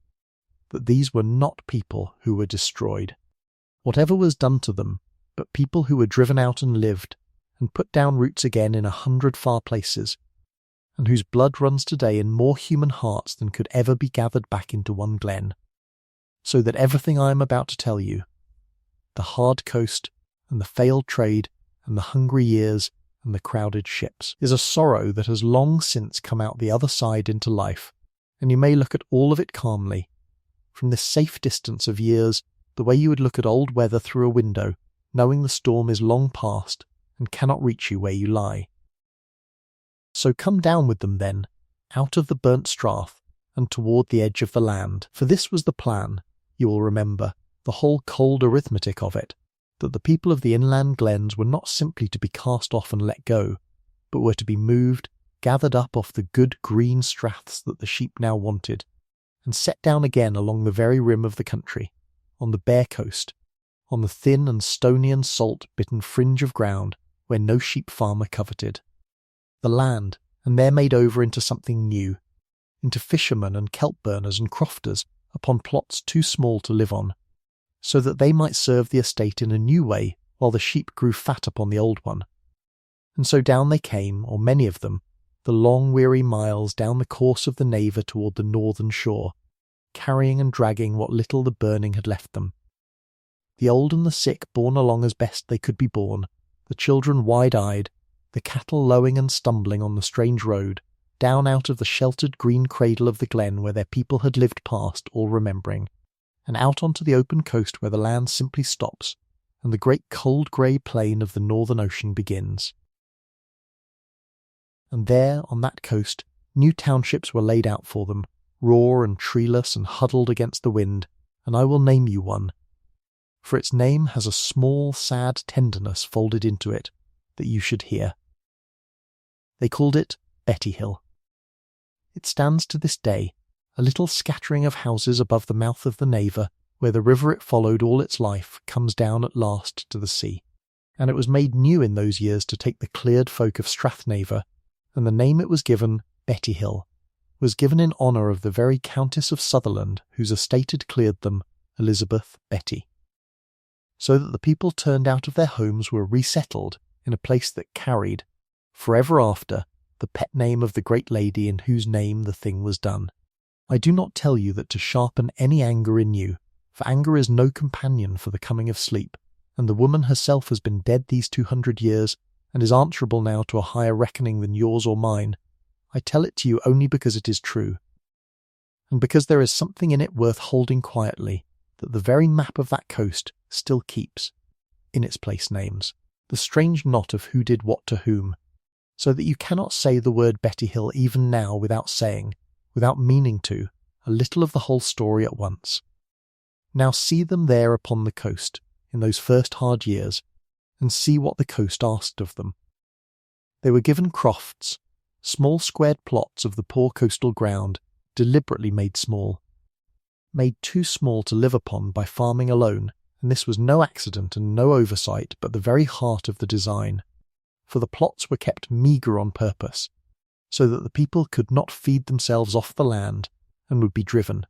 that these were not people who were destroyed. Whatever was done to them, but people who were driven out and lived, and put down roots again in 100 far places, and whose blood runs today in more human hearts than could ever be gathered back into one glen. So that everything I am about to tell you, the hard coast, and the failed trade, and the hungry years, and the crowded ships, is a sorrow that has long since come out the other side into life, and you may look at all of it calmly, from this safe distance of years, the way you would look at old weather through a window, knowing the storm is long past, and cannot reach you where you lie. So come down with them then, out of the burnt strath, and toward the edge of the land. For this was the plan, you will remember, the whole cold arithmetic of it, that the people of the inland glens were not simply to be cast off and let go, but were to be moved, gathered up off the good green straths that the sheep now wanted, and set down again along the very rim of the country, on the bare coast, on the thin and stony and salt-bitten fringe of ground where no sheep farmer coveted. The land, and there made over into something new, into fishermen and kelp burners and crofters upon plots too small to live on, so that they might serve the estate in a new way while the sheep grew fat upon the old one. And so down they came, or many of them, the long weary miles down the course of the Naver toward the northern shore, carrying and dragging what little the burning had left them. The old and the sick borne along as best they could be borne, the children wide-eyed, the cattle lowing and stumbling on the strange road, down out of the sheltered green cradle of the glen where their people had lived past all remembering, and out onto the open coast where the land simply stops, and the great cold grey plain of the northern ocean begins. And there, on that coast, new townships were laid out for them, raw and treeless and huddled against the wind, and I will name you one, for its name has a small, sad tenderness folded into it that you should hear. They called it Betty Hill. It stands to this day, a little scattering of houses above the mouth of the Naver, where the river it followed all its life comes down at last to the sea, and it was made new in those years to take the cleared folk of Strathnaver, and the name it was given, Betty Hill, was given in honour of the very Countess of Sutherland whose estate had cleared them, Elizabeth Betty. So that the people turned out of their homes were resettled in a place that carried, forever after, the pet name of the great lady in whose name the thing was done. I do not tell you that to sharpen any anger in you, for anger is no companion for the coming of sleep, and the woman herself has been dead these 200 years, and is answerable now to a higher reckoning than yours or mine. I tell it to you only because it is true, and because there is something in it worth holding quietly, that the very map of that coast still keeps, in its place names, the strange knot of who did what to whom, so that you cannot say the word Betty Hill even now without saying, without meaning to, a little of the whole story at once. Now see them there upon the coast, in those first hard years, and see what the coast asked of them. They were given crofts, small squared plots of the poor coastal ground, deliberately made small, made too small to live upon by farming alone, and this was no accident and no oversight, but the very heart of the design, for the plots were kept meagre on purpose, so that the people could not feed themselves off the land, and would be driven,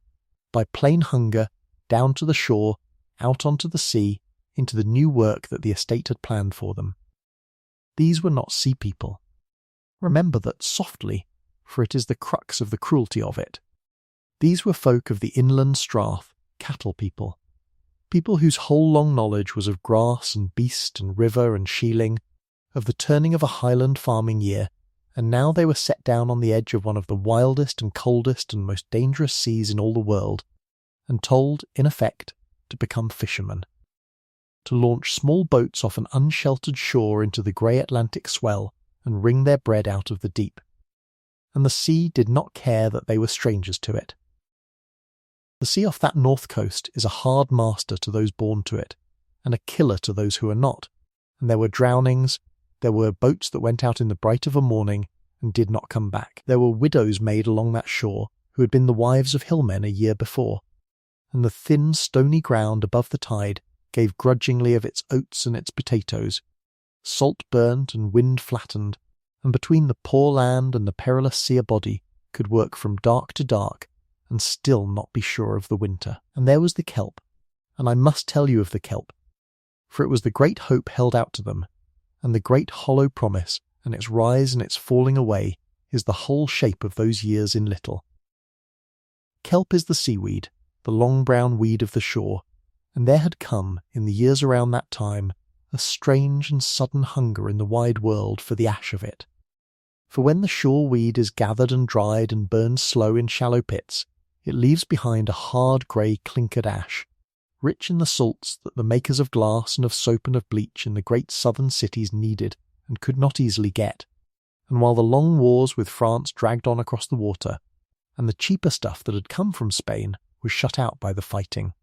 by plain hunger, down to the shore, out onto the sea, into the new work that the estate had planned for them. These were not sea people. Remember that softly, for it is the crux of the cruelty of it. These were folk of the inland strath, cattle people, people whose whole long knowledge was of grass and beast and river and shealing, of the turning of a Highland farming year, and now they were set down on the edge of one of the wildest and coldest and most dangerous seas in all the world, and told, in effect, to become fishermen, to launch small boats off an unsheltered shore into the grey Atlantic swell and wring their bread out of the deep. And the sea did not care that they were strangers to it. The sea off that north coast is a hard master to those born to it, and a killer to those who are not, and there were drownings, there were boats that went out in the bright of a morning and did not come back. There were widows made along that shore who had been the wives of hillmen a year before, and the thin stony ground above the tide gave grudgingly of its oats and its potatoes, salt burnt and wind flattened, and between the poor land and the perilous sea a body could work from dark to dark and still not be sure of the winter. And there was the kelp, and I must tell you of the kelp, for it was the great hope held out to them, and the great hollow promise, and its rise and its falling away is the whole shape of those years in little. Kelp is the seaweed, the long brown weed of the shore, and there had come, in the years around that time, a strange and sudden hunger in the wide world for the ash of it. For when the shore weed is gathered and dried and burned slow in shallow pits, it leaves behind a hard grey clinkered ash, rich in the salts that the makers of glass and of soap and of bleach in the great southern cities needed and could not easily get, and while the long wars with France dragged on across the water, and the cheaper stuff that had come from Spain was shut out by the fighting.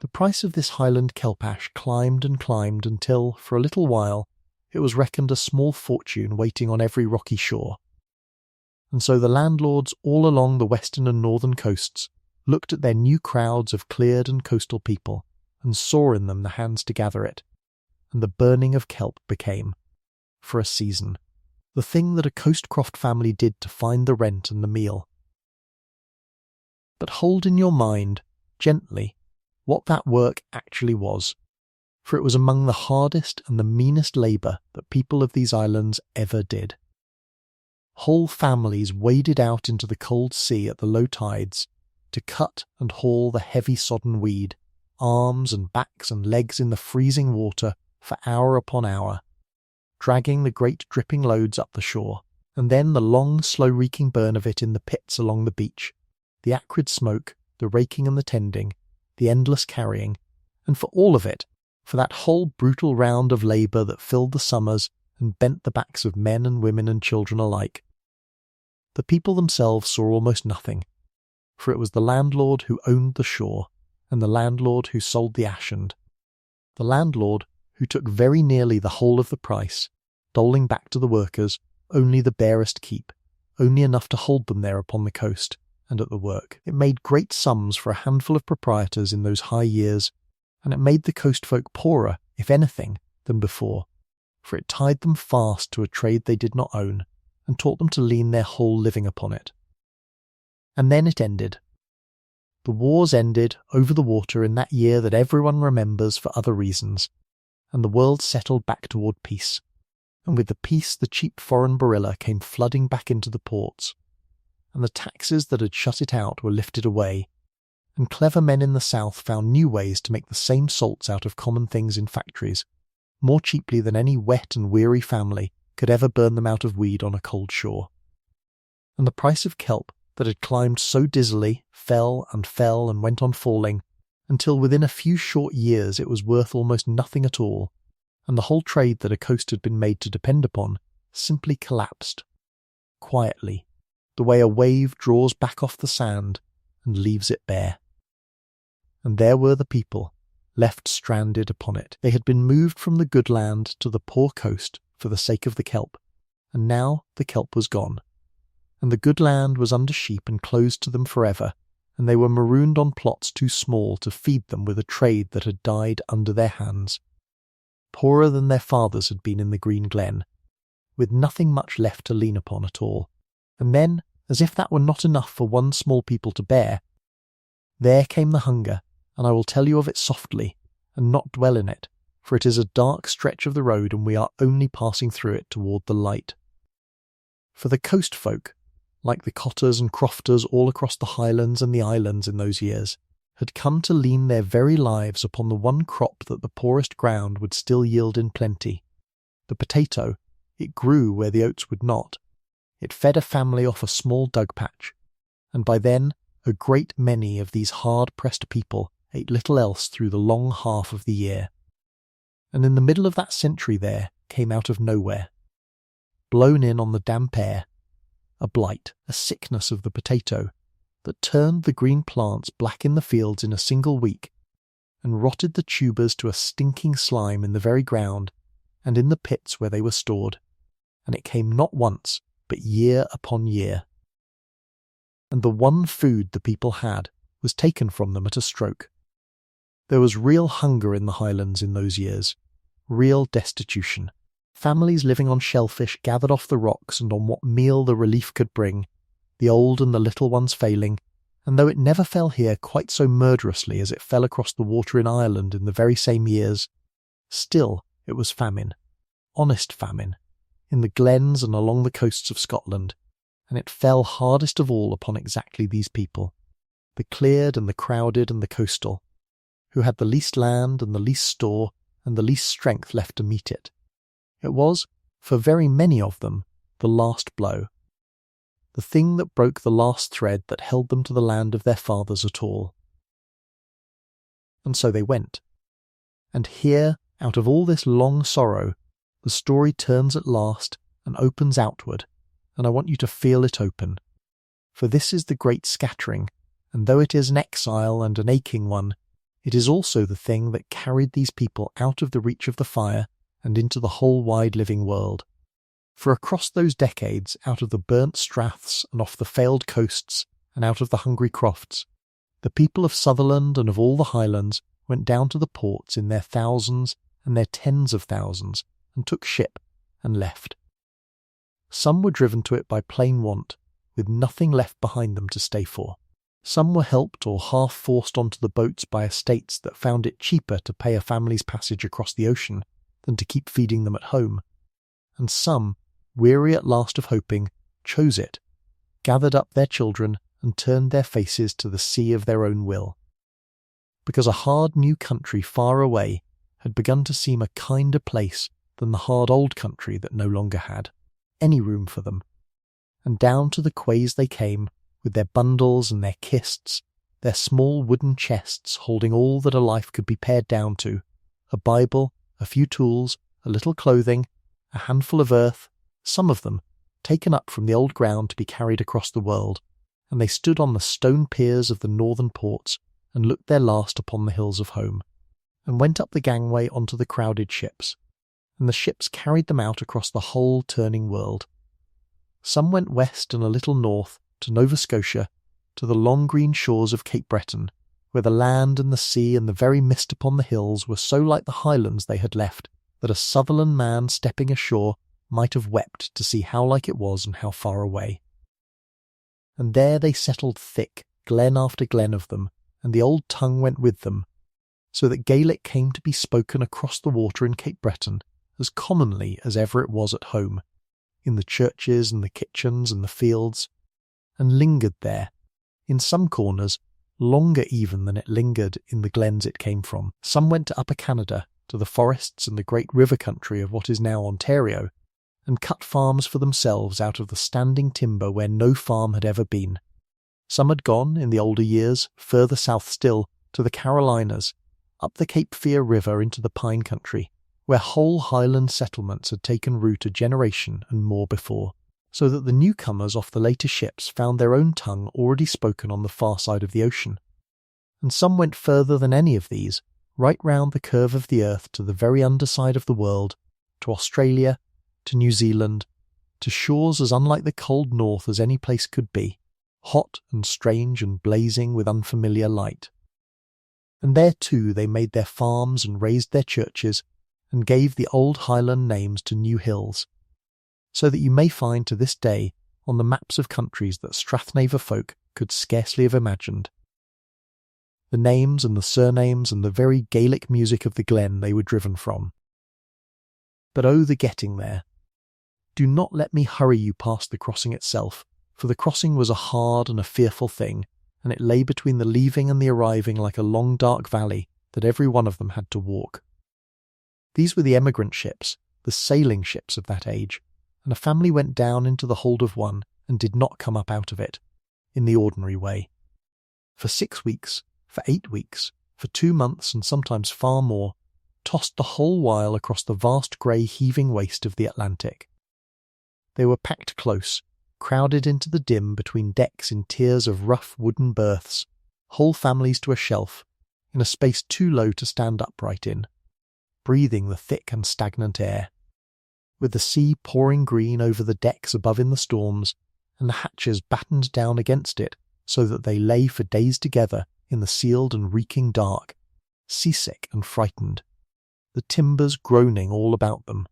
The price of this Highland kelp ash climbed and climbed until, for a little while, it was reckoned a small fortune waiting on every rocky shore. And so the landlords all along the western and northern coasts looked at their new crowds of cleared and coastal people, and saw in them the hands to gather it, and the burning of kelp became, for a season, the thing that a coastcroft family did to find the rent and the meal. But hold in your mind, gently, what that work actually was, for it was among the hardest and the meanest labour that people of these islands ever did. Whole families waded out into the cold sea at the low tides to cut and haul the heavy sodden weed, arms and backs and legs in the freezing water for hour upon hour, dragging the great dripping loads up the shore, and then the long slow-reeking burn of it in the pits along the beach, the acrid smoke, the raking and the tending, the endless carrying, and for all of it, for that whole brutal round of labour that filled the summers and bent the backs of men and women and children alike. The people themselves saw almost nothing, for it was the landlord who owned the shore, and the landlord who sold the ashand, the landlord who took very nearly the whole of the price, doling back to the workers only the barest keep, only enough to hold them there upon the coast and at the work. It made great sums for a handful of proprietors in those high years, and it made the coast folk poorer, if anything, than before, for it tied them fast to a trade they did not own, and taught them to lean their whole living upon it. And then it ended. The wars ended over the water in that year that everyone remembers for other reasons, and the world settled back toward peace, and with the peace the cheap foreign barilla came flooding back into the ports, and the taxes that had shut it out were lifted away, and clever men in the south found new ways to make the same salts out of common things in factories, more cheaply than any wet and weary family could ever burn them out of weed on a cold shore. And the price of kelp, that had climbed so dizzily, fell and went on falling, until within a few short years it was worth almost nothing at all, and the whole trade that a coast had been made to depend upon simply collapsed, quietly, the way a wave draws back off the sand and leaves it bare. And there were the people, left stranded upon it. They had been moved from the good land to the poor coast for the sake of the kelp, and now the kelp was gone, and the good land was under sheep and closed to them forever, and they were marooned on plots too small to feed them with a trade that had died under their hands, poorer than their fathers had been in the green Glen, with nothing much left to lean upon at all. And then, as if that were not enough for one small people to bear, there came the hunger, and I will tell you of it softly, and not dwell in it, for it is a dark stretch of the road and we are only passing through it toward the light. For the coast folk, like the cotters and crofters all across the Highlands and the islands in those years, had come to lean their very lives upon the one crop that the poorest ground would still yield in plenty, The potato, it grew where the oats would not. It fed a family off a small dug patch, and by then a great many of these hard-pressed people ate little else through the long half of the year. And in the middle of that century there came out of nowhere, blown in on the damp air, a blight, a sickness of the potato, that turned the green plants black in the fields in a single week, and rotted the tubers to a stinking slime in the very ground and in the pits where they were stored, and it came not once, but year upon year. And the one food the people had was taken from them at a stroke. There was real hunger in the Highlands in those years, real destitution. Families living on shellfish gathered off the rocks and on what meal the relief could bring, the old and the little ones failing, and though it never fell here quite so murderously as it fell across the water in Ireland in the very same years, still it was famine, honest famine, in the glens and along the coasts of Scotland, and it fell hardest of all upon exactly these people, the cleared and the crowded and the coastal, who had the least land and the least store and the least strength left to meet it. It was, for very many of them, the last blow, the thing that broke the last thread that held them to the land of their fathers at all. And so they went. And here, out of all this long sorrow, the story turns at last and opens outward, and I want you to feel it open. For this is the great scattering, and though it is an exile and an aching one, it is also the thing that carried these people out of the reach of the fire and into the whole wide living world. For across those decades, out of the burnt straths and off the failed coasts and out of the hungry crofts, the people of Sutherland and of all the Highlands went down to the ports in their thousands and their tens of thousands and took ship and left. Some were driven to it by plain want, with nothing left behind them to stay for. Some were helped or half forced onto the boats by estates that found it cheaper to pay a family's passage across the ocean than to keep feeding them at home. And some, weary at last of hoping, chose it, gathered up their children and turned their faces to the sea of their own will. Because a hard new country far away had begun to seem a kinder place than the hard old country that no longer had any room for them. And down to the quays they came, with their bundles and their kists, their small wooden chests holding all that a life could be pared down to, a Bible, a few tools, a little clothing, a handful of earth, some of them taken up from the old ground to be carried across the world, and they stood on the stone piers of the northern ports and looked their last upon the hills of home, and went up the gangway onto the crowded ships, and the ships carried them out across the whole turning world. Some went west and a little north, to Nova Scotia, to the long green shores of Cape Breton, where the land and the sea and the very mist upon the hills were so like the Highlands they had left, that a Sutherland man stepping ashore might have wept to see how like it was and how far away. And there they settled thick, glen after glen of them, and the old tongue went with them, so that Gaelic came to be spoken across the water in Cape Breton as commonly as ever it was at home, in the churches and the kitchens and the fields, and lingered there, in some corners, longer even than it lingered in the glens it came from. Some went to Upper Canada, to the forests and the great river country of what is now Ontario, and cut farms for themselves out of the standing timber where no farm had ever been. Some had gone, in the older years, further south still, to the Carolinas, up the Cape Fear River into the pine country, where whole Highland settlements had taken root a generation and more before, so that the newcomers off the later ships found their own tongue already spoken on the far side of the ocean. And some went further than any of these, right round the curve of the earth to the very underside of the world, to Australia, to New Zealand, to shores as unlike the cold north as any place could be, hot and strange and blazing with unfamiliar light. And there too they made their farms and raised their churches, and gave the old Highland names to new hills, so that you may find to this day on the maps of countries that Strathnaver folk could scarcely have imagined, the names and the surnames and the very Gaelic music of the glen they were driven from. But oh, the getting there! Do not let me hurry you past the crossing itself, for the crossing was a hard and a fearful thing, and it lay between the leaving and the arriving like a long dark valley that every one of them had to walk. These were the emigrant ships, the sailing ships of that age, and a family went down into the hold of one and did not come up out of it, in the ordinary way. For 6 weeks, for 8 weeks, for 2 months, and sometimes far more, tossed the whole while across the vast grey heaving waste of the Atlantic. They were packed close, crowded into the dim between decks in tiers of rough wooden berths, whole families to a shelf, in a space too low to stand upright in, breathing the thick and stagnant air, with the sea pouring green over the decks above in the storms, and the hatches battened down against it so that they lay for days together in the sealed and reeking dark, seasick and frightened, the timbers groaning all about them.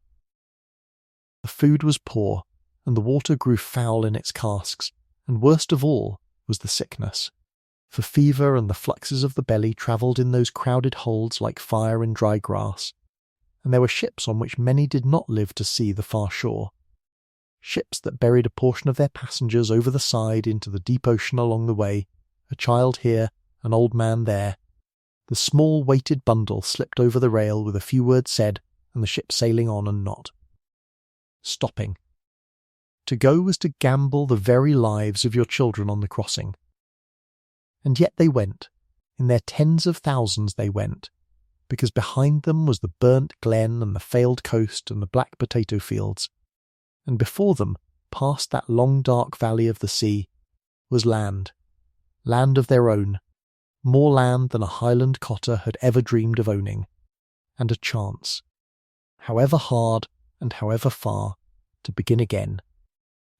The food was poor, and the water grew foul in its casks, and worst of all was the sickness. For fever and the fluxes of the belly travelled in those crowded holds like fire in dry grass, and there were ships on which many did not live to see the far shore. Ships that buried a portion of their passengers over the side into the deep ocean along the way, a child here, an old man there. The small weighted bundle slipped over the rail with a few words said, and the ship sailing on and not stopping. To go was to gamble the very lives of your children on the crossing. And yet they went, in their tens of thousands they went, because behind them was the burnt Glen and the failed coast and the black potato fields, and before them, past that long dark valley of the sea, was land of their own, more land than a Highland cotter had ever dreamed of owning, and a chance, however hard and however far, to begin again.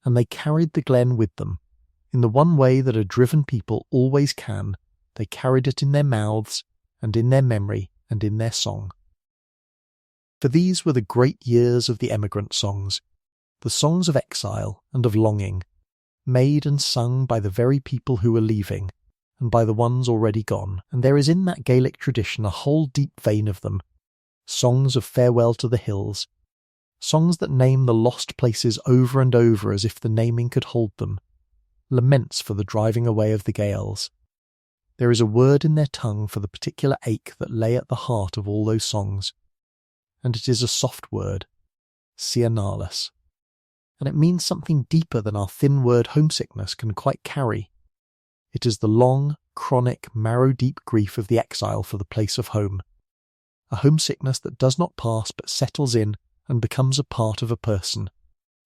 And they carried the Glen with them. In the one way that a driven people always can, they carried it in their mouths, and in their memory, and in their song. For these were the great years of the emigrant songs, the songs of exile and of longing, made and sung by the very people who were leaving, and by the ones already gone. And there is in that Gaelic tradition a whole deep vein of them, songs of farewell to the hills, songs that name the lost places over and over as if the naming could hold them, laments for the driving away of the gales. There is a word in their tongue for the particular ache that lay at the heart of all those songs, and it is a soft word, Sianalis, and it means something deeper than our thin word homesickness can quite carry. It is the long, chronic, marrow-deep grief of the exile for the place of home, a homesickness that does not pass but settles in and becomes a part of a person,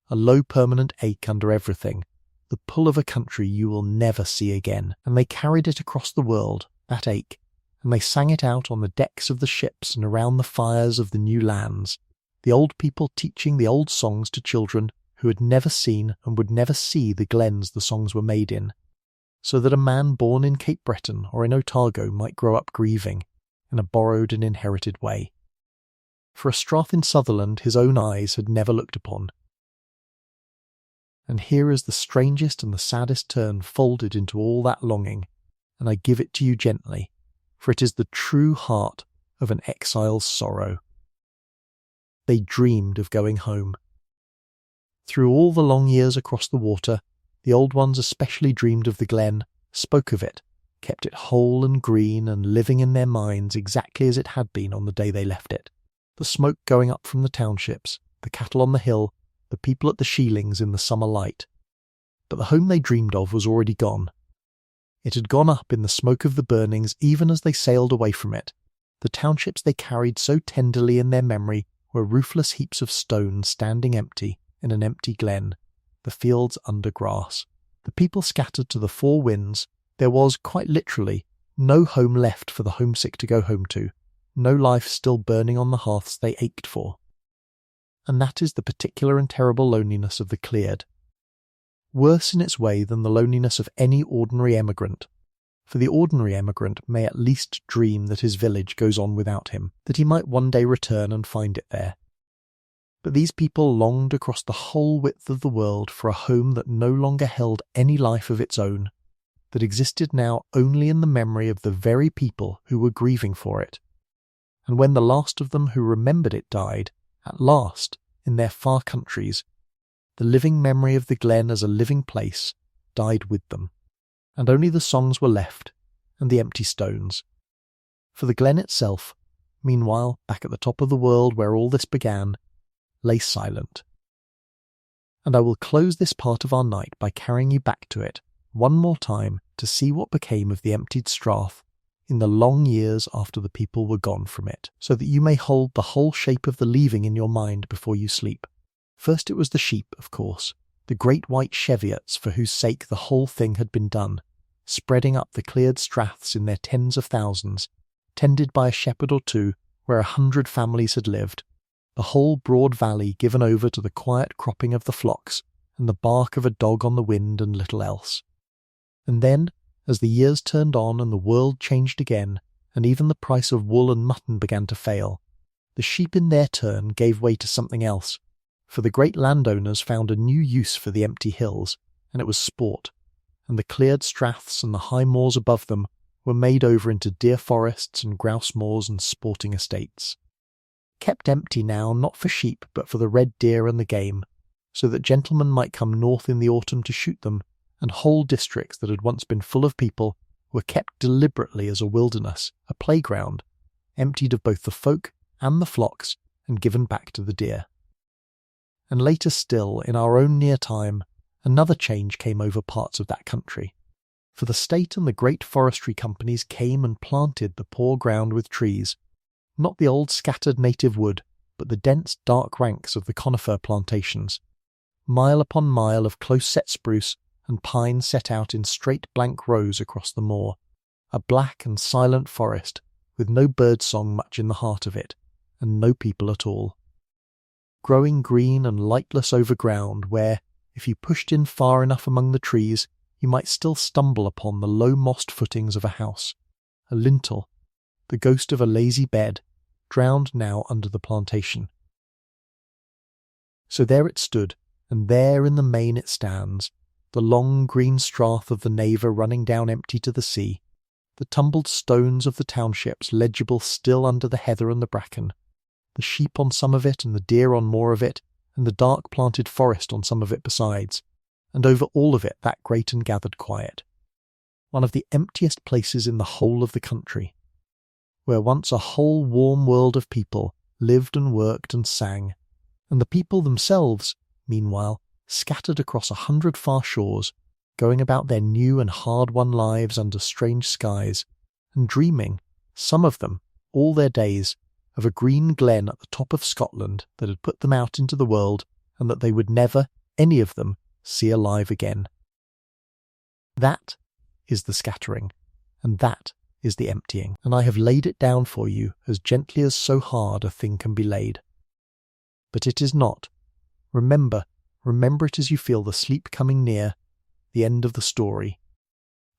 a low permanent ache under everything, the pull of a country you will never see again. And they carried it across the world, that ache, and they sang it out on the decks of the ships and around the fires of the new lands, the old people teaching the old songs to children who had never seen and would never see the glens the songs were made in, so that a man born in Cape Breton or in Otago might grow up grieving, in a borrowed and inherited way. For a Strath in Sutherland his own eyes had never looked upon. And here is the strangest and the saddest turn folded into all that longing, and I give it to you gently, for it is the true heart of an exile's sorrow. They dreamed of going home. Through all the long years across the water, the old ones especially dreamed of the Glen, spoke of it, kept it whole and green and living in their minds exactly as it had been on the day they left it. The smoke going up from the townships, the cattle on the hill, the people at the sheelings in the summer light. But the home they dreamed of was already gone. It had gone up in the smoke of the burnings even as they sailed away from it. The townships they carried so tenderly in their memory were roofless heaps of stone standing empty in an empty glen, the fields under grass. The people scattered to the four winds. There was, quite literally, no home left for the homesick to go home to, no life still burning on the hearths they ached for. And that is the particular and terrible loneliness of the cleared. Worse in its way than the loneliness of any ordinary emigrant, for the ordinary emigrant may at least dream that his village goes on without him, that he might one day return and find it there. But these people longed across the whole width of the world for a home that no longer held any life of its own, that existed now only in the memory of the very people who were grieving for it. And when the last of them who remembered it died, at last, in their far countries, the living memory of the Glen as a living place died with them, and only the songs were left, and the empty stones. For the Glen itself, meanwhile, back at the top of the world where all this began, lay silent. And I will close this part of our night by carrying you back to it one more time to see what became of the emptied strath in the long years after the people were gone from it, so that you may hold the whole shape of the leaving in your mind before you sleep. First it was the sheep, of course, the great white Cheviots for whose sake the whole thing had been done, spreading up the cleared straths in their tens of thousands, tended by a shepherd or two where 100 families had lived, the whole broad valley given over to the quiet cropping of the flocks and the bark of a dog on the wind and little else. And then, as the years turned on and the world changed again, and even the price of wool and mutton began to fail, the sheep in their turn gave way to something else, for the great landowners found a new use for the empty hills, and it was sport, and the cleared straths and the high moors above them were made over into deer forests and grouse moors and sporting estates. Kept empty now not for sheep but for the red deer and the game, so that gentlemen might come north in the autumn to shoot them, and whole districts that had once been full of people were kept deliberately as a wilderness, a playground, emptied of both the folk and the flocks and given back to the deer. And later still, in our own near time, another change came over parts of that country, for the state and the great forestry companies came and planted the poor ground with trees, not the old scattered native wood, but the dense dark ranks of the conifer plantations, mile upon mile of close-set spruce and pine set out in straight blank rows across the moor, a black and silent forest, with no bird-song much in the heart of it, and no people at all. Growing green and lightless over ground where, if you pushed in far enough among the trees, you might still stumble upon the low-mossed footings of a house, a lintel, the ghost of a lazy bed, drowned now under the plantation. So there it stood, and there in the main it stands, the long green strath of the Naver running down empty to the sea, the tumbled stones of the Townships legible still under the heather and the bracken, the sheep on some of it and the deer on more of it, and the dark planted forest on some of it besides, and over all of it that great and gathered quiet. One of the emptiest places in the whole of the country, where once a whole warm world of people lived and worked and sang, and the people themselves, meanwhile, scattered across 100 far shores, going about their new and hard-won lives under strange skies, and dreaming, some of them, all their days, of a green glen at the top of Scotland that had put them out into the world, and that they would never, any of them, see alive again. That is the scattering, and that is the emptying, and I have laid it down for you as gently as so hard a thing can be laid. But it is not. Remember it as you feel the sleep coming near, the end of the story.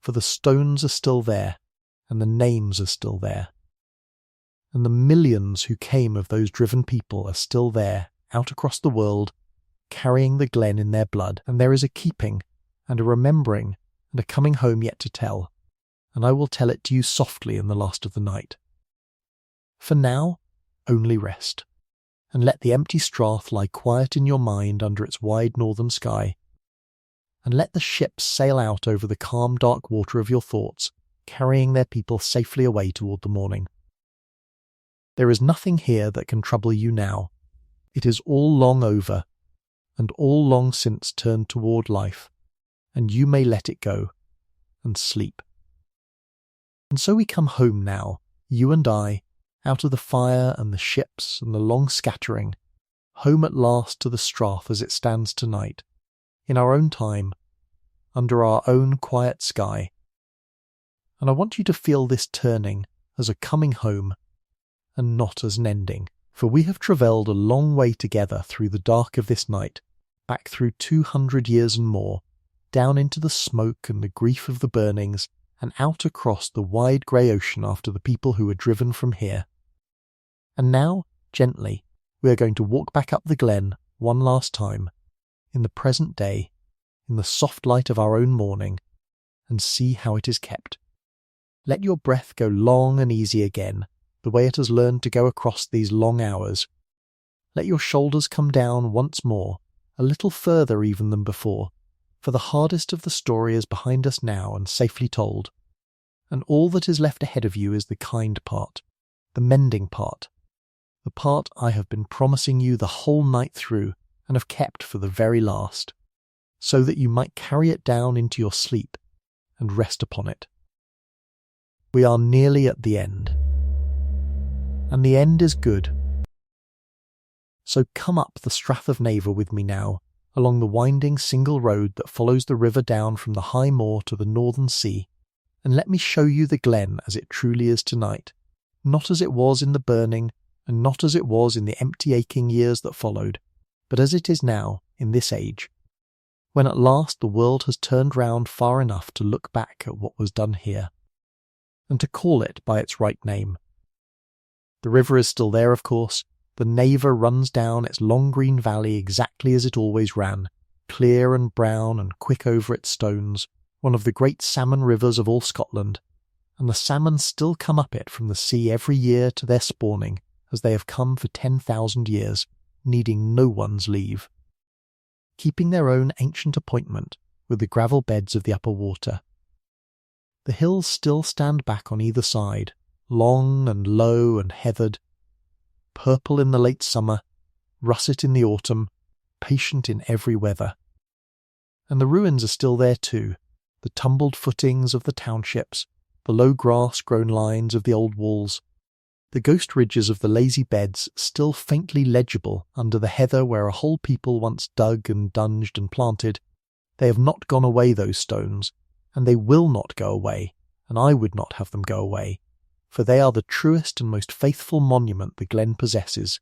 For the stones are still there, and the names are still there. And the millions who came of those driven people are still there, out across the world, carrying the Glen in their blood, and there is a keeping, and a remembering, and a coming home yet to tell, and I will tell it to you softly in the last of the night. For now, only rest, and let the empty strath lie quiet in your mind under its wide northern sky, and let the ships sail out over the calm dark water of your thoughts, carrying their people safely away toward the morning. There is nothing here that can trouble you now. It is all long over, and all long since turned toward life, and you may let it go, and sleep. And so we come home now, you and I, out of the fire and the ships and the long scattering, home at last to the strath as it stands tonight, in our own time, under our own quiet sky. And I want you to feel this turning as a coming home, and not as an ending, for we have travelled a long way together through the dark of this night, back through 200 years and more, down into the smoke and the grief of the burnings, and out across the wide grey ocean after the people who were driven from here. And now, gently, we are going to walk back up the Glen one last time, in the present day, in the soft light of our own morning, and see how it is kept. Let your breath go long and easy again, the way it has learned to go across these long hours. Let your shoulders come down once more, a little further even than before, for the hardest of the story is behind us now and safely told, and all that is left ahead of you is the kind part, the mending part, the part I have been promising you the whole night through and have kept for the very last, so that you might carry it down into your sleep and rest upon it. We are nearly at the end, and the end is good. So come up the Strathnaver with me now, along the winding single road that follows the river down from the high moor to the northern sea, and let me show you the Glen as it truly is tonight, not as it was in the burning, and not as it was in the empty aching years that followed, but as it is now, in this age, when at last the world has turned round far enough to look back at what was done here, and to call it by its right name. The river is still there, of course. The Naver runs down its long green valley exactly as it always ran, clear and brown and quick over its stones, one of the great salmon rivers of all Scotland, and the salmon still come up it from the sea every year to their spawning, as they have come for 10,000 years, needing no one's leave, keeping their own ancient appointment with the gravel beds of the upper water. The hills still stand back on either side, long and low and heathered, purple in the late summer, russet in the autumn, patient in every weather. And the ruins are still there too, the tumbled footings of the townships, the low grass-grown lines of the old walls, the ghost ridges of the lazy beds still faintly legible under the heather where a whole people once dug and dunged and planted. They have not gone away, those stones, and they will not go away, and I would not have them go away, for they are the truest and most faithful monument the Glen possesses,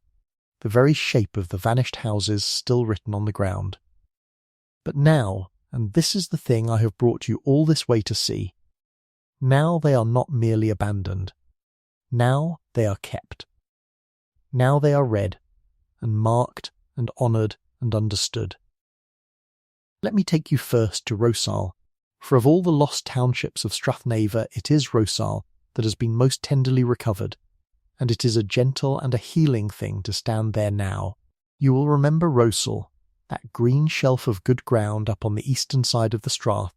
the very shape of the vanished houses still written on the ground. But now, and this is the thing I have brought you all this way to see, now they are not merely abandoned. Now they are kept. Now they are read, and marked, and honoured, and understood. Let me take you first to Rosal, for of all the lost townships of Strathnaver it is Rosal that has been most tenderly recovered, and it is a gentle and a healing thing to stand there now. You will remember Rosal, that green shelf of good ground up on the eastern side of the Strath,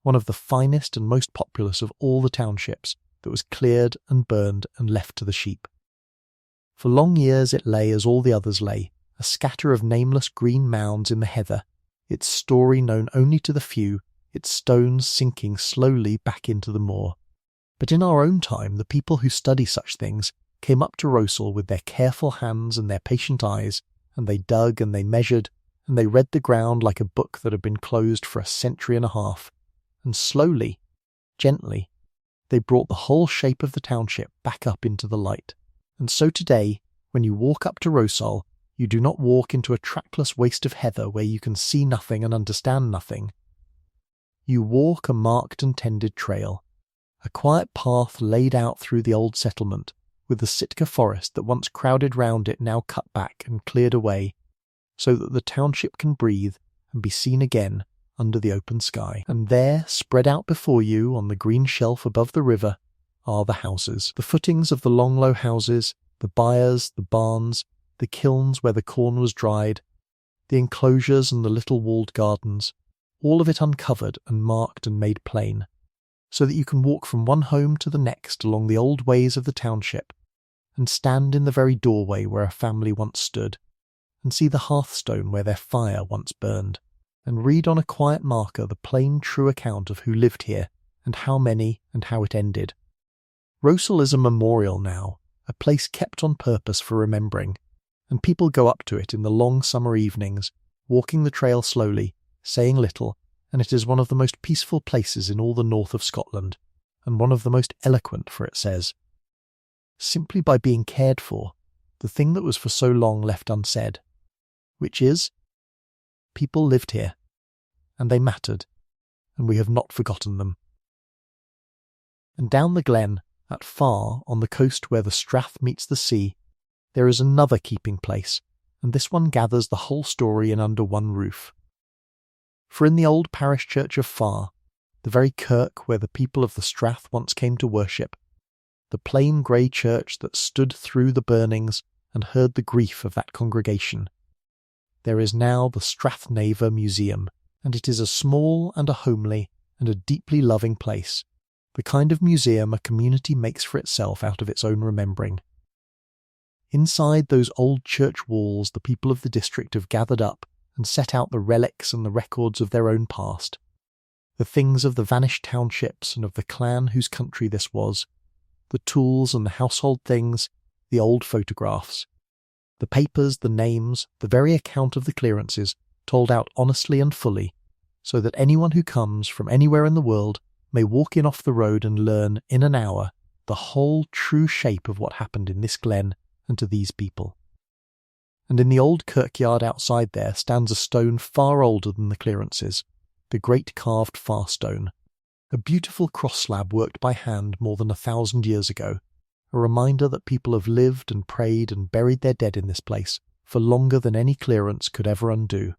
one of the finest and most populous of all the townships, that was cleared and burned and left to the sheep. For long years it lay as all the others lay, a scatter of nameless green mounds in the heather, its story known only to the few, its stones sinking slowly back into the moor. But in our own time the people who study such things came up to Rosal with their careful hands and their patient eyes, and they dug and they measured, and they read the ground like a book that had been closed for a century and a half, and slowly, gently, they brought the whole shape of the township back up into the light. And so today, when you walk up to Rosal, you do not walk into a trackless waste of heather where you can see nothing and understand nothing. You walk a marked and tended trail, a quiet path laid out through the old settlement, with the Sitka forest that once crowded round it now cut back and cleared away, so that the township can breathe and be seen again under the open sky. And there, spread out before you on the green shelf above the river, are the houses, the footings of the long low houses, the byres, the barns, the kilns where the corn was dried, the enclosures and the little walled gardens, all of it uncovered and marked and made plain, so that you can walk from one home to the next along the old ways of the township, and stand in the very doorway where a family once stood, and see the hearthstone where their fire once burned, and read on a quiet marker the plain true account of who lived here, and how many, and how it ended. Rosal is a memorial now, a place kept on purpose for remembering, and people go up to it in the long summer evenings, walking the trail slowly, saying little, and it is one of the most peaceful places in all the north of Scotland, and one of the most eloquent, for it says, simply by being cared for, the thing that was for so long left unsaid, which is, people lived here, and they mattered, and we have not forgotten them. And down the Glen, at far on the coast where the Strath meets the sea, there is another keeping place, and this one gathers the whole story in under one roof. For in the old parish church of Far, the very kirk where the people of the Strath once came to worship, the plain grey church that stood through the burnings and heard the grief of that congregation, there is now the Strathnaver Museum, and it is a small and a homely and a deeply loving place, the kind of museum a community makes for itself out of its own remembering. Inside those old church walls, the people of the district have gathered up and set out the relics and the records of their own past, the things of the vanished townships and of the clan whose country this was, the tools and the household things, the old photographs, the papers, the names, the very account of the clearances, told out honestly and fully, so that anyone who comes from anywhere in the world may walk in off the road and learn in an hour the whole true shape of what happened in this glen and to these people. And in the old kirkyard outside there stands a stone far older than the clearances, the great carved far stone, a beautiful cross slab worked by hand more than 1,000 years ago, a reminder that people have lived and prayed and buried their dead in this place for longer than any clearance could ever undo.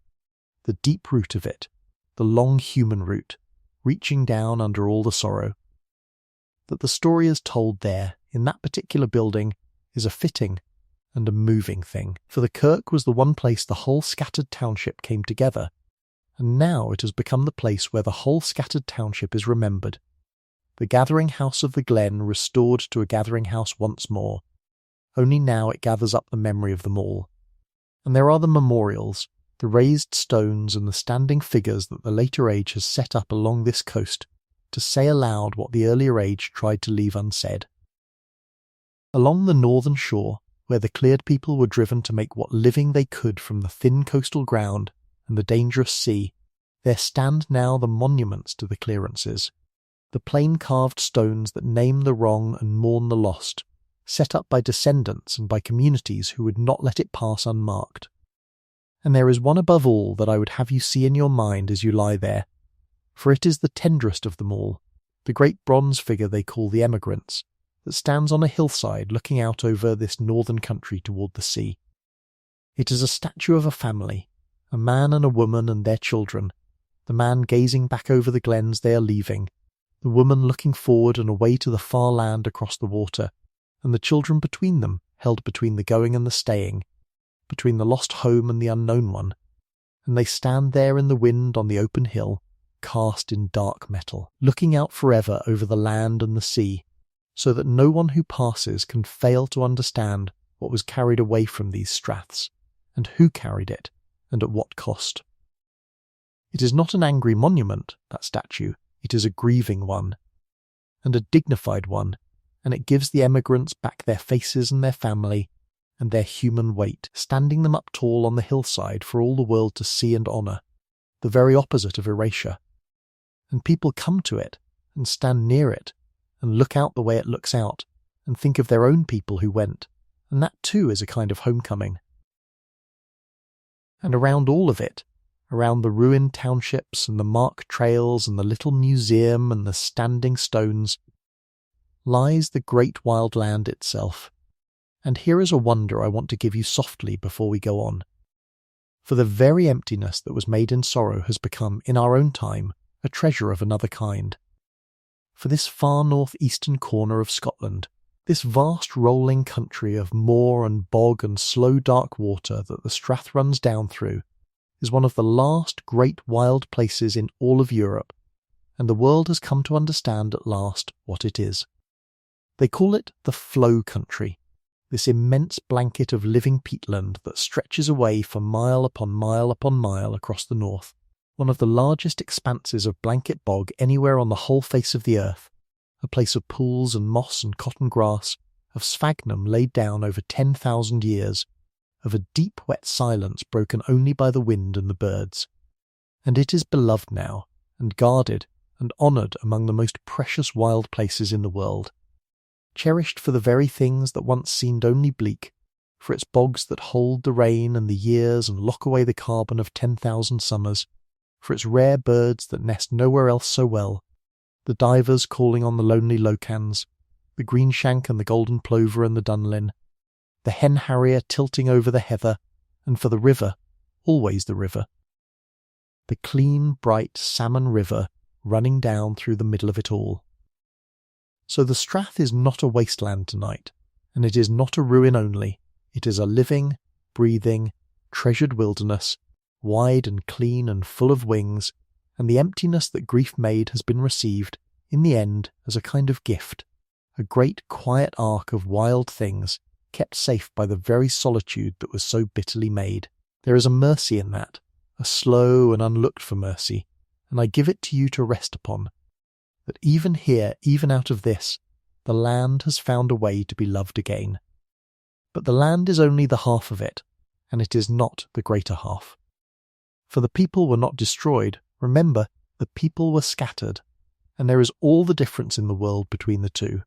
The deep root of it, the long human root, reaching down under all the sorrow. That the story is told there, in that particular building, is a fitting and a moving thing, for the kirk was the one place the whole scattered township came together, and now it has become the place where the whole scattered township is remembered, the gathering house of the Glen restored to a gathering house once more, only now it gathers up the memory of them all. And there are the memorials, the raised stones and the standing figures that the later age has set up along this coast to say aloud what the earlier age tried to leave unsaid. Along the northern shore, where the cleared people were driven to make what living they could from the thin coastal ground and the dangerous sea, there stand now the monuments to the clearances, the plain carved stones that name the wrong and mourn the lost, set up by descendants and by communities who would not let it pass unmarked. And there is one above all that I would have you see in your mind as you lie there, for it is the tenderest of them all, the great bronze figure they call the emigrants, that stands on a hillside looking out over this northern country toward the sea. It is a statue of a family, a man and a woman and their children, the man gazing back over the glens they are leaving, the woman looking forward and away to the far land across the water, and the children between them, held between the going and the staying, between the lost home and the unknown one, and they stand there in the wind on the open hill, cast in dark metal, looking out forever over the land and the sea, so that no one who passes can fail to understand what was carried away from these straths, and who carried it, and at what cost. It is not an angry monument, that statue, it is a grieving one, and a dignified one, and it gives the emigrants back their faces and their family, and their human weight, standing them up tall on the hillside for all the world to see and honour, the very opposite of erasure. And people come to it, and stand near it, and look out the way it looks out, and think of their own people who went, and that too is a kind of homecoming. And around all of it, around the ruined townships and the marked trails and the little museum and the standing stones, lies the great wild land itself. And here is a wonder I want to give you softly before we go on. For the very emptiness that was made in sorrow has become, in our own time, a treasure of another kind. For this far north-eastern corner of Scotland, this vast rolling country of moor and bog and slow dark water that the Strath runs down through, is one of the last great wild places in all of Europe, and the world has come to understand at last what it is. They call it the flow country, this immense blanket of living peatland that stretches away for mile upon mile upon mile across the north, one of the largest expanses of blanket bog anywhere on the whole face of the earth, a place of pools and moss and cotton grass, of sphagnum laid down over 10,000 years, of a deep wet silence broken only by the wind and the birds. And it is beloved now, and guarded, and honoured among the most precious wild places in the world, cherished for the very things that once seemed only bleak, for its bogs that hold the rain and the years and lock away the carbon of 10,000 summers, for its rare birds that nest nowhere else so well, the divers calling on the lonely locans, the greenshank and the golden plover and the dunlin, the hen harrier tilting over the heather, and for the river, always the river. The clean, bright salmon river running down through the middle of it all. So the Strath is not a wasteland tonight, and it is not a ruin only, it is a living, breathing, treasured wilderness, wide and clean and full of wings, and the emptiness that grief made has been received, in the end, as a kind of gift, a great quiet ark of wild things, kept safe by the very solitude that was so bitterly made. There is a mercy in that, a slow and unlooked-for mercy, and I give it to you to rest upon, that even here, even out of this, the land has found a way to be loved again. But the land is only the half of it, and it is not the greater half. For the people were not destroyed. Remember, the people were scattered, and there is all the difference in the world between the two.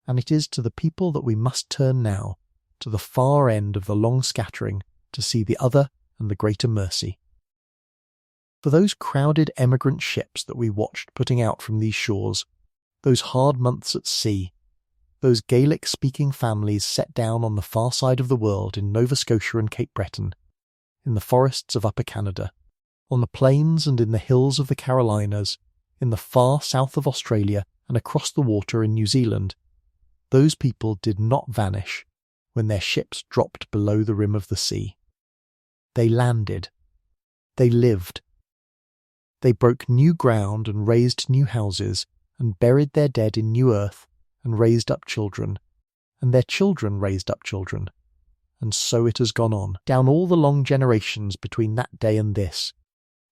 And it is to the people that we must turn now, to the far end of the long scattering, to see the other and the greater mercy. For those crowded emigrant ships that we watched putting out from these shores, those hard months at sea, those Gaelic-speaking families set down on the far side of the world in Nova Scotia and Cape Breton, in the forests of Upper Canada, on the plains and in the hills of the Carolinas, in the far south of Australia and across the water in New Zealand, those people did not vanish when their ships dropped below the rim of the sea. They landed. They lived. They broke new ground and raised new houses, and buried their dead in new earth, and raised up children, and their children raised up children. And so it has gone on, down all the long generations between that day and this,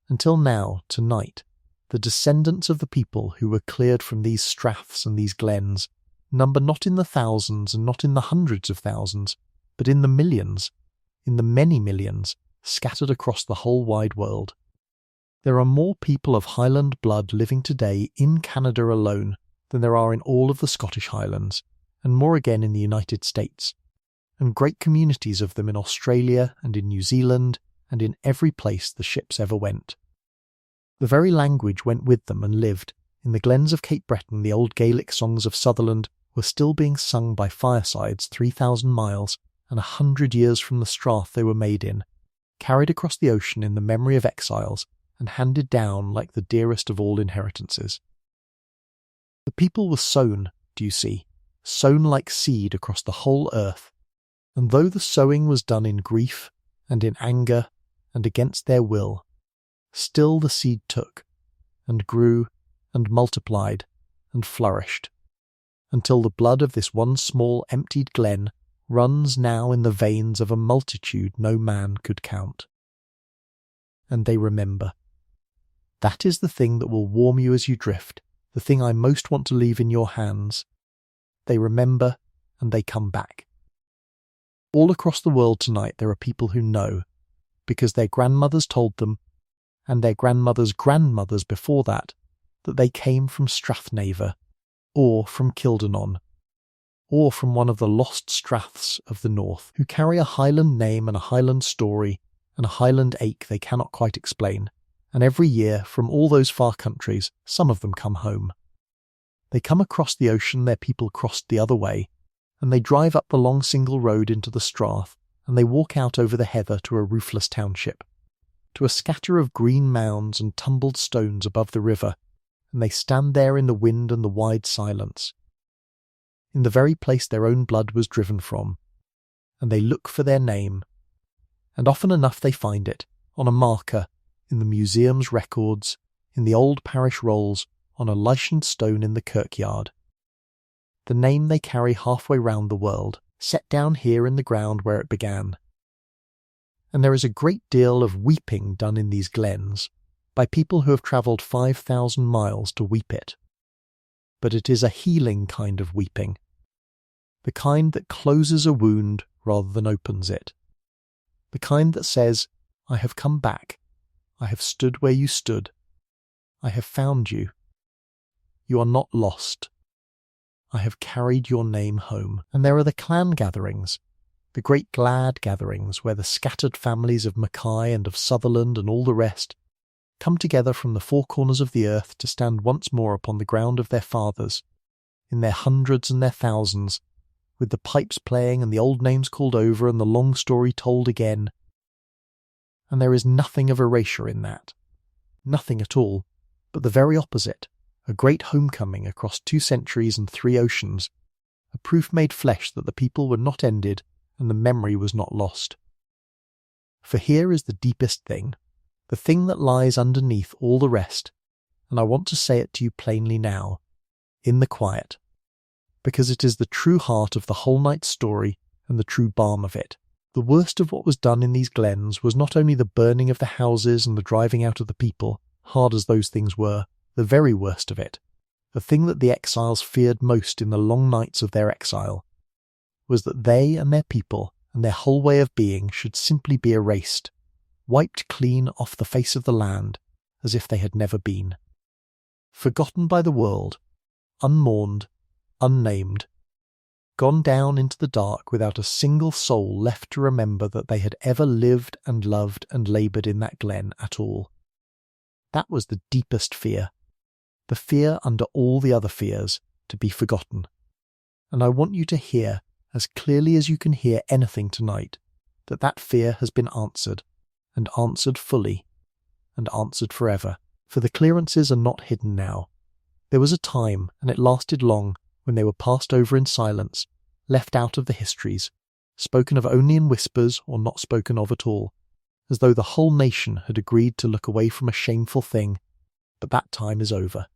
until now, tonight, the descendants of the people who were cleared from these straths and these glens number not in the thousands and not in the hundreds of thousands, but in the millions, in the many millions, scattered across the whole wide world. There are more people of Highland blood living today in Canada alone than there are in all of the Scottish Highlands, and more again in the United States, and great communities of them in Australia and in New Zealand and in every place the ships ever went. The very language went with them and lived. In the glens of Cape Breton, the old Gaelic songs of Sutherland were still being sung by firesides 3,000 miles, and 100 years from the strath they were made in, carried across the ocean in the memory of exiles, and handed down like the dearest of all inheritances. The people were sown, do you see, sown like seed across the whole earth, and though the sowing was done in grief and in anger and against their will, still the seed took, and grew, and multiplied, and flourished, until the blood of this one small emptied glen runs now in the veins of a multitude no man could count. And they remember. That is the thing that will warm you as you drift, the thing I most want to leave in your hands. They remember, and they come back. All across the world tonight there are people who know, because their grandmothers told them, and their grandmothers' grandmothers before that they came from Strathnaver, or from Kildonan, or from one of the lost straths of the north, who carry a Highland name and a Highland story and a Highland ache they cannot quite explain. And every year, from all those far countries, some of them come home. They come across the ocean their people crossed the other way, and they drive up the long single road into the strath, and they walk out over the heather to a roofless township, to a scatter of green mounds and tumbled stones above the river, and they stand there in the wind and the wide silence, in the very place their own blood was driven from, and they look for their name, and often enough they find it, on a marker, in the museum's records, in the old parish rolls, on a lichened stone in the kirkyard. The name they carry halfway round the world, set down here in the ground where it began. And there is a great deal of weeping done in these glens, by people who have travelled 5,000 miles to weep it. But it is a healing kind of weeping, the kind that closes a wound rather than opens it, the kind that says, I have come back, I have stood where you stood, I have found you. You are not lost. I have carried your name home. And there are the clan gatherings, the great glad gatherings where the scattered families of Mackay and of Sutherland and all the rest come together from the four corners of the earth to stand once more upon the ground of their fathers, in their hundreds and their thousands, with the pipes playing and the old names called over and the long story told again. And there is nothing of erasure in that, nothing at all, but the very opposite, a great homecoming across 2 centuries and 3 oceans, a proof made flesh that the people were not ended and the memory was not lost. For here is the deepest thing, the thing that lies underneath all the rest, and I want to say it to you plainly now, in the quiet, because it is the true heart of the whole night's story and the true balm of it. The worst of what was done in these glens was not only the burning of the houses and the driving out of the people, hard as those things were, the very worst of it, the thing that the exiles feared most in the long nights of their exile, was that they and their people and their whole way of being should simply be erased, wiped clean off the face of the land as if they had never been. Forgotten by the world, unmourned, unnamed, gone down into the dark without a single soul left to remember that they had ever lived and loved and laboured in that glen at all. That was the deepest fear, the fear under all the other fears, to be forgotten. And I want you to hear, as clearly as you can hear anything tonight, that that fear has been answered, and answered fully, and answered forever. For the clearances are not hidden now. There was a time, and it lasted long, when they were passed over in silence, left out of the histories, spoken of only in whispers or not spoken of at all, as though the whole nation had agreed to look away from a shameful thing, but that time is over.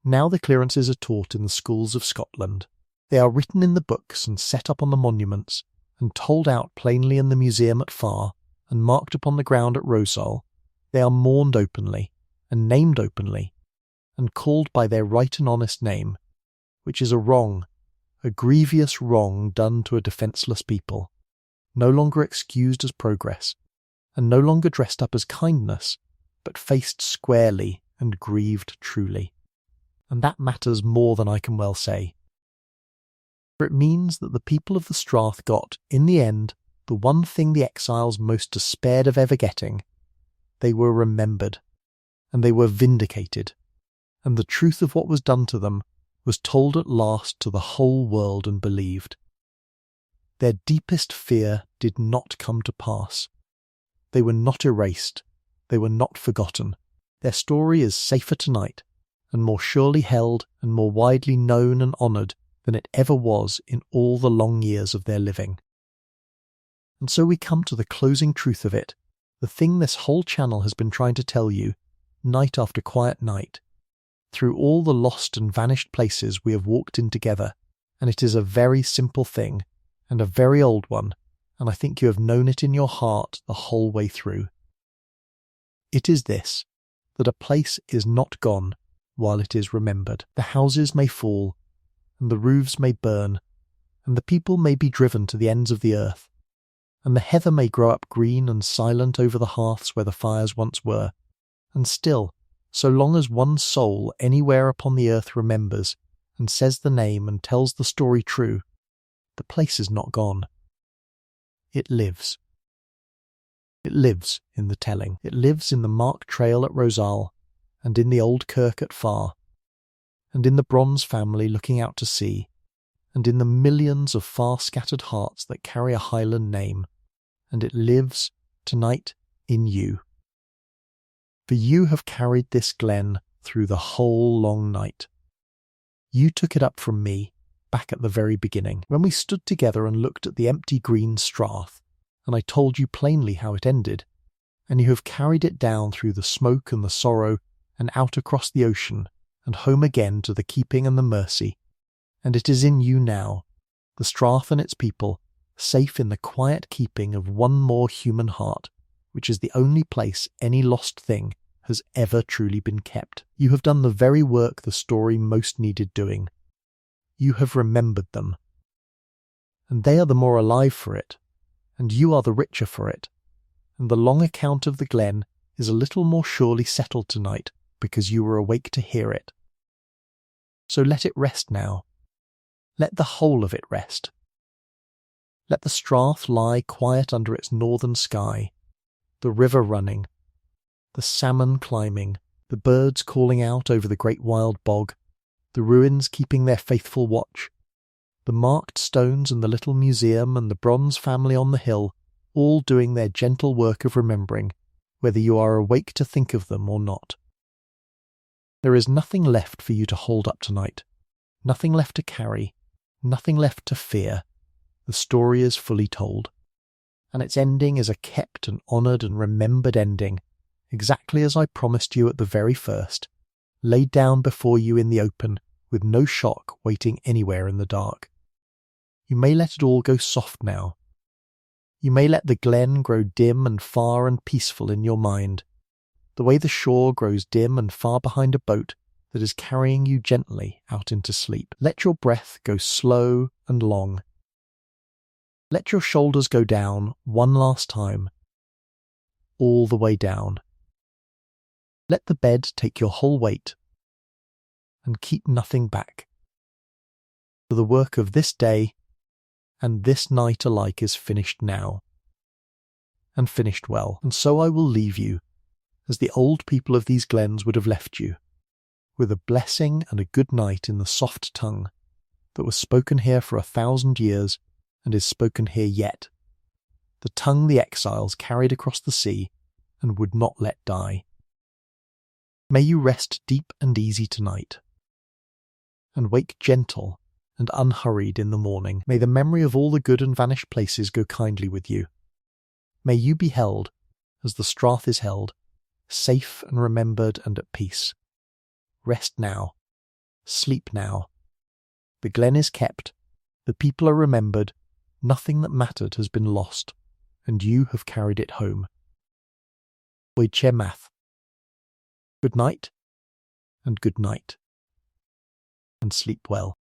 Now the clearances are taught in the schools of Scotland. They are written in the books and set up on the monuments, and told out plainly in the museum at Far, and marked upon the ground at Rosal. They are mourned openly, and named openly, and called by their right and honest name, which is a wrong, a grievous wrong done to a defenceless people, no longer excused as progress, and no longer dressed up as kindness, but faced squarely and grieved truly. And that matters more than I can well say. For it means that the people of the Strath got, in the end, the one thing the exiles most despaired of ever getting. They were remembered, and they were vindicated, and the truth of what was done to them was told at last to the whole world and believed. Their deepest fear did not come to pass. They were not erased, they were not forgotten. Their story is safer tonight, and more surely held and more widely known and honoured than it ever was in all the long years of their living. And so we come to the closing truth of it, the thing this whole channel has been trying to tell you, night after quiet night, through all the lost and vanished places we have walked in together, and it is a very simple thing, and a very old one, and I think you have known it in your heart the whole way through. It is this, that a place is not gone while it is remembered. The houses may fall, and the roofs may burn, and the people may be driven to the ends of the earth, and the heather may grow up green and silent over the hearths where the fires once were, and still, so long as one soul anywhere upon the earth remembers, and says the name and tells the story true, the place is not gone. It lives. It lives in the telling. It lives in the marked trail at Rosal, and in the old kirk at Far, and in the bronze family looking out to sea, and in the millions of far-scattered hearts that carry a Highland name, and it lives, tonight, in you. For you have carried this glen through the whole long night. You took it up from me, back at the very beginning, when we stood together and looked at the empty green strath, and I told you plainly how it ended, and you have carried it down through the smoke and the sorrow, and out across the ocean, and home again to the keeping and the mercy, and it is in you now, the strath and its people, safe in the quiet keeping of one more human heart, which is the only place any lost thing has ever truly been kept. You have done the very work the story most needed doing. You have remembered them. And they are the more alive for it, and you are the richer for it, and the long account of the Glen is a little more surely settled tonight because you were awake to hear it. So let it rest now. Let the whole of it rest. Let the strath lie quiet under its northern sky, the river running, the salmon climbing, the birds calling out over the great wild bog, the ruins keeping their faithful watch, the marked stones and the little museum and the bronze family on the hill, all doing their gentle work of remembering, whether you are awake to think of them or not. There is nothing left for you to hold up tonight, nothing left to carry, nothing left to fear. The story is fully told, and its ending is a kept and honoured and remembered ending, exactly as I promised you at the very first, laid down before you in the open, with no shock waiting anywhere in the dark. You may let it all go soft now. You may let the glen grow dim and far and peaceful in your mind, the way the shore grows dim and far behind a boat that is carrying you gently out into sleep. Let your breath go slow and long. Let your shoulders go down one last time, all the way down. Let the bed take your whole weight, and keep nothing back. For the work of this day and this night alike is finished now, and finished well. And so I will leave you, as the old people of these glens would have left you, with a blessing and a good night in the soft tongue that was spoken here for 1,000 years and is spoken here yet, the tongue the exiles carried across the sea and would not let die. May you rest deep and easy tonight, and wake gentle and unhurried in the morning. May the memory of all the good and vanished places go kindly with you. May you be held, as the Strath is held, safe and remembered and at peace. Rest now. Sleep now. The glen is kept. The people are remembered. Nothing that mattered has been lost, and you have carried it home. Oid che math. Good night, and sleep well.